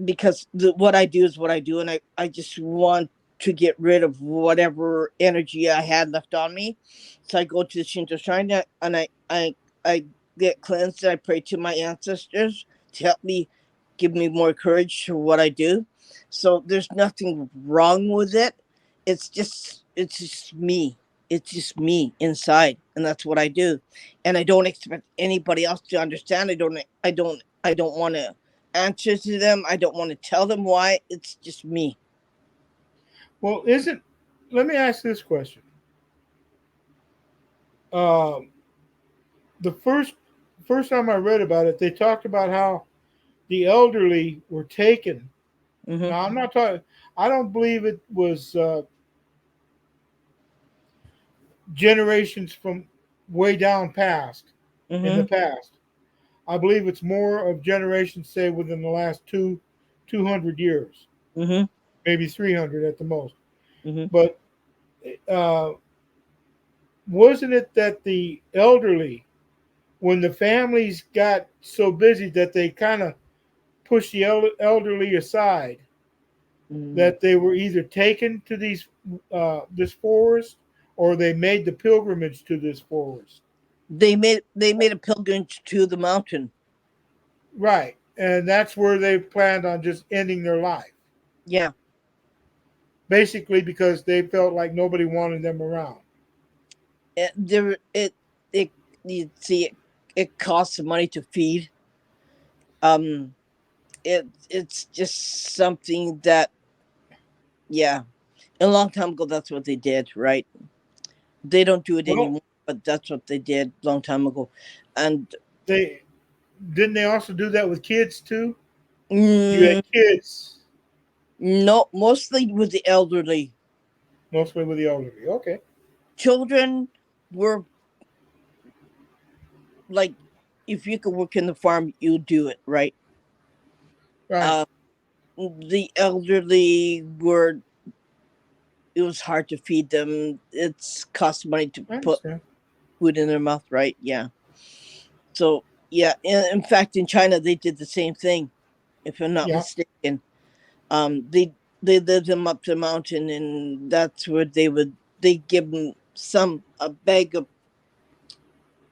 because what I do is what I do, and I just want to get rid of whatever energy I had left on me. So I go to the Shinto shrine, and I get cleansed, and I pray to my ancestors to help me, give me more courage for what I do. So there's nothing wrong with it. It's just me. It's just me inside, and that's what I do. And I don't expect anybody else to understand. I don't want to answer to them. I don't want to tell them why. It's just me.
Well, isn't let me ask this question. Um, the first time I read about it, they talked about how the elderly were taken.
Hmm.
Now, I'm not talking. I don't believe it was generations from way down past in the
Hmm.
past. I believe it's more of generations, say, within the last 200 years,
Hmm.
maybe 300 at the most.
Hmm.
But uh, wasn't it that the elderly, when the families got so busy that they kind of pushed the elderly aside,
Mm.
that they were either taken to this forest or they made the pilgrimage to this forest?
They made a pilgrimage to the mountain.
Right. And that's where they planned on just ending their life.
Yeah.
Basically because they felt like nobody wanted them around.
There it you see it costs money to feed. Um it's just something that, yeah, a long time ago that's what they did, right? They don't do it
Well,
anymore, but that's what they did long time ago. And
they didn't they also do that with kids too? You had
mm,
kids
no, mostly with the elderly.
mostly with the elderly. Okay.
Children were like, if you could work in the farm, you do it, right?
Right.
uh, the elderly were, it was hard to feed them. It's cost money to
I
put
understand.
food in their mouth, right? Yeah. So yeah, in fact, in China they did the same thing, if I'm not
Yeah.
mistaken. They led them up the mountain, and that's where they give them some, a bag of,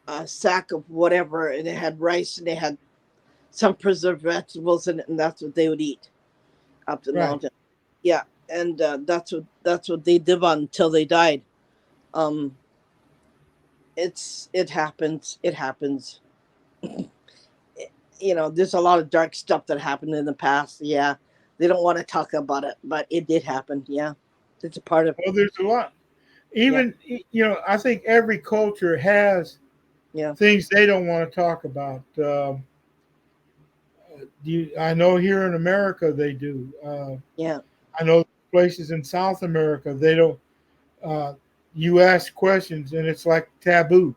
a sack of whatever, and it had rice, and they had some preserved vegetables in it, and that's what they would eat up the
Right.
mountain. Yeah, and that's what they live on until they died. Um, it happens. It happens. You know, there's a lot of dark stuff that happened in the past. Yeah, they don't want to talk about it, but it did happen. Yeah, it's a part of.
Well, there's a lot.
Yeah,
Even I think every culture has
yeah,
things they don't want to talk about. I know here in America they do.
yeah,
I know places in South America they don't. Uh, you ask questions and it's like taboo.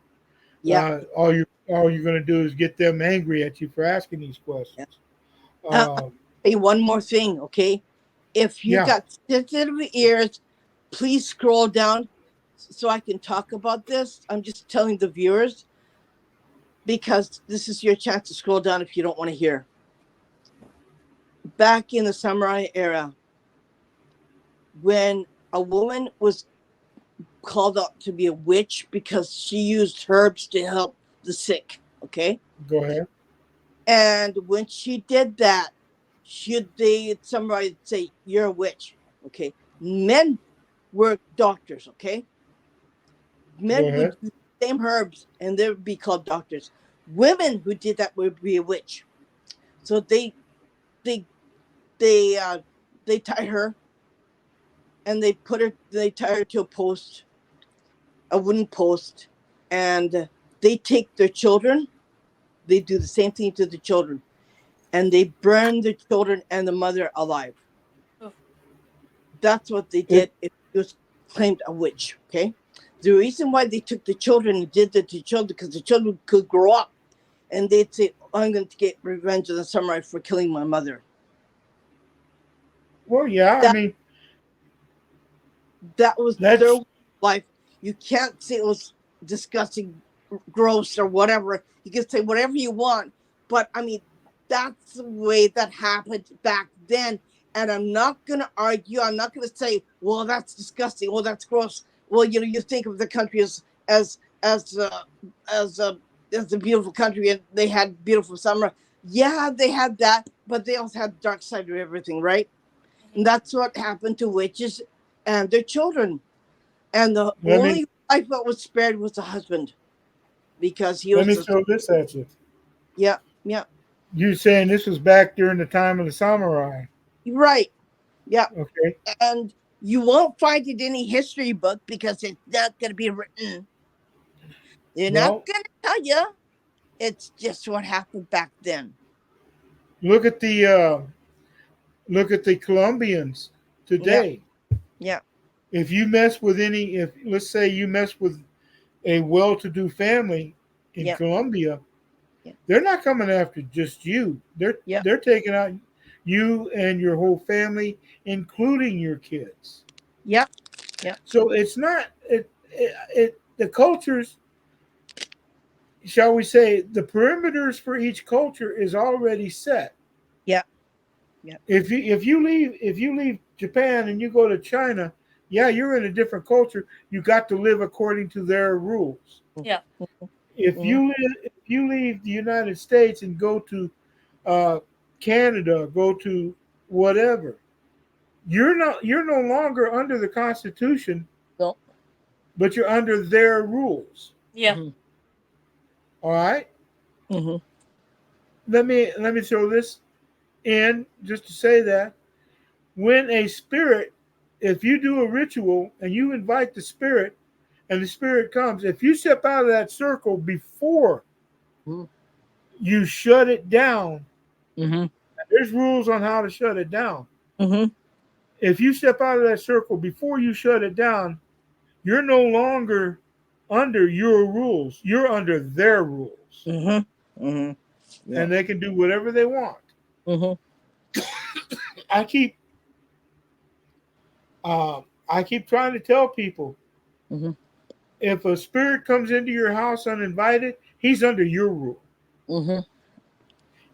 yeah,
All your all you're going to do is get them angry at you for asking these questions.
Uh, Hey, one more thing, okay? If you
Yeah.
got sensitive ears, please scroll down so I can talk about this. I'm just telling the viewers because this is your chance to scroll down if you don't want to hear. Back in the samurai era, when a woman was called out to be a witch because she used herbs to help the sick, okay?
Go ahead.
And when she did that, somebody say, "You're a witch," okay? Men were doctors, okay?
Go
Men
ahead.
would use the same herbs and they would be called doctors. Women who did that would be a witch. So they they uh they tie her and they tie her to a post, a wooden post, and they take their children. They do the same thing to the children, and they burn the children and the mother alive.
Oof.
That's what they did if he was claimed a witch. Okay. The reason why they took the children and did that to children because the children could grow up and they'd say, oh, I'm going to get revenge of the samurai for killing my mother.
Well, yeah, I
That
mean,
that was their
that's
life. You can't say it was disgusting, gross, or whatever. You can say whatever you want, but I mean, that's the way that happened back then. And I'm not gonna argue. I'm not gonna say, "Well, that's disgusting. Well, that's gross." Well, you think of the country as as uh, as a as a beautiful country, and they had beautiful summer. Yeah, they had that, but they also had the dark side of everything, right? And that's what happened to witches and their children. And the
let me
only wife that was spared was the husband because he
let
was
me
the
throw this at you.
yeah, yeah,
You saying this was back during the time of the samurai?
right, yeah.
Okay.
And you won't find it in any history book because it's not going to be written. They're not
Well,
going to tell you. It's just what happened back then.
look at the Colombians
Yeah,
today.
yeah,
If you mess with if let's say you mess with a well-to-do family in
yeah,
Colombia,
yeah,
they're not coming after just you.
yeah,
They're taking out you and your whole family, including your kids.
yeah, yeah,
So it's not the cultures, shall we say, the perimeters for each culture is already set.
yeah, yeah.
If you leave Japan and you go to China, yeah, you're in a different culture. You got to live according to their rules.
Yeah.
Mhm.
If you leave the United States and go to uh, Canada, go to whatever, you're no longer under the Constitution,
No.
but you're under their rules.
Yeah.
Mhm.
All right.
Mhm.
Let me throw this in just to say that when a spirit, if you do a ritual and you invite the spirit and the spirit comes, if you step out of that circle before
Mhm.
you shut it down,
Mhm.
there's rules on how to shut it down.
Mhm.
If you step out of that circle before you shut it down, you're no longer under your rules. You're under their rules.
Mhm. Mhm. Yeah.
And they can do whatever they want.
Mhm.
I keep I keep trying to tell people,
Mhm.
if a spirit comes into your house uninvited, he's under your rule.
Mhm.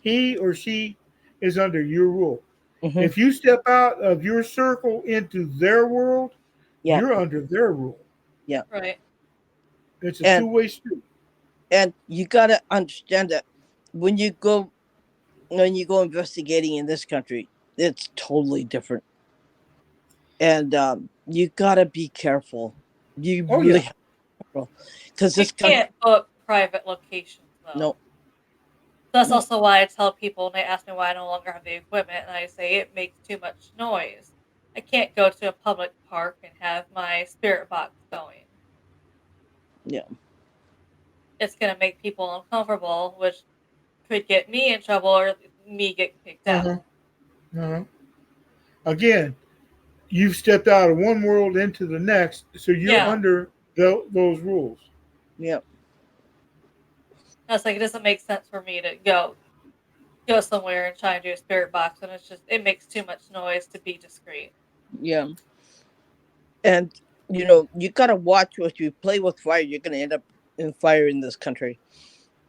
He or she is under your rule.
Mhm.
If you step out of your circle into their world,
Yeah.
you're under their rule.
Yeah.
Right.
It's a
And
two-way street.
you gotta understand that when you go investigating in this country, it's totally different. And you gotta be careful. You
Oh
really
yeah.
have to, because
You
this country.
can't book private locations though.
No,
That's
no.
also why I tell people when they ask me why I no longer have the equipment, and I say it makes too much noise. I can't go to a public park and have my spirit box going.
Yeah.
It's gonna make people uncomfortable, which could get me in trouble or me get kicked
Uh-huh.
out.
Uh-huh. Again, you've stepped out of one world into the next, so you're
Yeah.
under those rules.
Yeah.
I was like, it doesn't make sense for me to go somewhere and try and do a spirit box, and it makes too much noise to be discreet.
Yeah. And you gotta watch what you play with fire. You're gonna end up in fire in this country.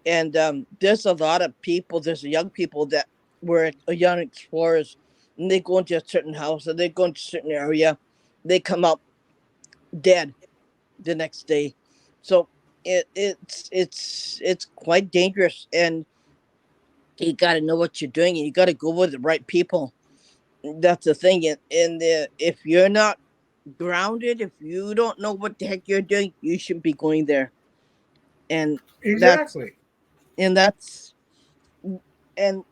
And there's a lot of people. There's young people that were young explorers, and they go into a certain house or they go into a certain area. They come out dead the next day. So it's quite dangerous, and you got to know what you're doing, and you got to go with the right people. That's the thing. And if you're not grounded, if you don't know what the heck you're doing, you shouldn't be going there. And that's
Exactly.
and that's and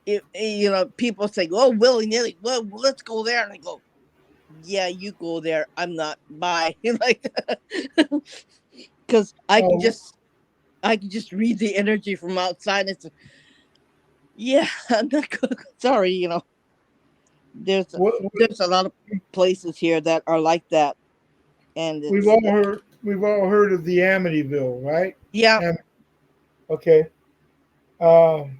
people say, "Oh, willy nilly, well, let's go there," and I go, "Yeah, you go there. I'm not. Bye." Like, because
Oh,
I can just read the energy from outside. It's yeah, I'm not good. Sorry, there's
what,
there's a lot of places here that are like that, and
we've
it's
all heard of the Amityville, right?
yeah,
Am- okay. Um,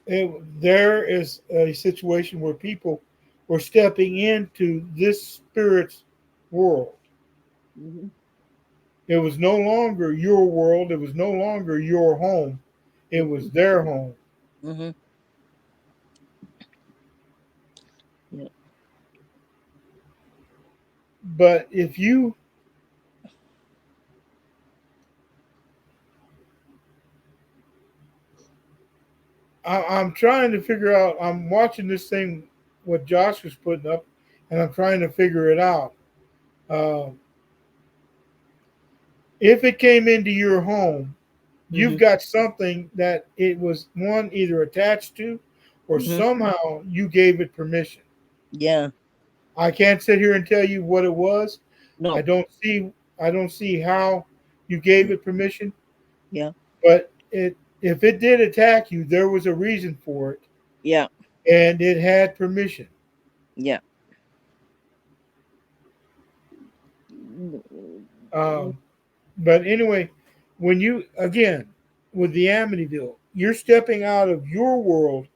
there is a situation where people were stepping into this spirit's world.
mhm,
It was no longer your world. It was no longer your home. It was their home.
mhm, yeah,
But if you, I'm trying to figure out, I'm watching this thing, what Josh was putting up, and I'm trying to figure it out. Uh, if it came into your home, you've
mhm,
got something that it was one either attached to or
mhm,
somehow you gave it permission.
yeah,
I can't sit here and tell you what it was. I
no,
don't see I don't see how you gave it permission,
yeah,
but it if it did attack you, there was a reason for it
yeah,
and it had permission.
yeah,
Um, but anyway, when you again with the Amityville, you're stepping out of your world.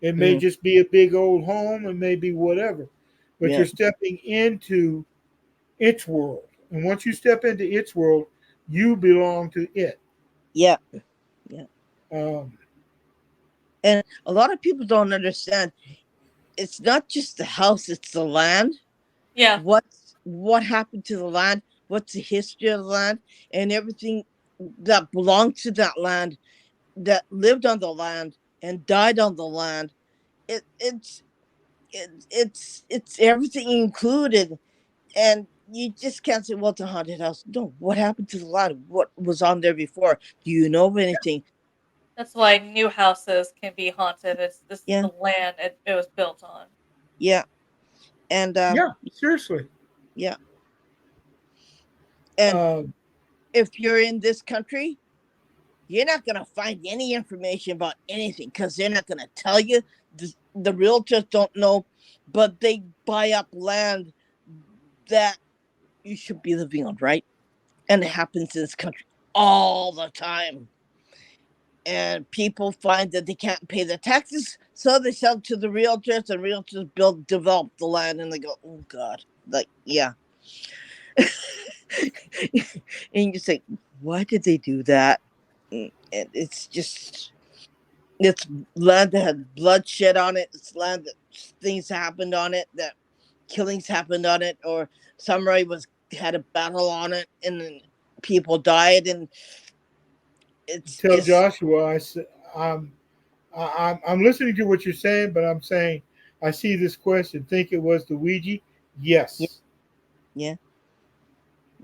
It may
mhm,
just be a big old home, it may be whatever, but
yeah,
you're stepping into its world. And once you step into its world, you belong to it.
yeah, yeah.
Um,
And a lot of people don't understand. It's not just the house; it's the land.
Yeah,
What happened to the land? What's the history of the land and everything that belonged to that land, that lived on the land and died on the land. It's everything included, and you just can't say, "Well, it's a haunted house." No, what happened to the land? What was on there before? Do you know of anything?
that's why new houses can be haunted. This is
Yeah,
the land it was built on.
yeah, and
yeah, seriously.
yeah, and
Um,
if you're in this country, you're not gonna find any information about anything because they're not gonna tell you. The realtors don't know, but they buy up land that you should be living on, right? And it happens in this country all the time. And people find that they can't pay their taxes, so they sell to the realtors, and realtors develop the land, and they go, "Oh God!" Like, yeah, and you say, "Why did they do that?" And it's just it's land that had bloodshed on it. It's land that things happened on it, that killings happened on it, or samurai was had a battle on it, and then people died, and it's
tell
just
Joshua, I'm, I'm listening to what you're saying, but I'm saying I see this question. Think it was the Ouija?
yeah,
Yes,
yeah,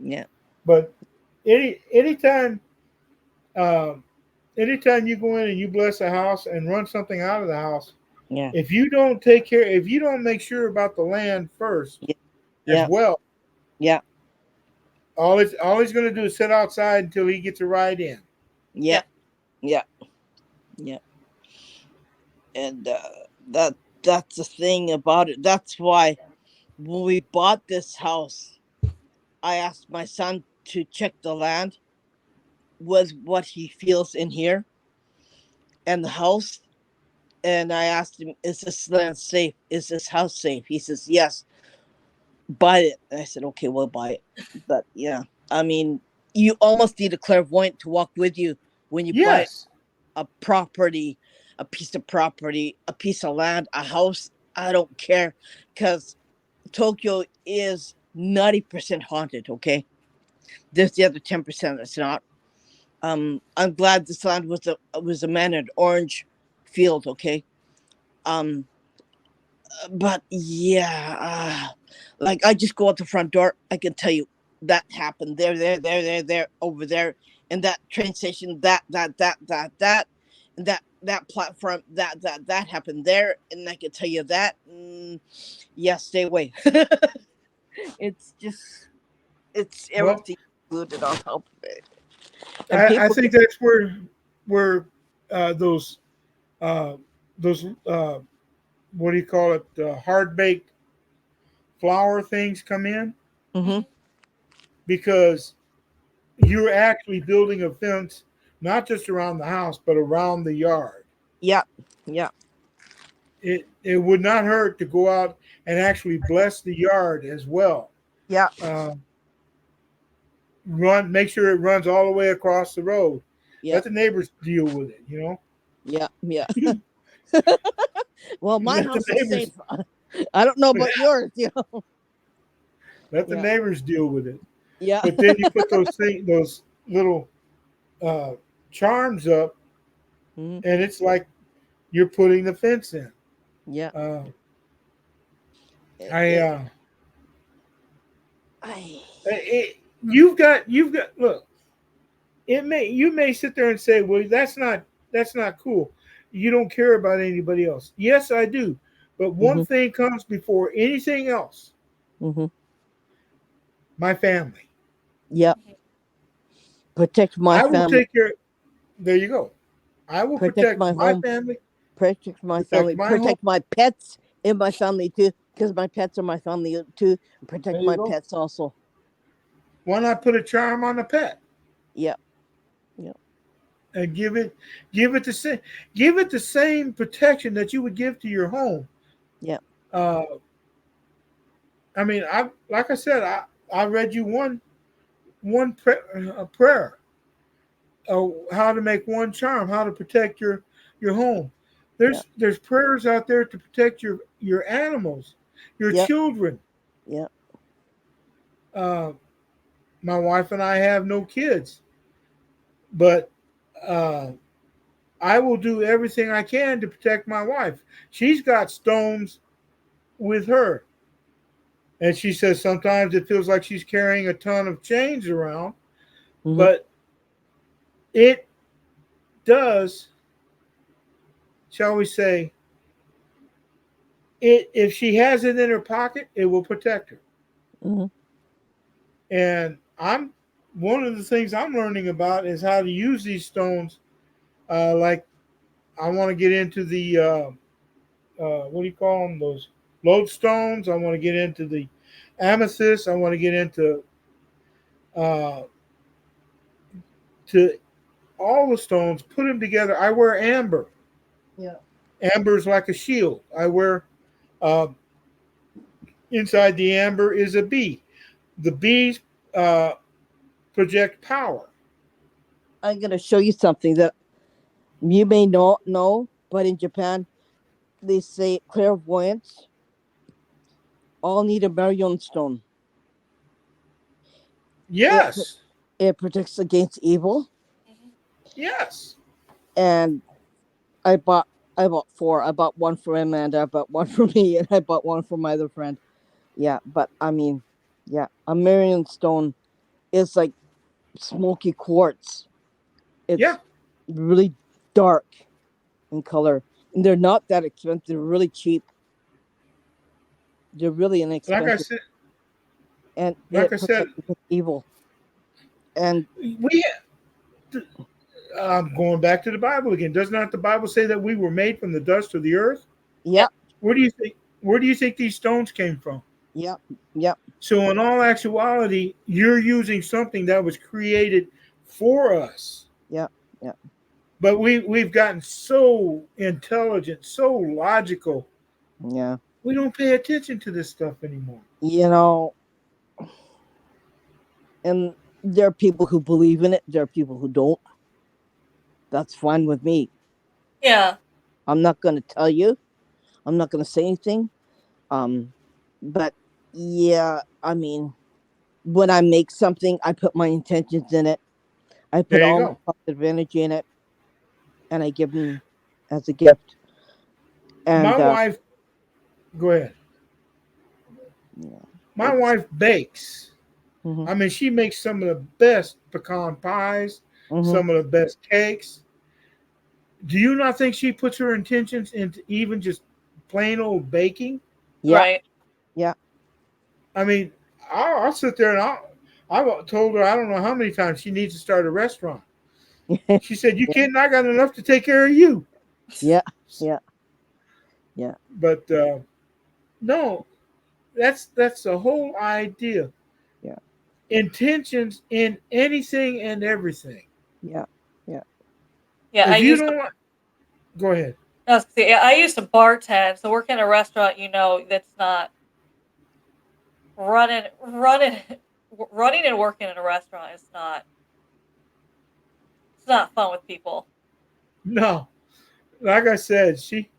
yeah,
but anytime um, anytime you go in and you bless a house and run something out of the house,
yeah,
if you don't take care, if you don't make sure about the land first
yeah,
as
yeah,
well,
yeah,
all he's going to do is sit outside until he gets a ride in.
yeah,
Yeah,
yeah, yeah. And that that's the thing about it. That's why when we bought this house, I asked my son to check the land, was what he feels in here and the house. And I asked him, is this land safe? Is this house safe? He says, yes, buy it. And I said, okay, we'll buy it. But yeah, I mean, you almost need a clairvoyant to walk with you when you buy
Yes.
a property, a piece of property, a piece of land, a house. I don't care, because Tokyo is 90% haunted. Okay, there's the other 10% that's not. I'm glad this land was a man in orange field. Okay, um, but yeah, like I just go out the front door, I can tell you that happened there, over there, and that train station, and that platform, that happened there, and I can tell you that. Yeah, stay away. It's just, it's
Well,
everything included on top of it, and
I
people
think
get,
that's where uh, those uh, those what do you call it? Hard baked flour things come in,
hmm
Mhm.
because you're actually building a fence not just around the house but around the yard.
yeah, yeah,
It would not hurt to go out and actually bless the yard as well.
yeah,
Uh, make sure it runs all the way across the road.
yeah,
Let the neighbors deal with it. You know,
yeah, yeah. Well, my
let the
house is safe.
neighbors
I don't know about yours,
let the
Yeah,
neighbors deal with it.
yeah.
But then you put those little uh, charms up,
Mhm.
and it's like you're putting the fence in.
Yeah.
Uh,
It,
I,
it,
uh,
I,
you've got look. You may sit there and say, well, that's not cool. You don't care about anybody else. Yes, I do. But one
hmm
thing comes before anything else:
hmm
my family.
yeah. Protect my
I will
family.
take care. There you go. I will
Protect
protect
my
my
home.
family,
Protect my
protect
family.
my home.
Protect my pets and my family too, because my pets are my family too.
There
Protect
you
my
go.
pets also.
Why not put a charm on the pet
Yeah. Yeah.
and give it the same give it the same protection that you would give to your home?
Yeah.
Uh, I mean, I like I said, I read you a prayer, how to make one charm, how to protect your home.
Yeah.
There's prayers out there to protect your animals, your
Yeah.
children.
Yeah.
Uh, my wife and I have no kids, but uh, I will do everything I can to protect my wife. She's got stones with her, and she says sometimes it feels like she's carrying a ton of chains around,
hmm
but it does, shall we say, it if she has it in her pocket, it will protect her.
hmm
And I'm one of the things I'm learning about is how to use these stones. Like I want to get into the what do you call them? Those lodestones. I want to get into the amethyst. I want to get into uh, to all the stones. Put them together. I wear amber.
Yeah.
Amber is like a shield. I wear uh, inside the amber is a bee. The bees uh, project power.
I'm gonna show you something that you may not know, but in Japan they say clairvoyants all need a Marion stone. It
Yes,
it protects against evil,
Mhm.
yes.
and I bought I bought four. I bought one for Amanda, I bought one for me, and I bought one for my other friend. Yeah, but I mean, yeah, a Marion stone is like smoky quartz.
Yeah,
It's really dark in color, and they're not that expensive. They're really cheap. They're really
like I
inexpensive,
said,
and
like
it
I said,
protects against evil. And
we. I'm going back to the Bible again. Does not the Bible say that we were made from the dust of the earth?
yep,
Yep.
Where do you think? Where do you think these stones came from?
yep, yep,
So, in all actuality, you're using something that was created for us.
Yeah. Yeah.
But we've gotten so intelligent, so logical.
Yeah.
We don't pay attention to this stuff anymore.
You know, and there are people who believe in it. There are people who don't. That's fine with me.
Yeah.
I'm not going to tell you. I'm not going to say anything. Um, but yeah, I mean, when I make something, I put my intentions in it. I put
There you
all my
go.
positive energy in it, and I give them as a gift.
My
And
wife, go ahead.
yeah,
My
it's
wife bakes.
hmm
I mean, she makes some of the best pecan pies,
hmm
some of the best cakes. Do you not think she puts her intentions into even just plain old baking?
yeah,
Right.
yeah,
I mean, I'll sit there and I've told her I don't know how many times she needs to start a restaurant. She said, "You
yeah,
can't. I got enough to take care of you."
yeah, yeah, yeah,
But no, that's the whole idea.
yeah,
Intentions in anything and everything.
yeah, yeah.
Yeah. I
If you
used to.
don't, go ahead.
I used to bartend, so working in a restaurant, that's not running, running and working in a restaurant is not. It's not fun with people.
No, like I said, she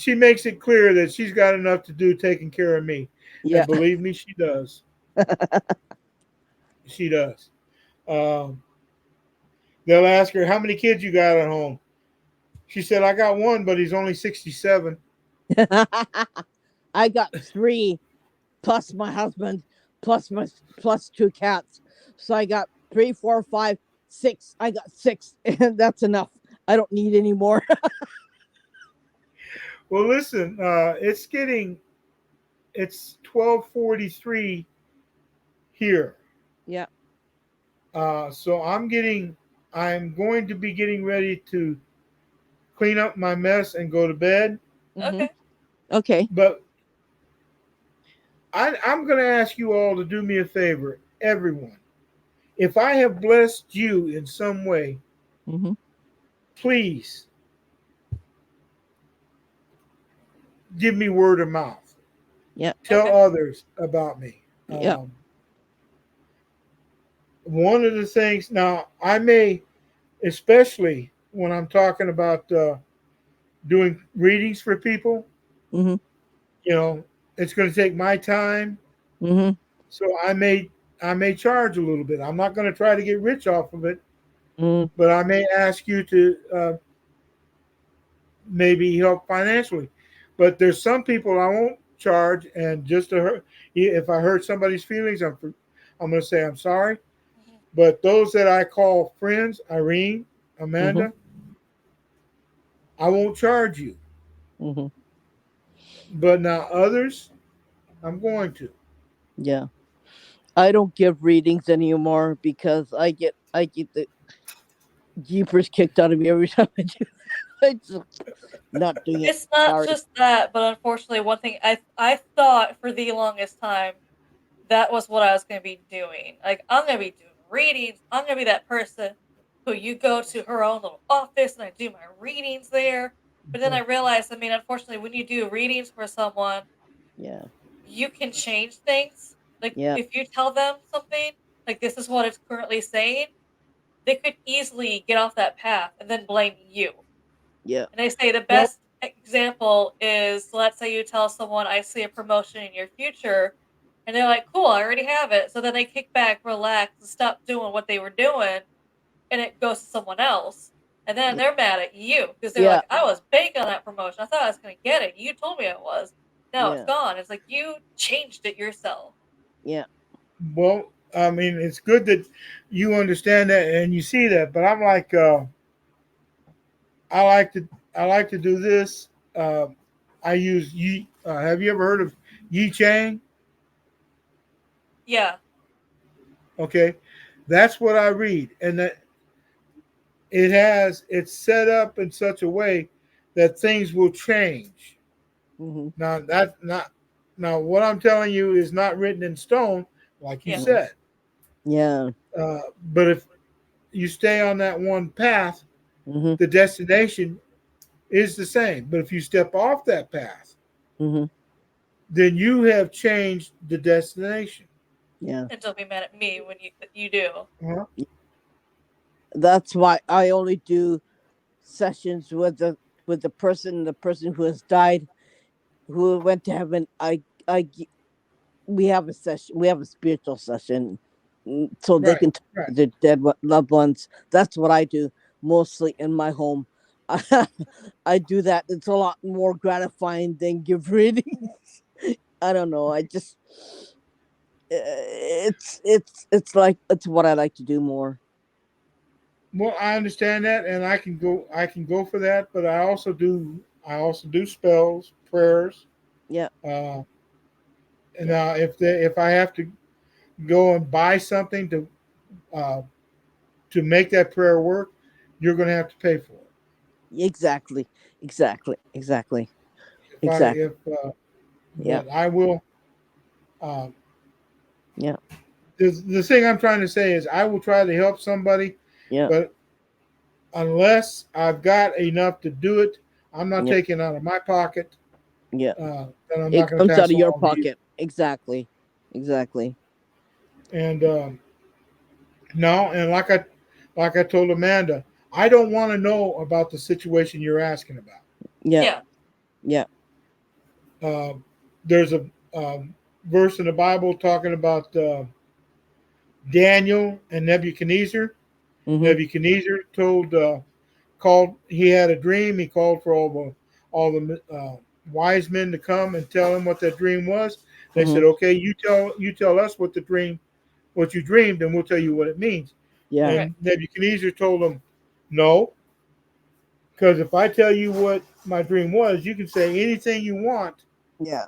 makes it clear that she's got enough to do taking care of me,
Yeah.
and believe me, she does. She does. Um, they'll ask her how many kids you got at home. She said, "I got one, but he's only 67."
I got three plus my husband plus two cats. So I got three, four, five, six. I got six, and that's enough. I don't need any more.
Well, listen, it's 12:43 here.
Yeah.
So I'm going to be getting ready to clean up my mess and go to bed.
hmm
Okay.
Okay.
But I'm going to ask you all to do me a favor, everyone. If I have blessed you in some way,
hmm
please give me word of mouth.
Yeah.
Tell
Okay.
others about me.
Yeah.
One of the things now I may, especially when I'm talking about doing readings for people,
hmm
you know, it's going to take my time,
hmm
so I may charge a little bit. I'm not going to try to get rich off of it,
mm
but I may ask you to maybe help financially. But there's some people I won't charge, and just to hurt, if I hurt somebody's feelings, I'm going to say I'm sorry.
Mhm.
But those that I call friends, Irene,
hmm
Amanda, I won't charge you.
hmm
But now others, I'm going to.
Yeah. I don't give readings anymore because I get the jeepers kicked out of me every time I do. I just not doing it.
It's not
Sorry.
just that, but unfortunately, one thing I thought for the longest time that was what I was going to be doing. Like, I'm going to be doing readings. I'm going to be that person who you go to her own little office and I do my readings there. But then I
Okay.
realized, unfortunately, when you do readings for someone,
Yeah.
you can change things. Like,
Yeah.
if you tell them something, like, this is what it's currently saying, they could easily get off that path and then blame you.
Yeah.
And I say the
Well.
best example is, let's say you tell someone, I see a promotion in your future, and they're like, cool, I already have it. So then they kick back, relax, and stop doing what they were doing, and it goes to someone else. And then
Yeah.
they're mad at you because they're
Yeah.
like, I was banking on that promotion. I thought I was going to get it. You told me it was. Now it's
Yeah.
gone. It's like you changed it yourself.
Yeah.
Well, I mean, it's good that you understand that and you see that. But I'm like, I like to, I like to do this. I use Yi. Have you ever heard of Yi Chang?
Yeah.
Okay, that's what I read, and that it's set up in such a way that things will change.
hmm
Now that's not now what I'm telling you is not written in stone, like you
Yeah.
hmm
said.
Yeah.
But if you stay on that one path,
Mm-hmm.
the destination is the same. But if you step off that path,
Mm-hmm.
then you have changed the destination.
Yeah.
And don't be mad at me when you do.
Uh-huh.
That's why I only do sessions with the person who has died, who went to heaven. We have a session. We have a spiritual session, so they
Right,
can talk
right.
to their dead loved ones. That's what I do mostly in my home. I do that. It's a lot more gratifying than give readings. I don't know. I just it's like it's what I like to do more.
Well, I understand that, and I can go for that. But I also do spells, prayers.
Yeah.
Uh, and
Yeah.
if I have to go and buy something uh, to make that prayer work, you're going to have to pay for it.
Exactly. Exactly. Exactly.
If I
Exactly.
if
Yeah.
But I will. Uh,
Yeah.
the thing I'm trying to say is I will try to help somebody,
Yeah.
but unless I've got enough to do it, I'm not
Yeah.
taking it out of my pocket.
Yeah.
And I'm
It
not going to
comes out
pass
of your
along to you.
pocket. Exactly. Exactly.
And no, and like I told Amanda, I don't want to know about the situation you're asking about.
Yeah.
Yeah.
Yeah.
Uh, there's a verse in the Bible talking about Daniel and Nebuchadnezzar.
Mm-hmm.
Nebuchadnezzar called. He had a dream. He called for all the wise men to come and tell him what that dream was. They
Mm-hmm.
said, "Okay, you tell us what you dreamed, and we'll tell you what it means."
Yeah.
Right.
And Nebuchadnezzar told him, "No, because if I tell you what my dream was, you can say anything you want,
Yeah.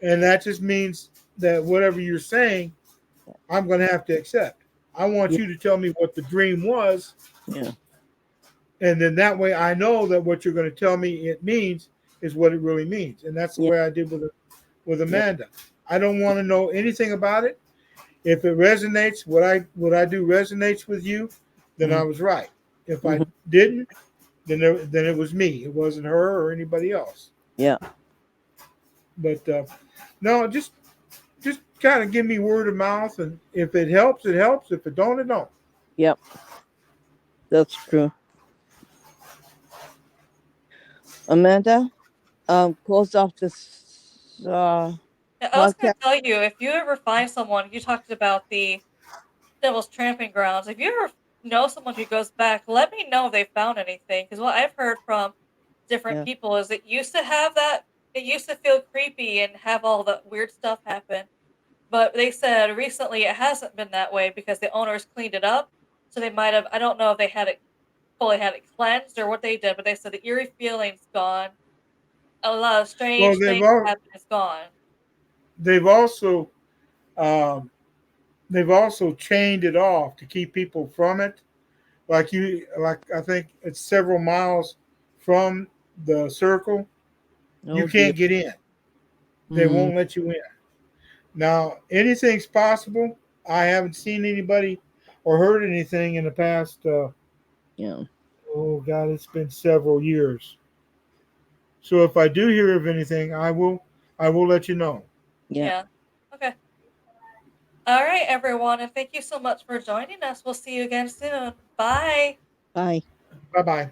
and that just means that whatever you're saying, I'm going to have to accept. I want
Yeah.
you to tell me what the dream was,
Yeah.
and then that way I know that what you're going to tell me it means is what it really means." And that's the
Yeah.
way I did with
Yeah.
Amanda. I don't want to know anything about it. If it resonates, what I do resonates with you, then I
Mm-hmm.
was right. If I
Mm-hmm.
didn't, then it was me. It wasn't her or anybody else.
Yeah.
But no, just kind of give me word of mouth, and if it helps, it helps. If it don't, it don't.
Yep. That's true. Amanda, close off this
Now, I was going
podcast.
to tell you, if you ever find someone, you talked about the Devil's Tramping Grounds. If you ever know someone who goes back, let me know if they found anything. Because what I've heard from different
Yeah.
people is it used to have that, it used to feel creepy and have all the weird stuff happen. But they said recently it hasn't been that way because the owners cleaned it up. So they might have, I don't know if they had it fully had it cleansed or what they did, but they said the eerie feeling's gone. A lot of
Well,
strange things happen, it's gone.
they've also um, they've also chained it off to keep people from it. Like I think it's several miles from the circle. You
Oh dear.
can't get in. They
Mm,
won't let you in. Now, anything's possible. I haven't seen anybody or heard anything in the past.
yeah.
Oh God, it's been several years. So if I do hear of anything, I will let you know.
Yeah.
Yeah. Okay. All right, everyone, and thank you so much for joining us. We'll see you again soon. Bye.
Bye.
Bye bye.